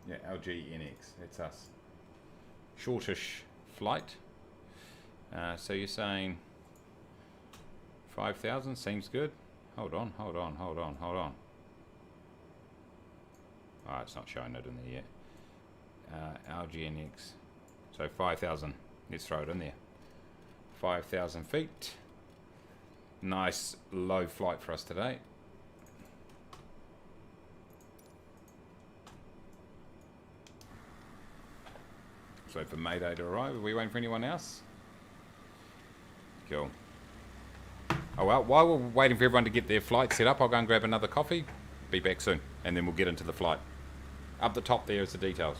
Yeah, LGNX, that's us. Shortish flight. So you're saying 5,000 seems good. Hold on. Oh, it's not showing it in there yet. LGNX. So 5,000. Let's throw it in there. 5,000 feet. Nice low flight for us today. So for Mayday to arrive, are we waiting for anyone else? Cool. Oh well, while we're waiting for everyone to get their flight set up, I'll go and grab another coffee. Be back soon, and then we'll get into the flight. Up the top there is the details.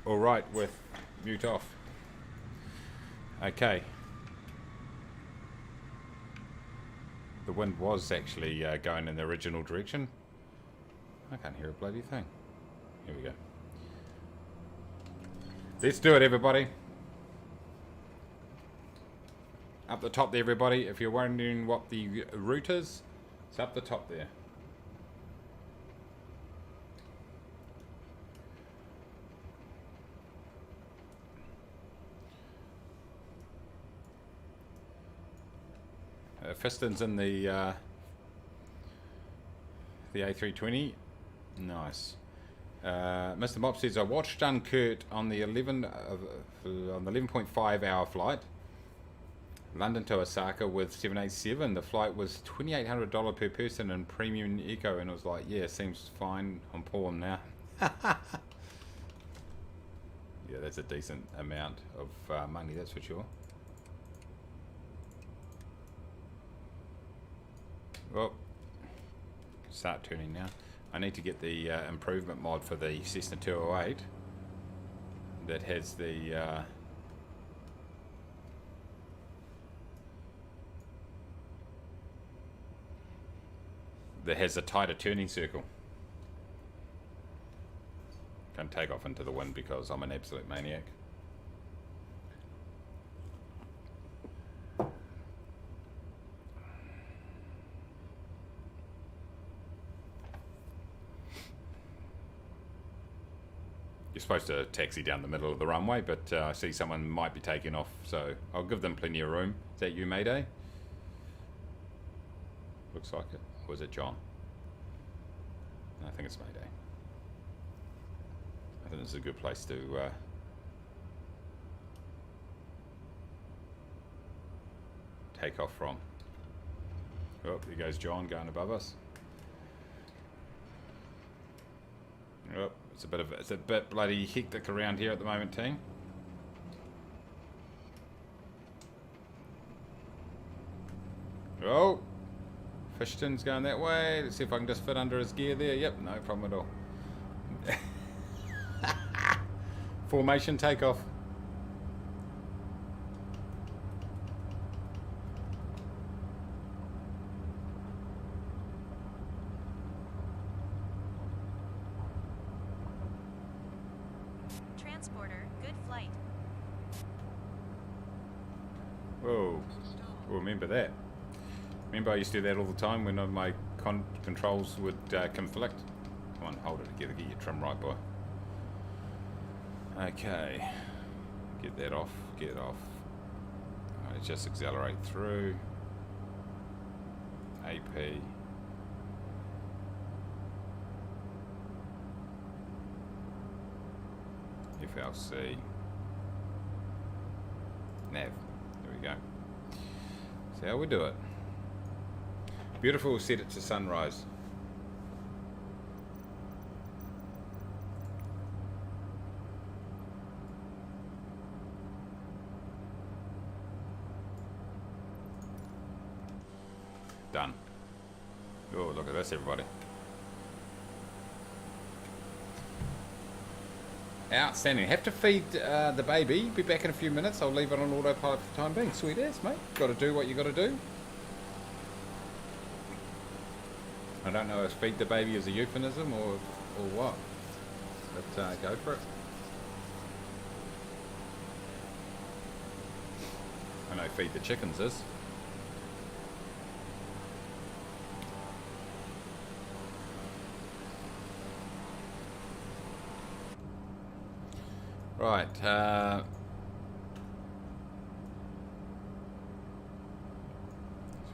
all right with mute off. Okay. The wind was actually going in the original direction. I can't hear a bloody thing. Here we go. Let's do it, everybody. Up the top there, everybody. If you're wondering what the route is, it's up the top there. Fiston's in the A320. Nice. Mr. Mop says I watched Dunkirk on the 11.5 hour flight, London to Osaka with 787. The flight was $2,800 per person in premium eco, and it was like, yeah, seems fine. I'm pulling now. Yeah, that's a decent amount of money, that's for sure. Well, start turning now. I need to get the improvement mod for the Cessna 208 that has the that has a tighter turning circle. Can't take off into the wind because I'm an absolute maniac. You're supposed to taxi down the middle of the runway, but I see someone might be taking off, so I'll give them plenty of room. Is that you, Mayday? Looks like it. Or was it John? I think it's Mayday. I think this is a good place to take off from. Oh, there goes John going above us. Oh, it's a bit bloody hectic around here at the moment, team. Oh, Fishton's going that way. Let's see if I can just fit under his gear there. Yep, no problem at all. Formation takeoff. Transporter, good flight. Whoa, we'll remember that. Remember I used to do that all the time when my controls would conflict. Come on, hold it together, get your trim right, boy. Okay, get that off, get it off. Alright, just accelerate through. AP. FLC. Nav. There we go. See how we do it. Beautiful, set it to sunrise. Done. Oh, look at this, everybody. Outstanding. Have to feed the baby. Be back in a few minutes. I'll leave it on autopilot for the time being. Sweet ass, mate. Got to do what you got to do. I don't know if feed the baby is a euphemism or what. But go for it. I know feed the chickens is. Right, let's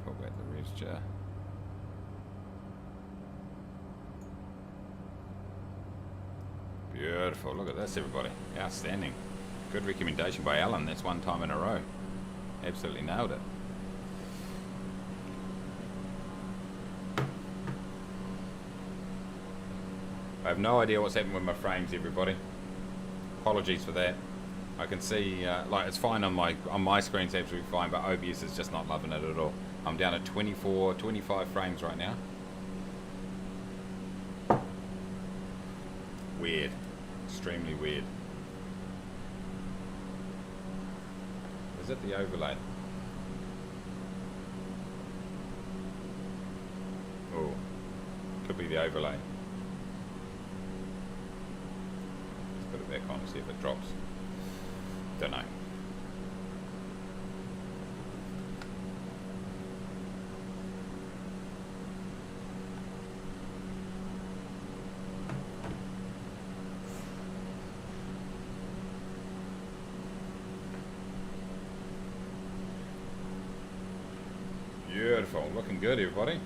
put back the res jar. Beautiful, look at this, everybody. Outstanding. Good recommendation by Alan, that's one time in a row. Absolutely nailed it. I have no idea what's happened with my frames, everybody. Apologies for that. I can see, like, it's fine on my screen, it's absolutely fine, but OBS is just not loving it at all. I'm down at 24, 25 frames right now. Weird. Extremely weird. is it the overlay? Oh, could be the overlay. Let's put it back on and see if it drops. Don't know. Beautiful, looking good, everybody.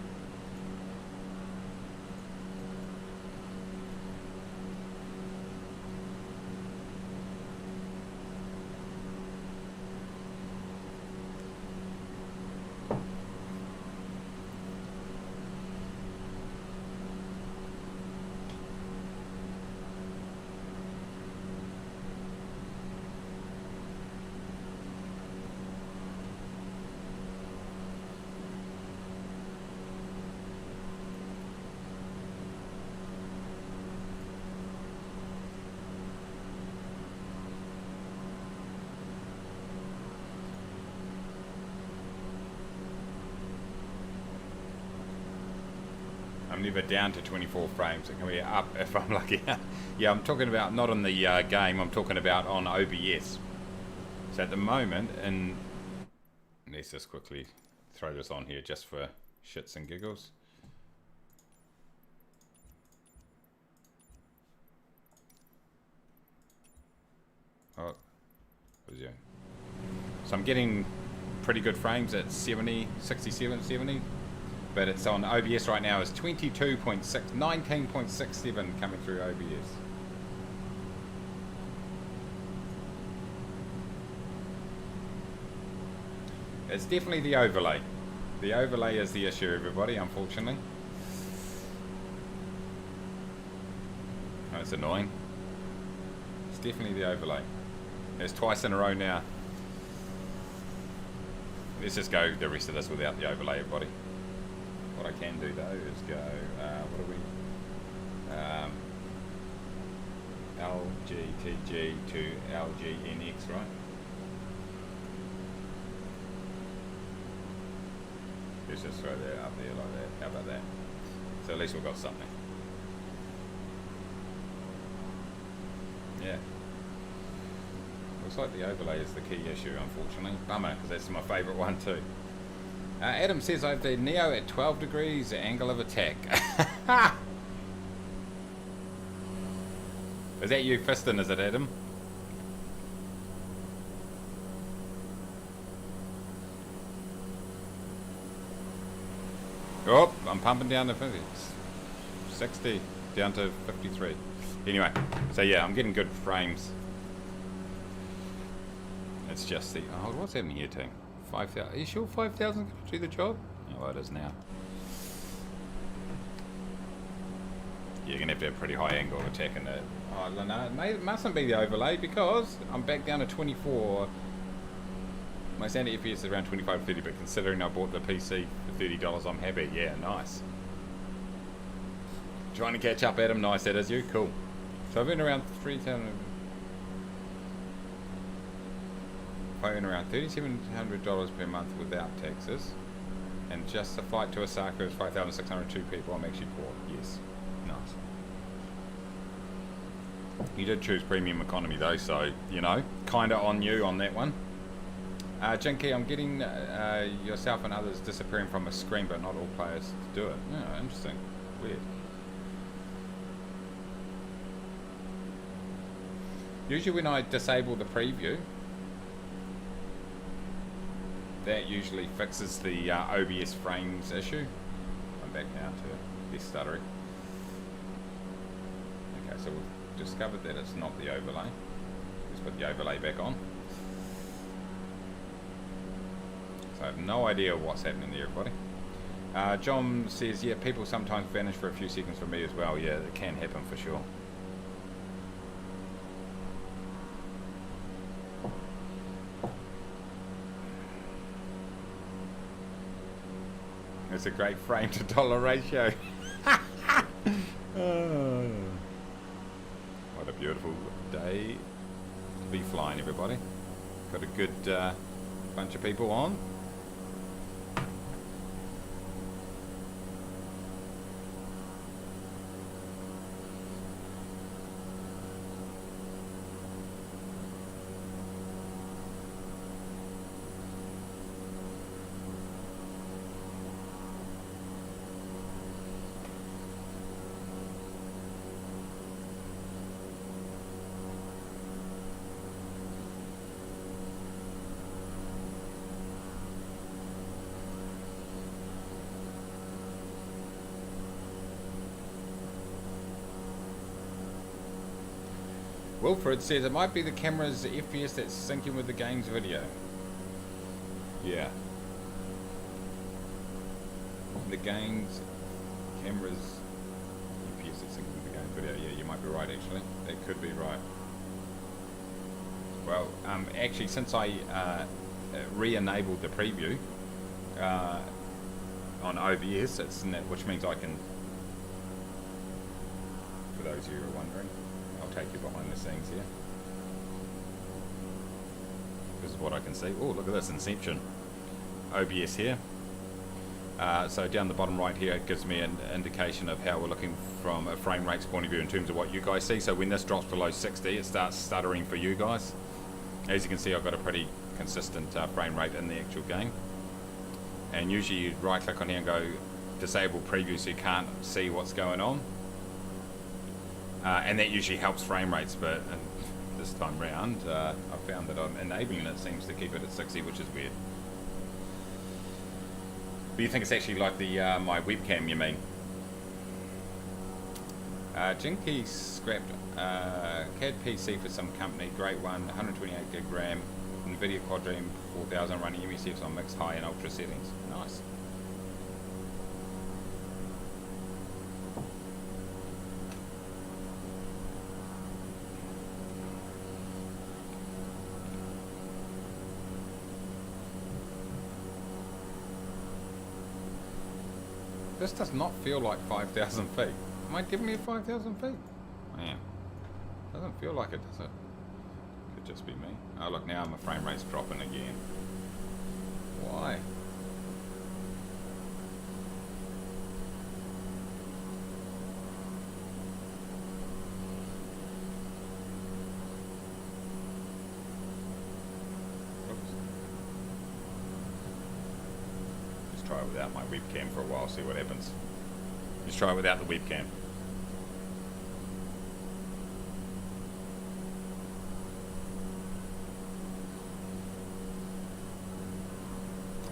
I'm never down to 24 frames. It can be up if I'm lucky. Yeah, I'm talking about not on the game. I'm talking about on OBS. So at the moment, and let's just quickly throw this on here just for shits and giggles. Oh, what is it? So I'm getting pretty good frames at 70, 67, 70. But it's on OBS right now is 22.6, 19.67 coming through OBS. It's definitely the overlay. The overlay is the issue, everybody, unfortunately. Oh, it's annoying. It's definitely the overlay. It's twice in a row now. Let's just go the rest of this without the overlay, everybody. What I can do though is go, what are we? LGTG to LGNX, right? Let's just throw that up there like that. How about that? So at least we've got something. Yeah. Looks like the overlay is the key issue, unfortunately. Bummer, because that's my favourite one too. Adam says I have the Neo at 12 degrees angle of attack. Is that you fisting, is it, Adam? Oh, I'm pumping down to 50, 60, down to 53. Anyway, so yeah, I'm getting good frames. It's just the... Oh, what's happening here, team? 5,000. Are you sure 5,000 can do the job? Oh, well, it is now. You're going to have pretty high angle attack in it. Oh, no, it mustn't be the overlay because I'm back down to 24. My standard FPS is around 25 30, but considering I bought the PC for $30, I'm happy. Yeah, nice. Trying to catch up, Adam. Nice, that is you. Cool. So I've been around 3,000. I earn around $3,700 per month without taxes, and just the flight to Osaka is 5,602 people. I'm actually poor. Yes, nice. You did choose premium economy though, so you know, kind of on you on that one. Jinky, I'm getting yourself and others disappearing from a screen, but not all players do it. Oh, interesting. Weird. Usually when I disable the preview, that usually fixes the OBS frames issue. I'm back now to less stuttery. Okay, so we've discovered that it's not the overlay. Let's put the overlay back on. So I have no idea what's happening there, everybody. John says, yeah, people sometimes vanish for a few seconds for me as well. Yeah, it can happen for sure. It's a great frame to dollar ratio. Oh, what a beautiful day to be flying, everybody. Got a good Bunch of people on. Wilfred says it might be the camera's FPS that's syncing with the game's video. Yeah. The game's camera's FPS that's syncing with the game's video. Yeah, you might be right actually. That could be right. Well, actually since I re-enabled the preview on OBS, which means I can, for those of you who are wondering, I'll take you behind the scenes here. This is what I can see. Oh, look at this, Inception. OBS here. So down the bottom right here, it gives me an indication of how we're looking from a frame rate's point of view in terms of what you guys see. So when this drops below 60, it starts stuttering for you guys. As you can see, I've got a pretty consistent frame rate in the actual game. And usually you right click on here and go disable preview so you can't see what's going on. And that usually helps frame rates, but this time round, I found that I'm enabling it seems to keep it at 60, which is weird. But you think it's actually like the my webcam, you mean? Jinky scrapped CAD PC for some company, great one, 128 gig RAM, NVIDIA Quad Dream 4000 running MECFs on mixed high and ultra settings. Nice. This does not feel like 5,000 feet. Am I giving you 5,000 feet? I am. Doesn't feel like it, does it? Could just be me. Oh look, now my frame rate's dropping again. Why? Try it without my webcam for a while, see what happens. Just try it without the webcam.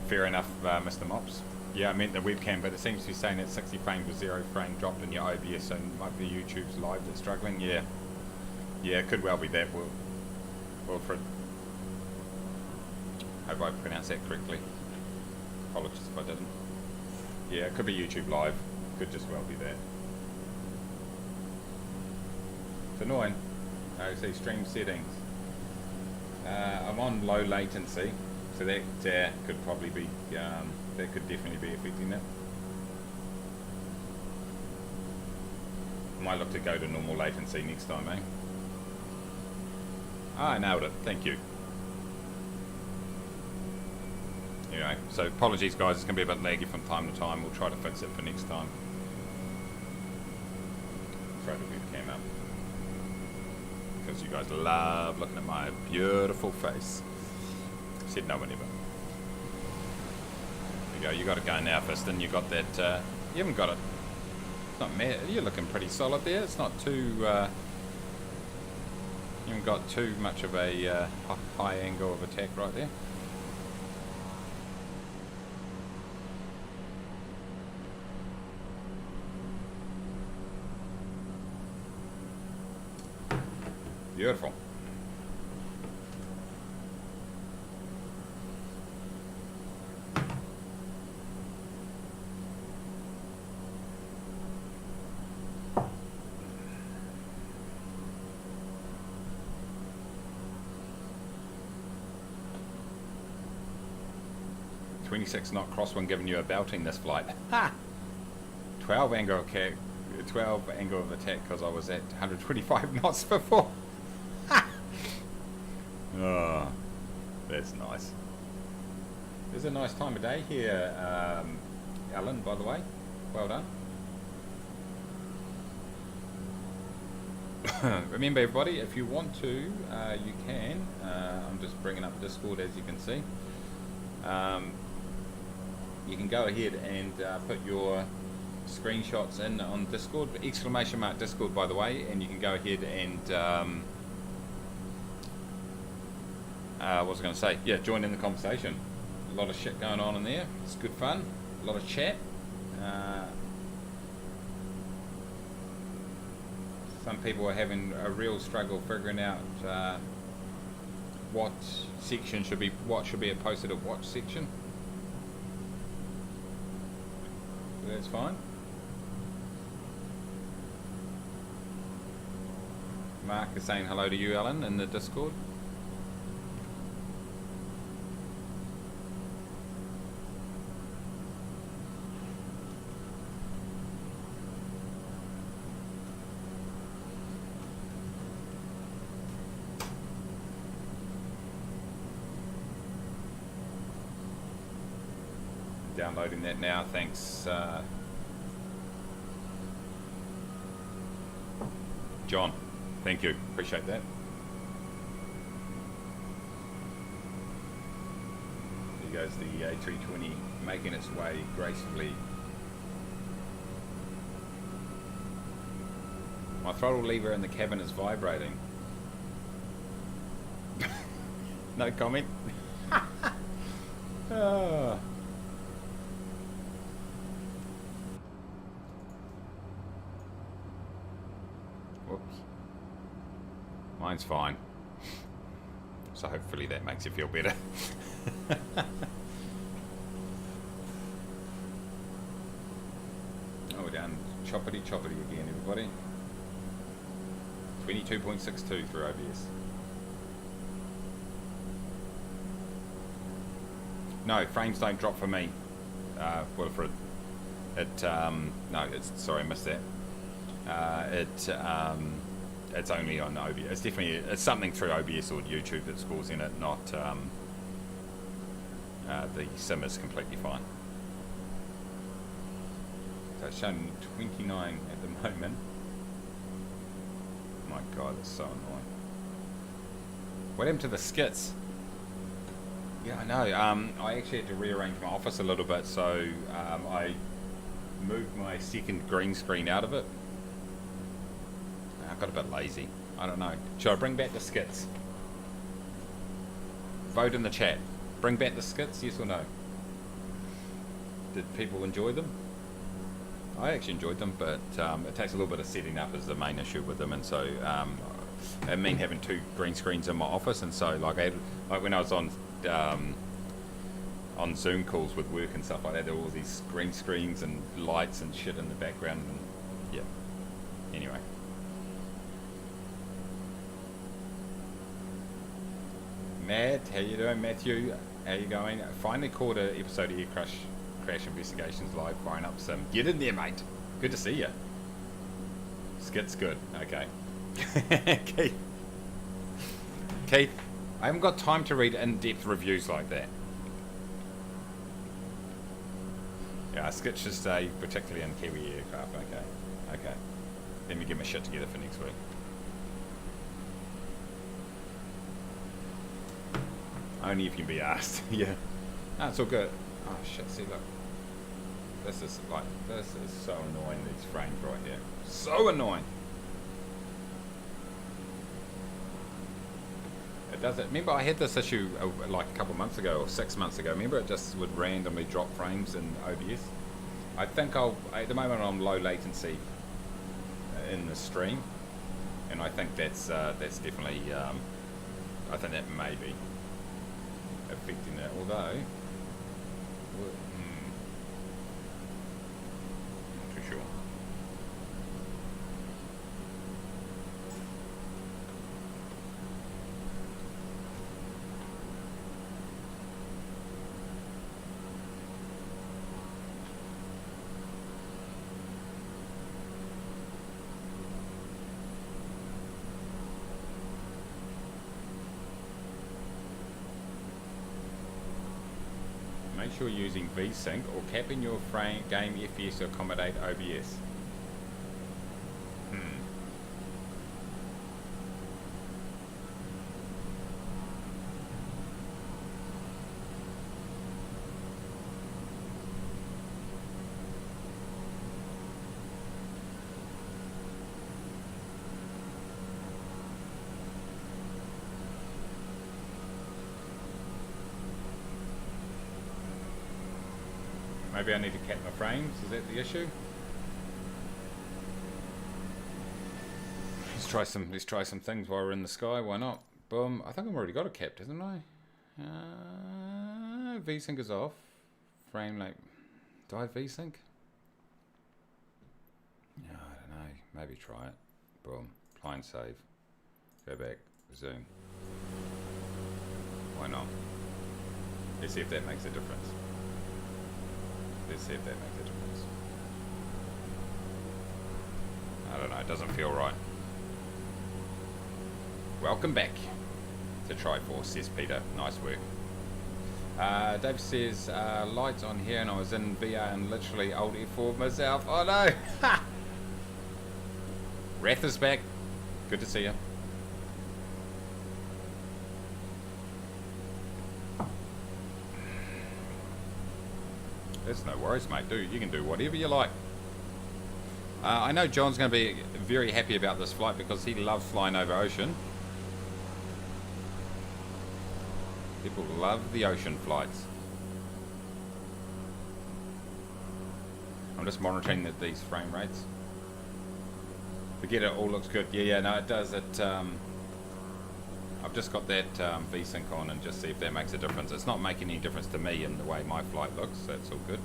Fair enough, Mr. Mops. Yeah, I meant the webcam, but it seems to be saying that 60 frames with 0 frame dropped in your OBS, so it might be YouTube's live that's struggling. Yeah. Yeah, it could well be that, Wilfred. Hope I pronounced that correctly. Apologies if I didn't. Yeah, it could be YouTube Live. Could just well be that. It's annoying. I see stream settings. I'm on low latency, so that could probably be, that could definitely be affecting it. I might look to go to normal latency next time, eh? Ah, I nailed it. Thank you. Anyway, so apologies guys, it's going to be a bit laggy from time to time. We'll try to fix it for next time. Throw the webcam up. Because you guys love looking at my beautiful face. Said no one ever. There you go, you got it going now, Fiston. You got that, you haven't got it. It's not mad. You're looking pretty solid there. It's not too, you haven't got too much of a high angle of attack right there. Beautiful. .26 knot crosswind giving you a belting this flight. Ha! 12 angle of attack because I was at 125 knots before. Oh, that's nice. It's a nice time of day here, Alan, by the way. Well done. Remember, everybody, if you want to, you can. I'm just bringing up Discord, as you can see. You can go ahead and put your screenshots in on Discord, exclamation mark Discord, by the way, and you can go ahead and what was I going to say? Yeah, join in the conversation. A lot of shit going on in there. It's good fun. A lot of chat. Some people are having a real struggle figuring out what section should be posted at what section. That's fine. Mark is saying hello to you, Alan, in the Discord. Downloading that now, thanks John, thank you, appreciate that. There goes the A320 making its way gracefully. My throttle lever in the cabin is vibrating. No comment. Oh. Whoops. Mine's fine. So hopefully that makes you feel better. Oh, we're down choppity again, everybody. 22.62 through OBS. No, frames don't drop for me. Wilfred. No, sorry, I missed that. It's only on OBS. It's something through OBS or YouTube that's causing it, not the sim is completely fine. So it's showing 29 at the moment. My God, it's so annoying. What happened to the skits? Yeah, I know. I actually had to rearrange my office a little bit, so I moved my second green screen out of it. I got a bit lazy. I don't know. Should I bring back the skits? Vote in the chat. Bring back the skits, yes or no? Did people enjoy them? I actually enjoyed them, but it takes a little bit of setting up as the main issue with them, and so I mean having two green screens in my office, and so like when I was on Zoom calls with work and stuff like that, there were all these green screens and lights and shit in the background, and yeah. Anyway. Matt, how you doing? Matthew, how you going? Finally caught an episode of Air Crash Investigations live, firing up some. Get in there, mate. Good to see you. Skit's good. Okay. Keith, I haven't got time to read in-depth reviews like that. Yeah, skit should stay, particularly in Kiwi aircraft. Okay. Let me get my shit together for next week. Only if you can be asked. Yeah. No, it's all good. Oh shit, see look. This is so annoying, these frames right here. So annoying. It does it. Remember I had this issue like a couple months ago or 6 months ago. Remember it just would randomly drop frames in OBS. I think at the moment I'm low latency in the stream, and I think that's definitely I think that may be affecting that, although not too sure. sure you're using VSync or capping your frame game FPS to accommodate OBS. Maybe I need to cap my frames, is that the issue? Let's try some things while we're in the sky, why not? Boom. I think I've already got it capped, haven't I? VSync is off. Frame like, do I have VSync? No, I don't know. Maybe try it. Boom. Apply and save. Go back. Zoom. Why not? Let's see if that makes a difference. Let's see if that makes a difference. I don't know, it doesn't feel right. Welcome back to Triforce, says Peter. Nice work. Dave says, lights on here and I was in VR and literally old F4 myself. Oh no! Wrath is back. Good to see you. There's no worries, mate. You can do whatever you like. I know John's going to be very happy about this flight because he loves flying over ocean. People love the ocean flights. I'm just monitoring these frame rates. Forget it all looks good. Yeah, no, it does. I've just got that VSync on and just see if that makes a difference. It's not making any difference to me in the way my flight looks. That's all good.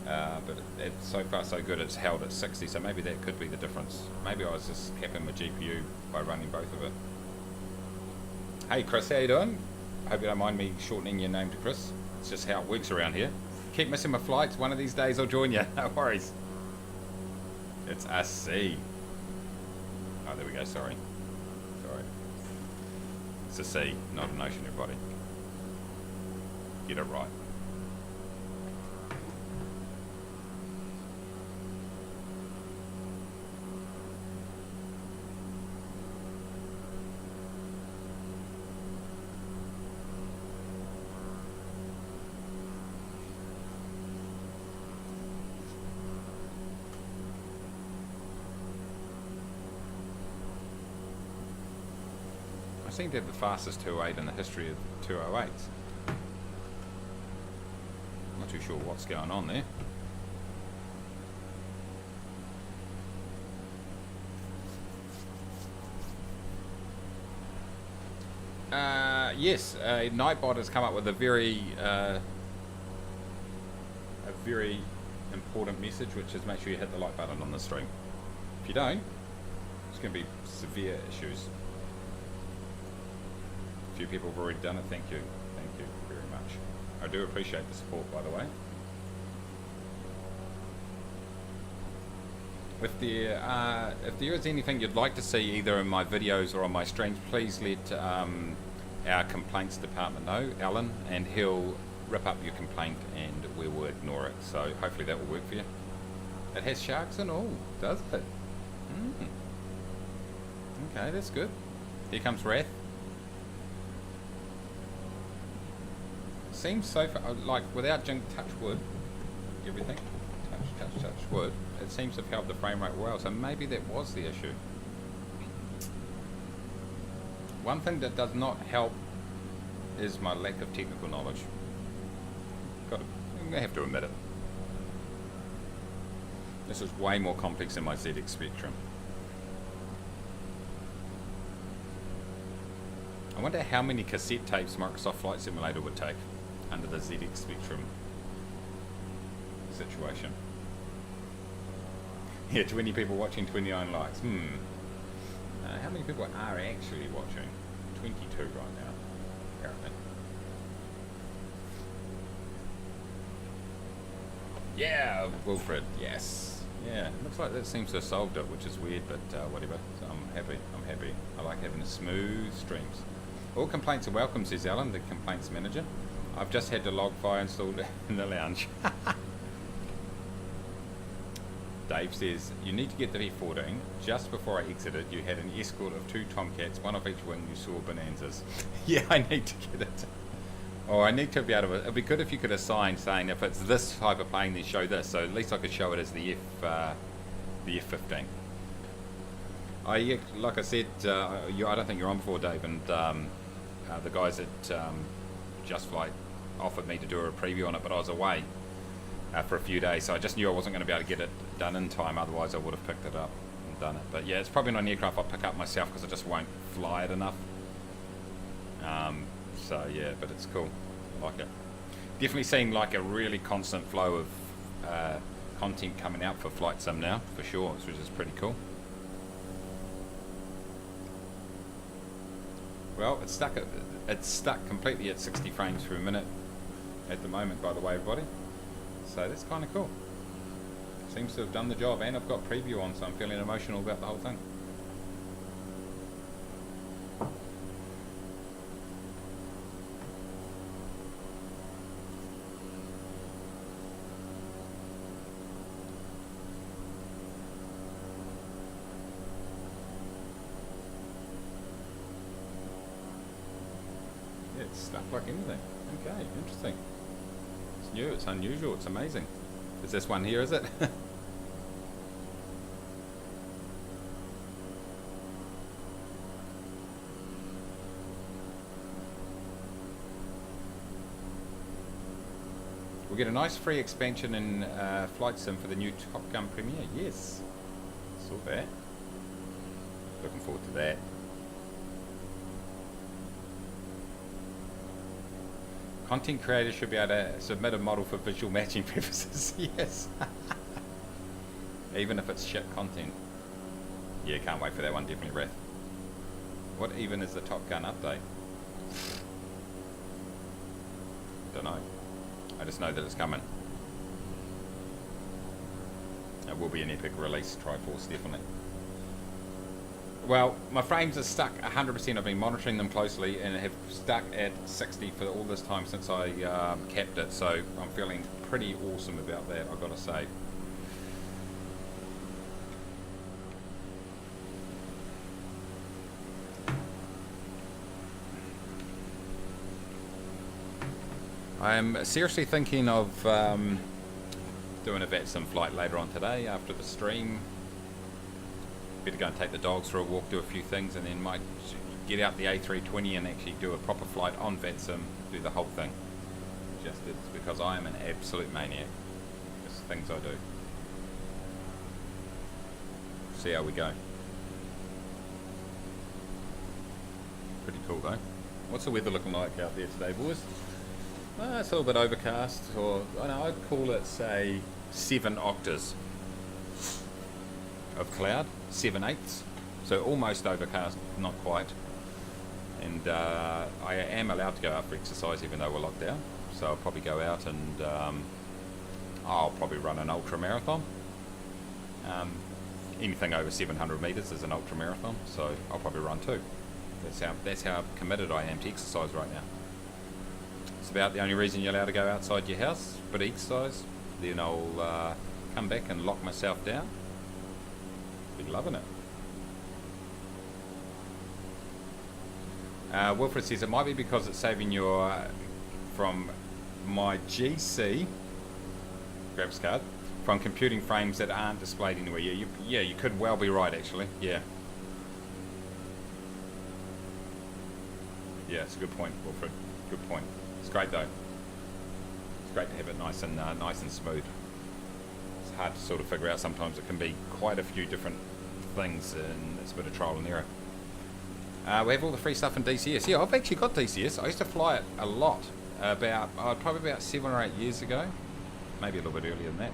But it's so far so good. It's held at 60, so maybe that could be the difference. Maybe I was just capping my GPU by running both of it. Hey Chris, how you doing? I hope you don't mind me shortening your name to Chris. It's just how it works around here. Keep missing my flights. One of these days I'll join you. No worries. It's a C. Oh, there we go. Sorry. It's a sea, not an ocean, everybody. Get it right. I seem to have the fastest 208 in the history of 208s. Not too sure what's going on there. Yes, Nightbot has come up with a very important message, which is make sure you hit the like button on the stream. If you don't, it's going to be severe issues. A few people have already done it. Thank you very much. I do appreciate the support, by the way. If there is anything you'd like to see either in my videos or on my streams, please let our complaints department know, Alan, and he'll rip up your complaint and we will ignore it. So hopefully that will work for you. It has sharks and all, does it? Okay, that's good. Here comes Wrath. Seems so far, like without junk, touch wood, everything, touch wood, it seems to have held the frame rate well, so maybe that was the issue. One thing that does not help is my lack of technical knowledge. I'm gonna have to admit it. This is way more complex than my ZX Spectrum. I wonder how many cassette tapes Microsoft Flight Simulator would take under the ZX Spectrum situation. Yeah, 20 people watching, 29 likes. How many people are actually watching? 22 right now, apparently. Yeah, Wilfred, yes. Yeah, looks like that seems to have solved it, which is weird, but whatever. So I'm happy. I like having smooth streams. All complaints are welcome, says Alan, the complaints manager. I've just had the log fire installed in the lounge. Dave says, you need to get the V14. Just before I exited, you had an escort of 2 Tomcats, one off each wing, you saw bonanzas. Yeah, I need to get it. Oh, I need to be able to... It'd be good if you could assign saying if it's this type of plane, then show this. So at least I could show it as the F-15. Like I said, I don't think you're on before, Dave, and the guys at Just Flight offered me to do a preview on it, but I was away for a few days, so I just knew I wasn't going to be able to get it done in time, otherwise I would have picked it up and done it. But yeah, it's probably not an aircraft I'll pick up myself because I just won't fly it enough. So yeah, but it's cool. I like it. Definitely seeing like a really constant flow of content coming out for Flight Sim now, for sure, which is pretty cool. Well, it's stuck completely at 60 frames per minute at the moment, by the way, everybody. So that's kind of cool. Seems to have done the job, and I've got preview on, so I'm feeling emotional about the whole thing. Yeah, it's stuck like anything. Okay, interesting. It's new, it's unusual, it's amazing. Is this one here, is it? We'll get a nice free expansion in Flight Sim for the new Top Gun premiere. Yes, saw that. Looking forward to that. Content creators should be able to submit a model for visual matching purposes. Yes. Even if it's shit content. Yeah, can't wait for that one, definitely, Wrath. What even is the Top Gun update? Don't know. I just know that it's coming. It will be an epic release, Triforce, definitely. Well, my frames are stuck 100%. I've been monitoring them closely and have stuck at 60 for all this time since I capped it. So I'm feeling pretty awesome about that, I've got to say. I'm seriously thinking of doing a VATSIM flight later on today after the stream. Better go and take the dogs for a walk, do a few things, and then might get out the A320 and actually do a proper flight on VATSIM, do the whole thing. Just it's because I am an absolute maniac. Just things I do. See how we go. Pretty cool though. What's the weather looking like out there today, boys? It's a little bit overcast, or I'd call it, say, 7 octaves of cloud, 7/8, so almost overcast, not quite. And I am allowed to go out for exercise even though we're locked down, so I'll probably go out and I'll probably run an ultra marathon. Anything over 700 meters is an ultra marathon, so I'll probably run too. That's how committed I am to exercise right now. It's about the only reason you're allowed to go outside your house, but exercise. Then I'll come back and lock myself down. Be loving it. Wilfred says it might be because it's saving your from my GC graphics card from computing frames that aren't displayed anywhere. Yeah, you could well be right actually. Yeah, it's a good point, Wilfred. Good point. It's great though. It's great to have it nice and smooth. It's hard to sort of figure out sometimes. It can be quite a few different things, and it's a bit of trial and error. We have all the free stuff in DCS. Yeah, I've actually got DCS. I used to fly it a lot. Probably about 7 or 8 years ago, maybe a little bit earlier than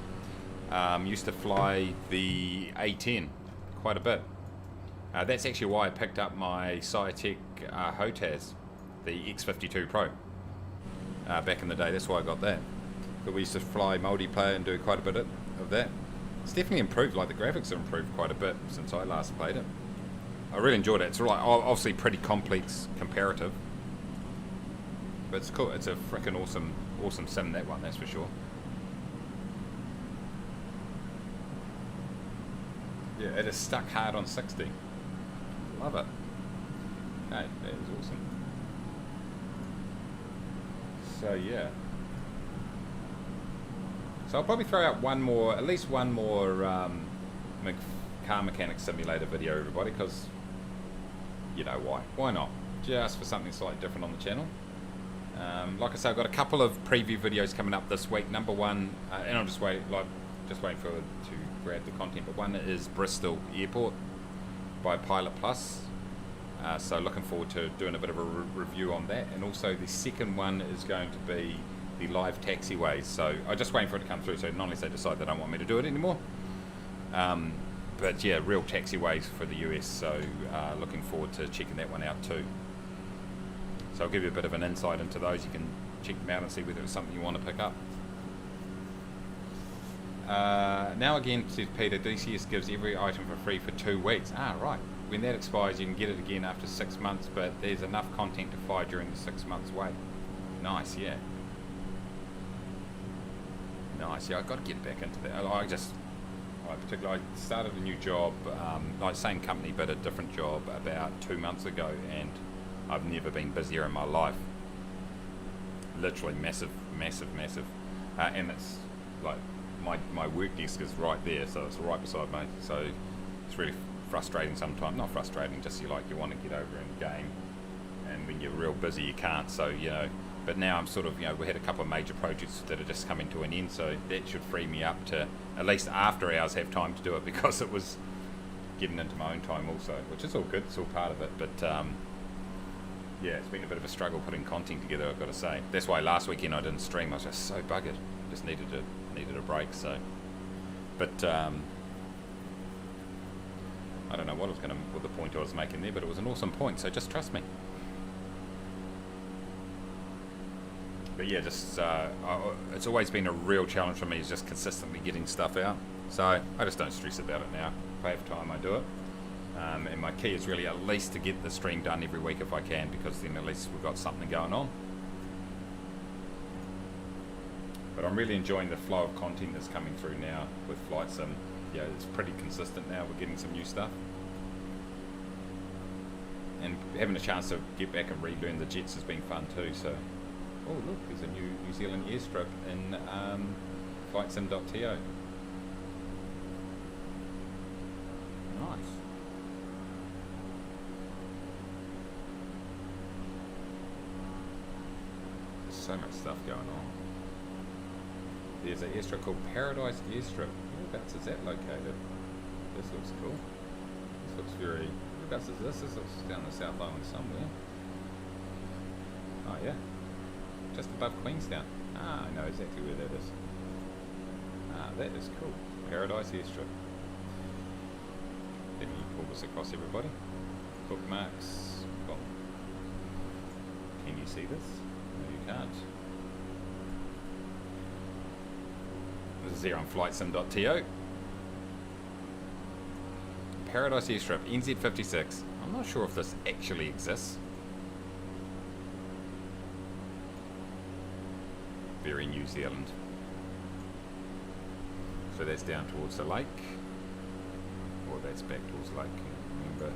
that. Used to fly the A10 quite a bit. That's actually why I picked up my Sciatec HOTAS, the X52 Pro. Back in the day, that's why I got that. But we used to fly multiplayer and do quite a bit of that. It's definitely improved, like the graphics have improved quite a bit since I last played it. I really enjoyed it. It's obviously pretty complex comparative, but it's cool. It's a freaking awesome sim, that one, that's for sure. Yeah, it is stuck hard on 60. Love it. Okay, that is awesome. So yeah. So I'll probably throw out at least one more car mechanic simulator video, everybody, because you know why? Why not? Just for something slightly different on the channel. Like I say, I've got a couple of preview videos coming up this week. Number one, and I'm just waiting for it to grab the content. But one is Bristol Airport by Pilot Plus. So looking forward to doing a bit of a review on that. And also the second one is going to be the live taxiways. So I'm just waiting for it to come through. So not unless they decide they don't want me to do it anymore. But yeah, real taxiways for the US. So looking forward to checking that one out too. So I'll give you a bit of an insight into those. You can check them out and see whether it's something you want to pick up. Now again, says Peter, DCS gives every item for free for 2 weeks. Ah, right. When that expires, you can get it again after 6 months, but there's enough content to fire during the 6 months wait. Nice, yeah. Nice, yeah, I've got to get back into that. I started a new job, like same company, but a different job about 2 months ago, and I've never been busier in my life. Literally massive. And it's like my work desk is right there, so it's right beside me. So it's really frustrating sometimes. Not frustrating, just you want to get over and game, and when you're real busy you can't. So but now I'm sort of we had a couple of major projects that are just coming to an end, so that should free me up to at least after hours have time to do it, because it was getting into my own time also, which is all good. It's all part of it, but yeah, it's been a bit of a struggle putting content together, I've got to say. That's why last weekend I didn't stream. I was just so buggered. Just needed a break. So, but I don't know what the point I was making there, but it was an awesome point. So just trust me. But yeah, just it's always been a real challenge for me, is just consistently getting stuff out. So I just don't stress about it now. If I have time, I do it. And my key is really at least to get the stream done every week if I can, because then at least we've got something going on. But I'm really enjoying the flow of content that's coming through now with Flight Sim. Yeah, it's pretty consistent now. We're getting some new stuff. And having a chance to get back and relearn the jets has been fun too. So, oh look, there's a New Zealand airstrip in flightsim.to. Nice. There's so much stuff going on. There's an airstrip called Paradise Airstrip. Whereabouts is that located? This looks cool. This looks very... Whereabouts is this? This looks down the South Island somewhere. Oh yeah. Just above Queenstown. Ah, I know exactly where that is. Ah, that is cool. Paradise Airstrip. Let me pull this across, everybody. Bookmarks. Cool. Can you see this? No, you can't. This is here on flightsim.to. Paradise Airstrip, NZ56. I'm not sure if this actually exists. Very New Zealand. So that's down towards the lake. Or that's back towards the lake, remember.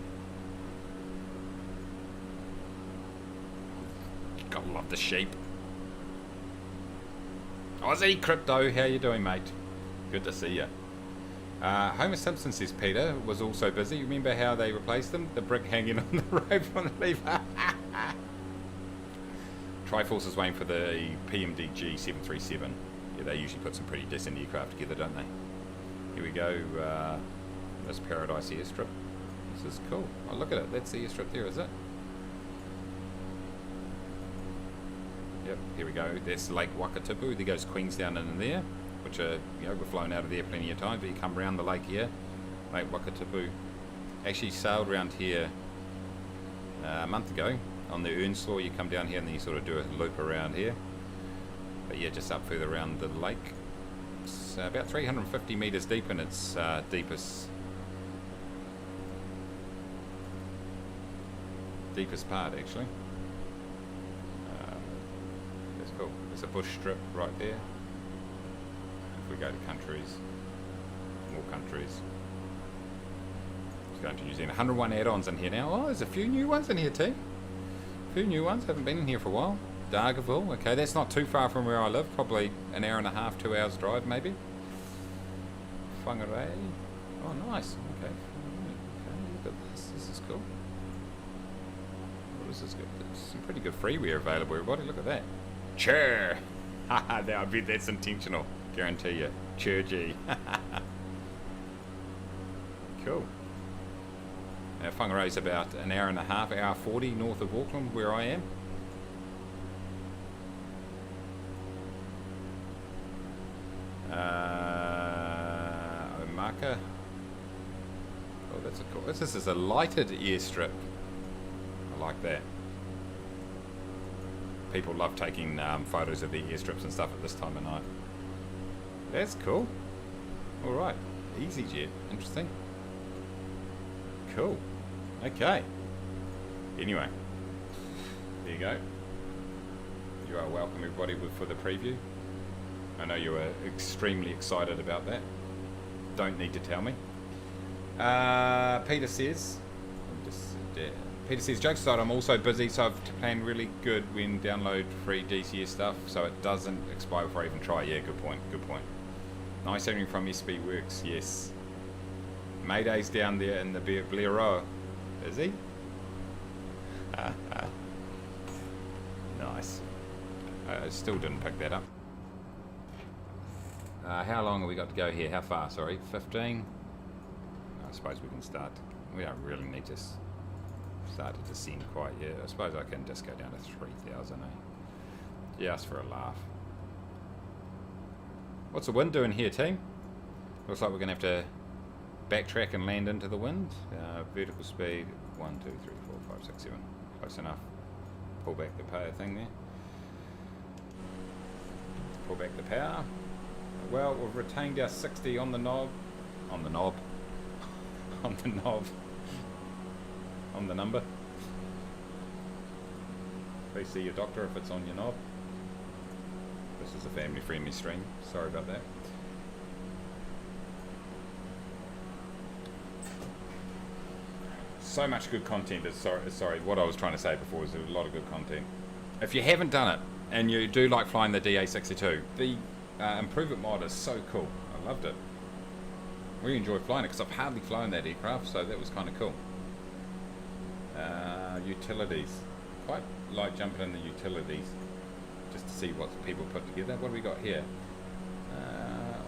Gotta love the sheep. Aussie Crypto, how you doing, mate? Good to see you. Homer Simpson, says Peter, was also busy. Remember how they replaced them? The brick hanging on the rope on the lever. Triforce is waiting for the PMDG 737. Yeah, they usually put some pretty decent aircraft together, don't they? Here we go. This Paradise Airstrip. This is cool. Oh, look at it. That's the airstrip there, is it? Yep, here we go. That's Lake Wakatipu. There goes Queenstown in there, which are, we've flown out of there plenty of times, but you come around the lake here, Lake Wakatipu. Actually sailed around here a month ago on the Earnslaw. You come down here and then you sort of do a loop around here. But yeah, just up further around the lake. It's about 350 metres deep in its deepest part, actually. Cool. There's a bush strip right there. If we go to countries, more countries. Let's go into New Zealand. 101 add-ons in here now. Oh, there's a few new ones in here too. A few new ones. Haven't been in here for a while. Dargaville. Okay, that's not too far from where I live. Probably an hour and a half, 2 hours drive maybe. Whangarei. Oh, nice. Okay. Look at this. This is cool. What is this good? There's some pretty good freeware available, everybody. Look at that. Chur! Haha, I bet that's intentional. Guarantee you. Chur G. Cool. Now, Whangarei's about an hour and a half, hour 40 north of Auckland, where I am. Omaka. Oh, that's a cool. This is a lighted airstrip. I like that. People love taking photos of the airstrips and stuff at this time of night. That's cool. Alright. EasyJet. Interesting. Cool. Okay. Anyway. There you go. You are welcome, everybody, for the preview. I know you are extremely excited about that. Don't need to tell me. Peter says, jokes aside, I'm also busy, so I've planned really good when download free DCS stuff, so it doesn't expire before I even try. Yeah, good point, good point. Nice hearing from SB Works, yes. Mayday's down there in the Blearoa. Is he? Nice. I still didn't pick that up. How long have we got to go here? How far, sorry? 15? I suppose we can start. We don't really need to start to descend quite yet. I suppose I can just go down to 3,000, eh? Just for a laugh. What's the wind doing here, team? Looks like we're going to have to backtrack and land into the wind. Vertical speed, 1, 2, 3, 4, 5, 6, 7. Close enough. Pull back the power thing there. Pull back the power. Well, we've retained our 60 on the knob. On the knob. On the knob. On the number. Please see your doctor if it's on your knob. This is a family-friendly stream. Sorry about that. So much good content. Sorry, what I was trying to say before was a lot of good content. If you haven't done it, and you do like flying the DA62, the Improve It mod is so cool. I loved it. Really enjoyed flying it because I've hardly flown that aircraft, so that was kind of cool. Utilities. Quite like jumping in the utilities just to see what people put together. What do we got here?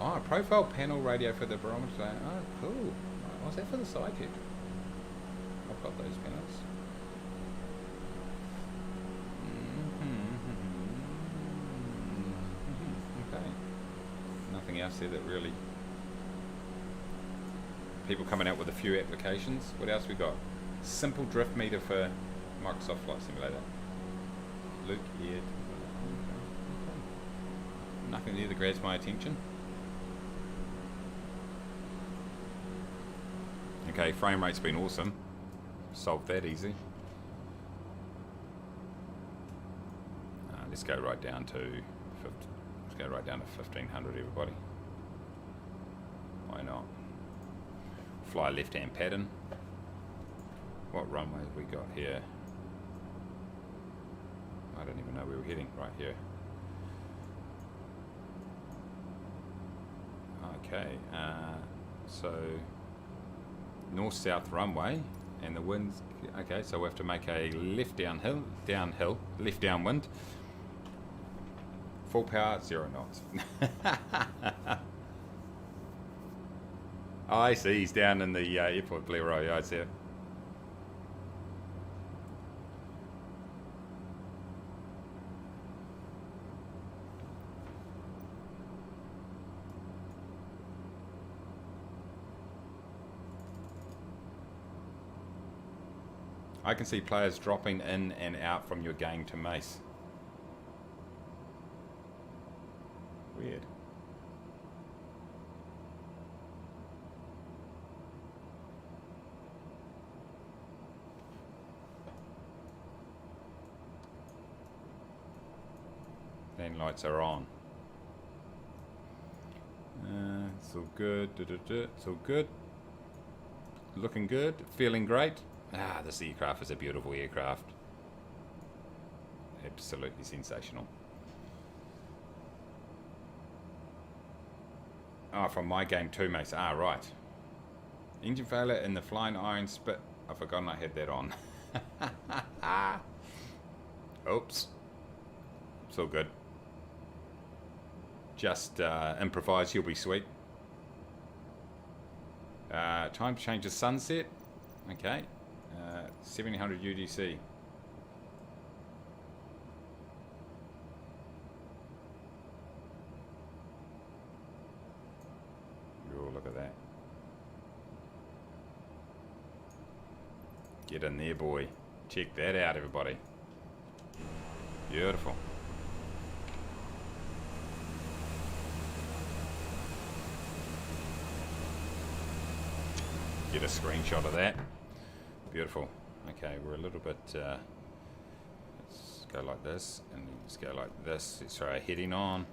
A profile panel radio for the barometer. Oh, cool. What's that for the side here? I've got those panels. Okay. Nothing else there that really... People coming out with a few applications. What else we got? Simple drift meter for Microsoft Flight Simulator. Luke, Ed. Nothing there that grabs my attention. Okay, frame rate's been awesome. Solved that easy. Let's go right down to 1500, everybody. Why not? Fly left-hand pattern. What runway have we got here? I don't even know where we're heading. Right here. Okay. So north-south runway, and the wind's okay. So we have to make a left downhill, left downwind. Full power, 0 knots. Oh, I see. He's down in the airport, Blearoa. Yeah, I see it. I can see players dropping in and out from your game to Mace. Weird. Landing lights are on. It's all good. It's all good. Looking good. Feeling great. Ah, this aircraft is a beautiful aircraft. Absolutely sensational. Oh, from my game too, Mace. Ah, right. Engine failure in the Flying Iron Spit. I've forgotten I had that on. Oops. It's all good. Just improvise, you'll be sweet. Time to change the sunset. Okay. 1700 UTC. Oh, look at that. Get in there, boy. Check that out, everybody. Beautiful. Get a screenshot of that. Beautiful. Okay, we're a little bit... let's go like this, and let's go like this. Let's throw our heading on.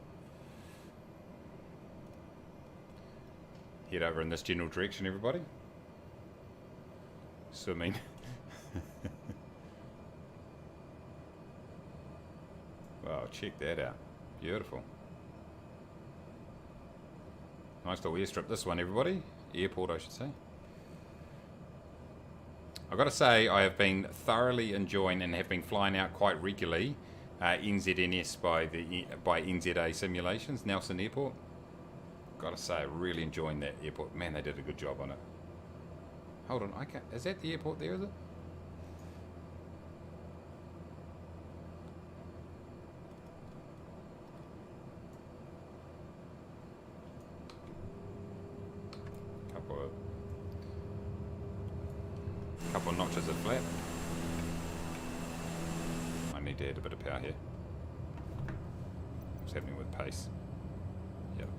Head over in this general direction, everybody. Swimming. Wow, check that out. Beautiful. Nice little airstrip, this one, everybody. Airport, I should say. I've got to say, I have been thoroughly enjoying and have been flying out quite regularly NZNS by NZA Simulations, Nelson Airport. Got to say, really enjoying that airport. Man, they did a good job on it. Hold on, I can't. Is that the airport there, is it? Couple of notches of flat. I need to add a bit of power here. What's happening with pace? Yep.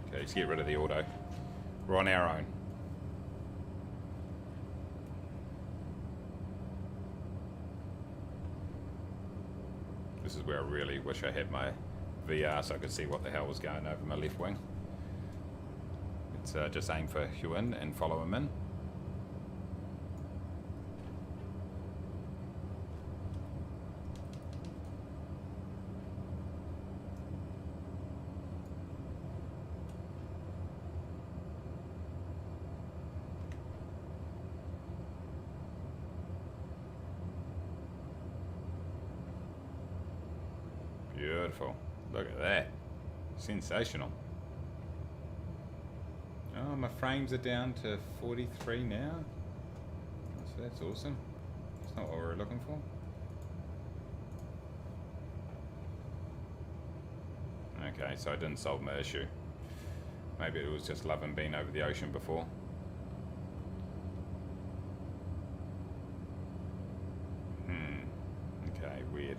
Okay, let's get rid of the auto. We're on our own. This is where I really wish I had my VR so I could see what the hell was going over my left wing. It's just aim for Huan and follow him in. Beautiful. Look at that. Sensational. Oh, my frames are down to 43 now. So that's awesome. That's not what we were looking for. Okay, so I didn't solve my issue. Maybe it was just loving being over the ocean before. Okay, weird.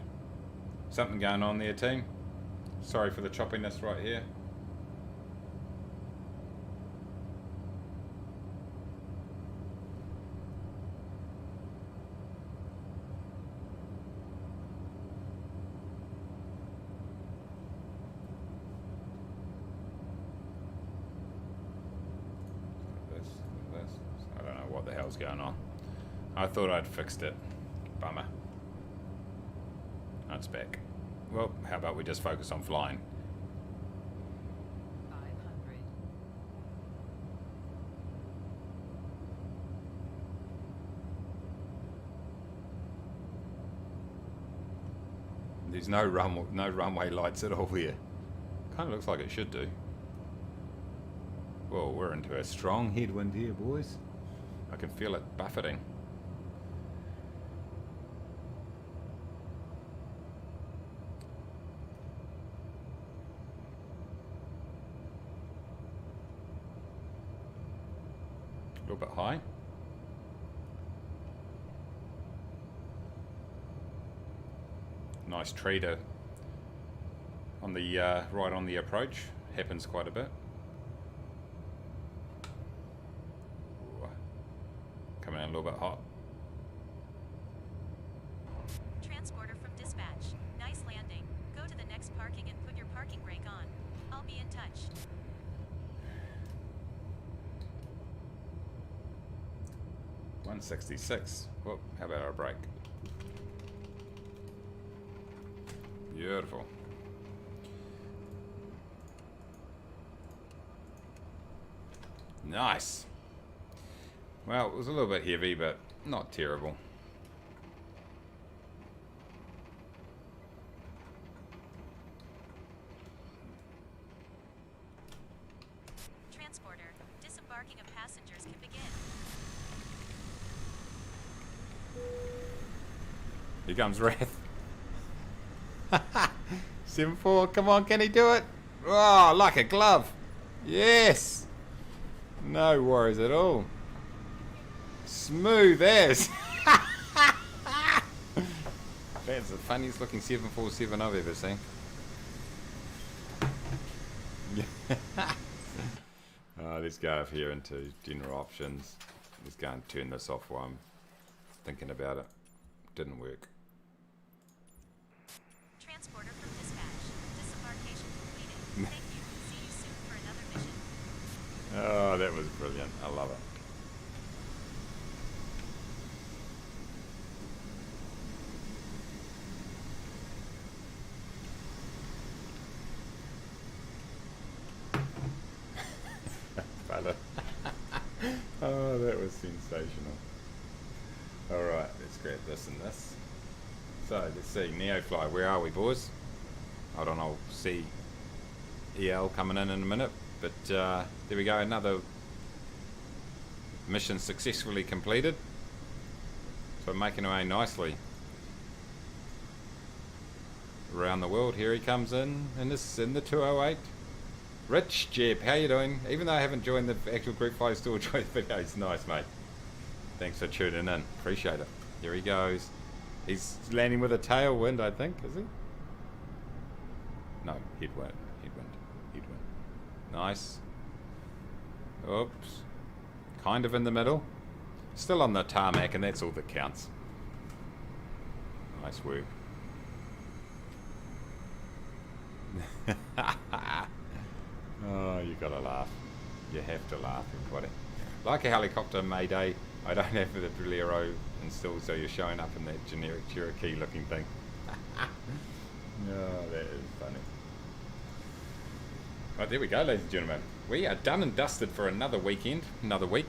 Something going on there, team. Sorry for the choppiness right here. I don't know what the hell's going on. I thought I'd fixed it. Bummer. That's back. Well, how about we just focus on flying? 500. There's no runway lights at all here. Kind of looks like it should do. Well, we're into a strong headwind here, boys. I can feel it buffeting. A little bit high. Nice tree to on the right on the approach. Happens quite a bit. Ooh. Coming in a little bit hot. parking brake on. I'll be in touch. $166. Whoop, how about our break? Beautiful. Nice. Well, it was a little bit heavy, but not terrible. Transporter, disembarking of passengers can begin. Here comes Wrath. 7-4, come on, can he do it? Oh, like a glove. Yes. No worries at all. Smooth as. That's the funniest looking 747 I've ever seen. Let's go up here into general options. Let's go and turn this off while I'm thinking about it. Didn't work. Transporter from dispatch. Disembarkation completed. Thank you. See you soon for another mission. Oh, that was brilliant. I love it. Oh, that was sensational. Alright, let's grab this and this. So, let's see. Neofly, where are we, boys? Hold on, I'll see EL coming in a minute. But there we go, another mission successfully completed. So making our way nicely around the world. Here he comes in the 208. Rich Jeb, how you doing? Even though I haven't joined the actual group fight, I still enjoy the videos. Nice, mate. Thanks for tuning in. Appreciate it. Here he goes. He's landing with a tailwind, I think, is he? No, headwind. Nice. Oops. Kind of in the middle. Still on the tarmac, and that's all that counts. Nice work. Oh, you gotta laugh. You have to laugh, everybody. Like a helicopter Mayday, I don't have the Bolero installed, so you're showing up in that generic Cherokee looking thing. Oh, that is funny. Right, there we go, ladies and gentlemen. We are done and dusted for another weekend, another week,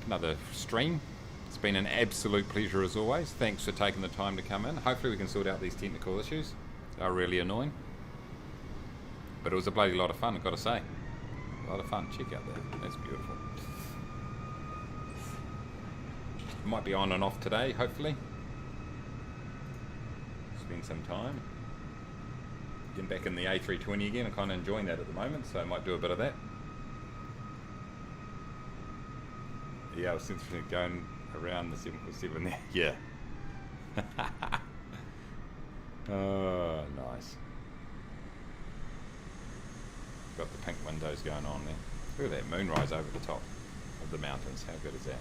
another stream. It's been an absolute pleasure as always. Thanks for taking the time to come in. Hopefully we can sort out these technical issues. They are really annoying. But it was a bloody lot of fun, I've got to say. A lot of fun. Check out that. That's beautiful. Might be on and off today, hopefully. Spend some time. Getting back in the A320 again. I'm kind of enjoying that at the moment, so I might do a bit of that. Yeah, I was since going around the 747 there. Yeah. Oh, nice. Got the pink windows going on there. Look at that moonrise over the top of the mountains. How good is that?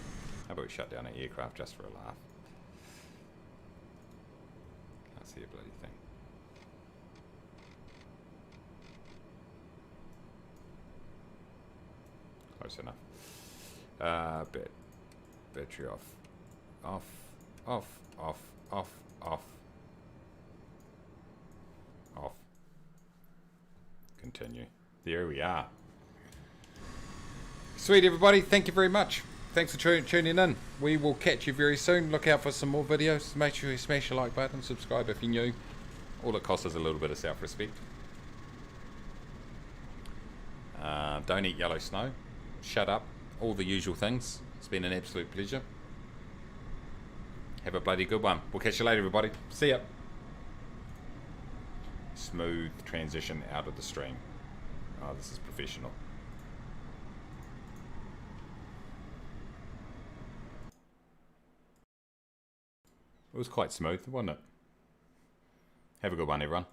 How about we shut down an aircraft just for a laugh? Can't see a bloody thing. Close enough. Battery off. Off. Continue. There we are. Sweet, everybody. Thank you very much. Thanks for tuning in. We will catch you very soon. Look out for some more videos. Make sure you smash the like button. Subscribe if you're new. All it costs is a little bit of self-respect. Don't eat yellow snow. Shut up. All the usual things. It's been an absolute pleasure. Have a bloody good one. We'll catch you later, everybody. See ya. Smooth transition out of the stream. Oh, this is professional. It was quite smooth, wasn't it? Have a good one, everyone.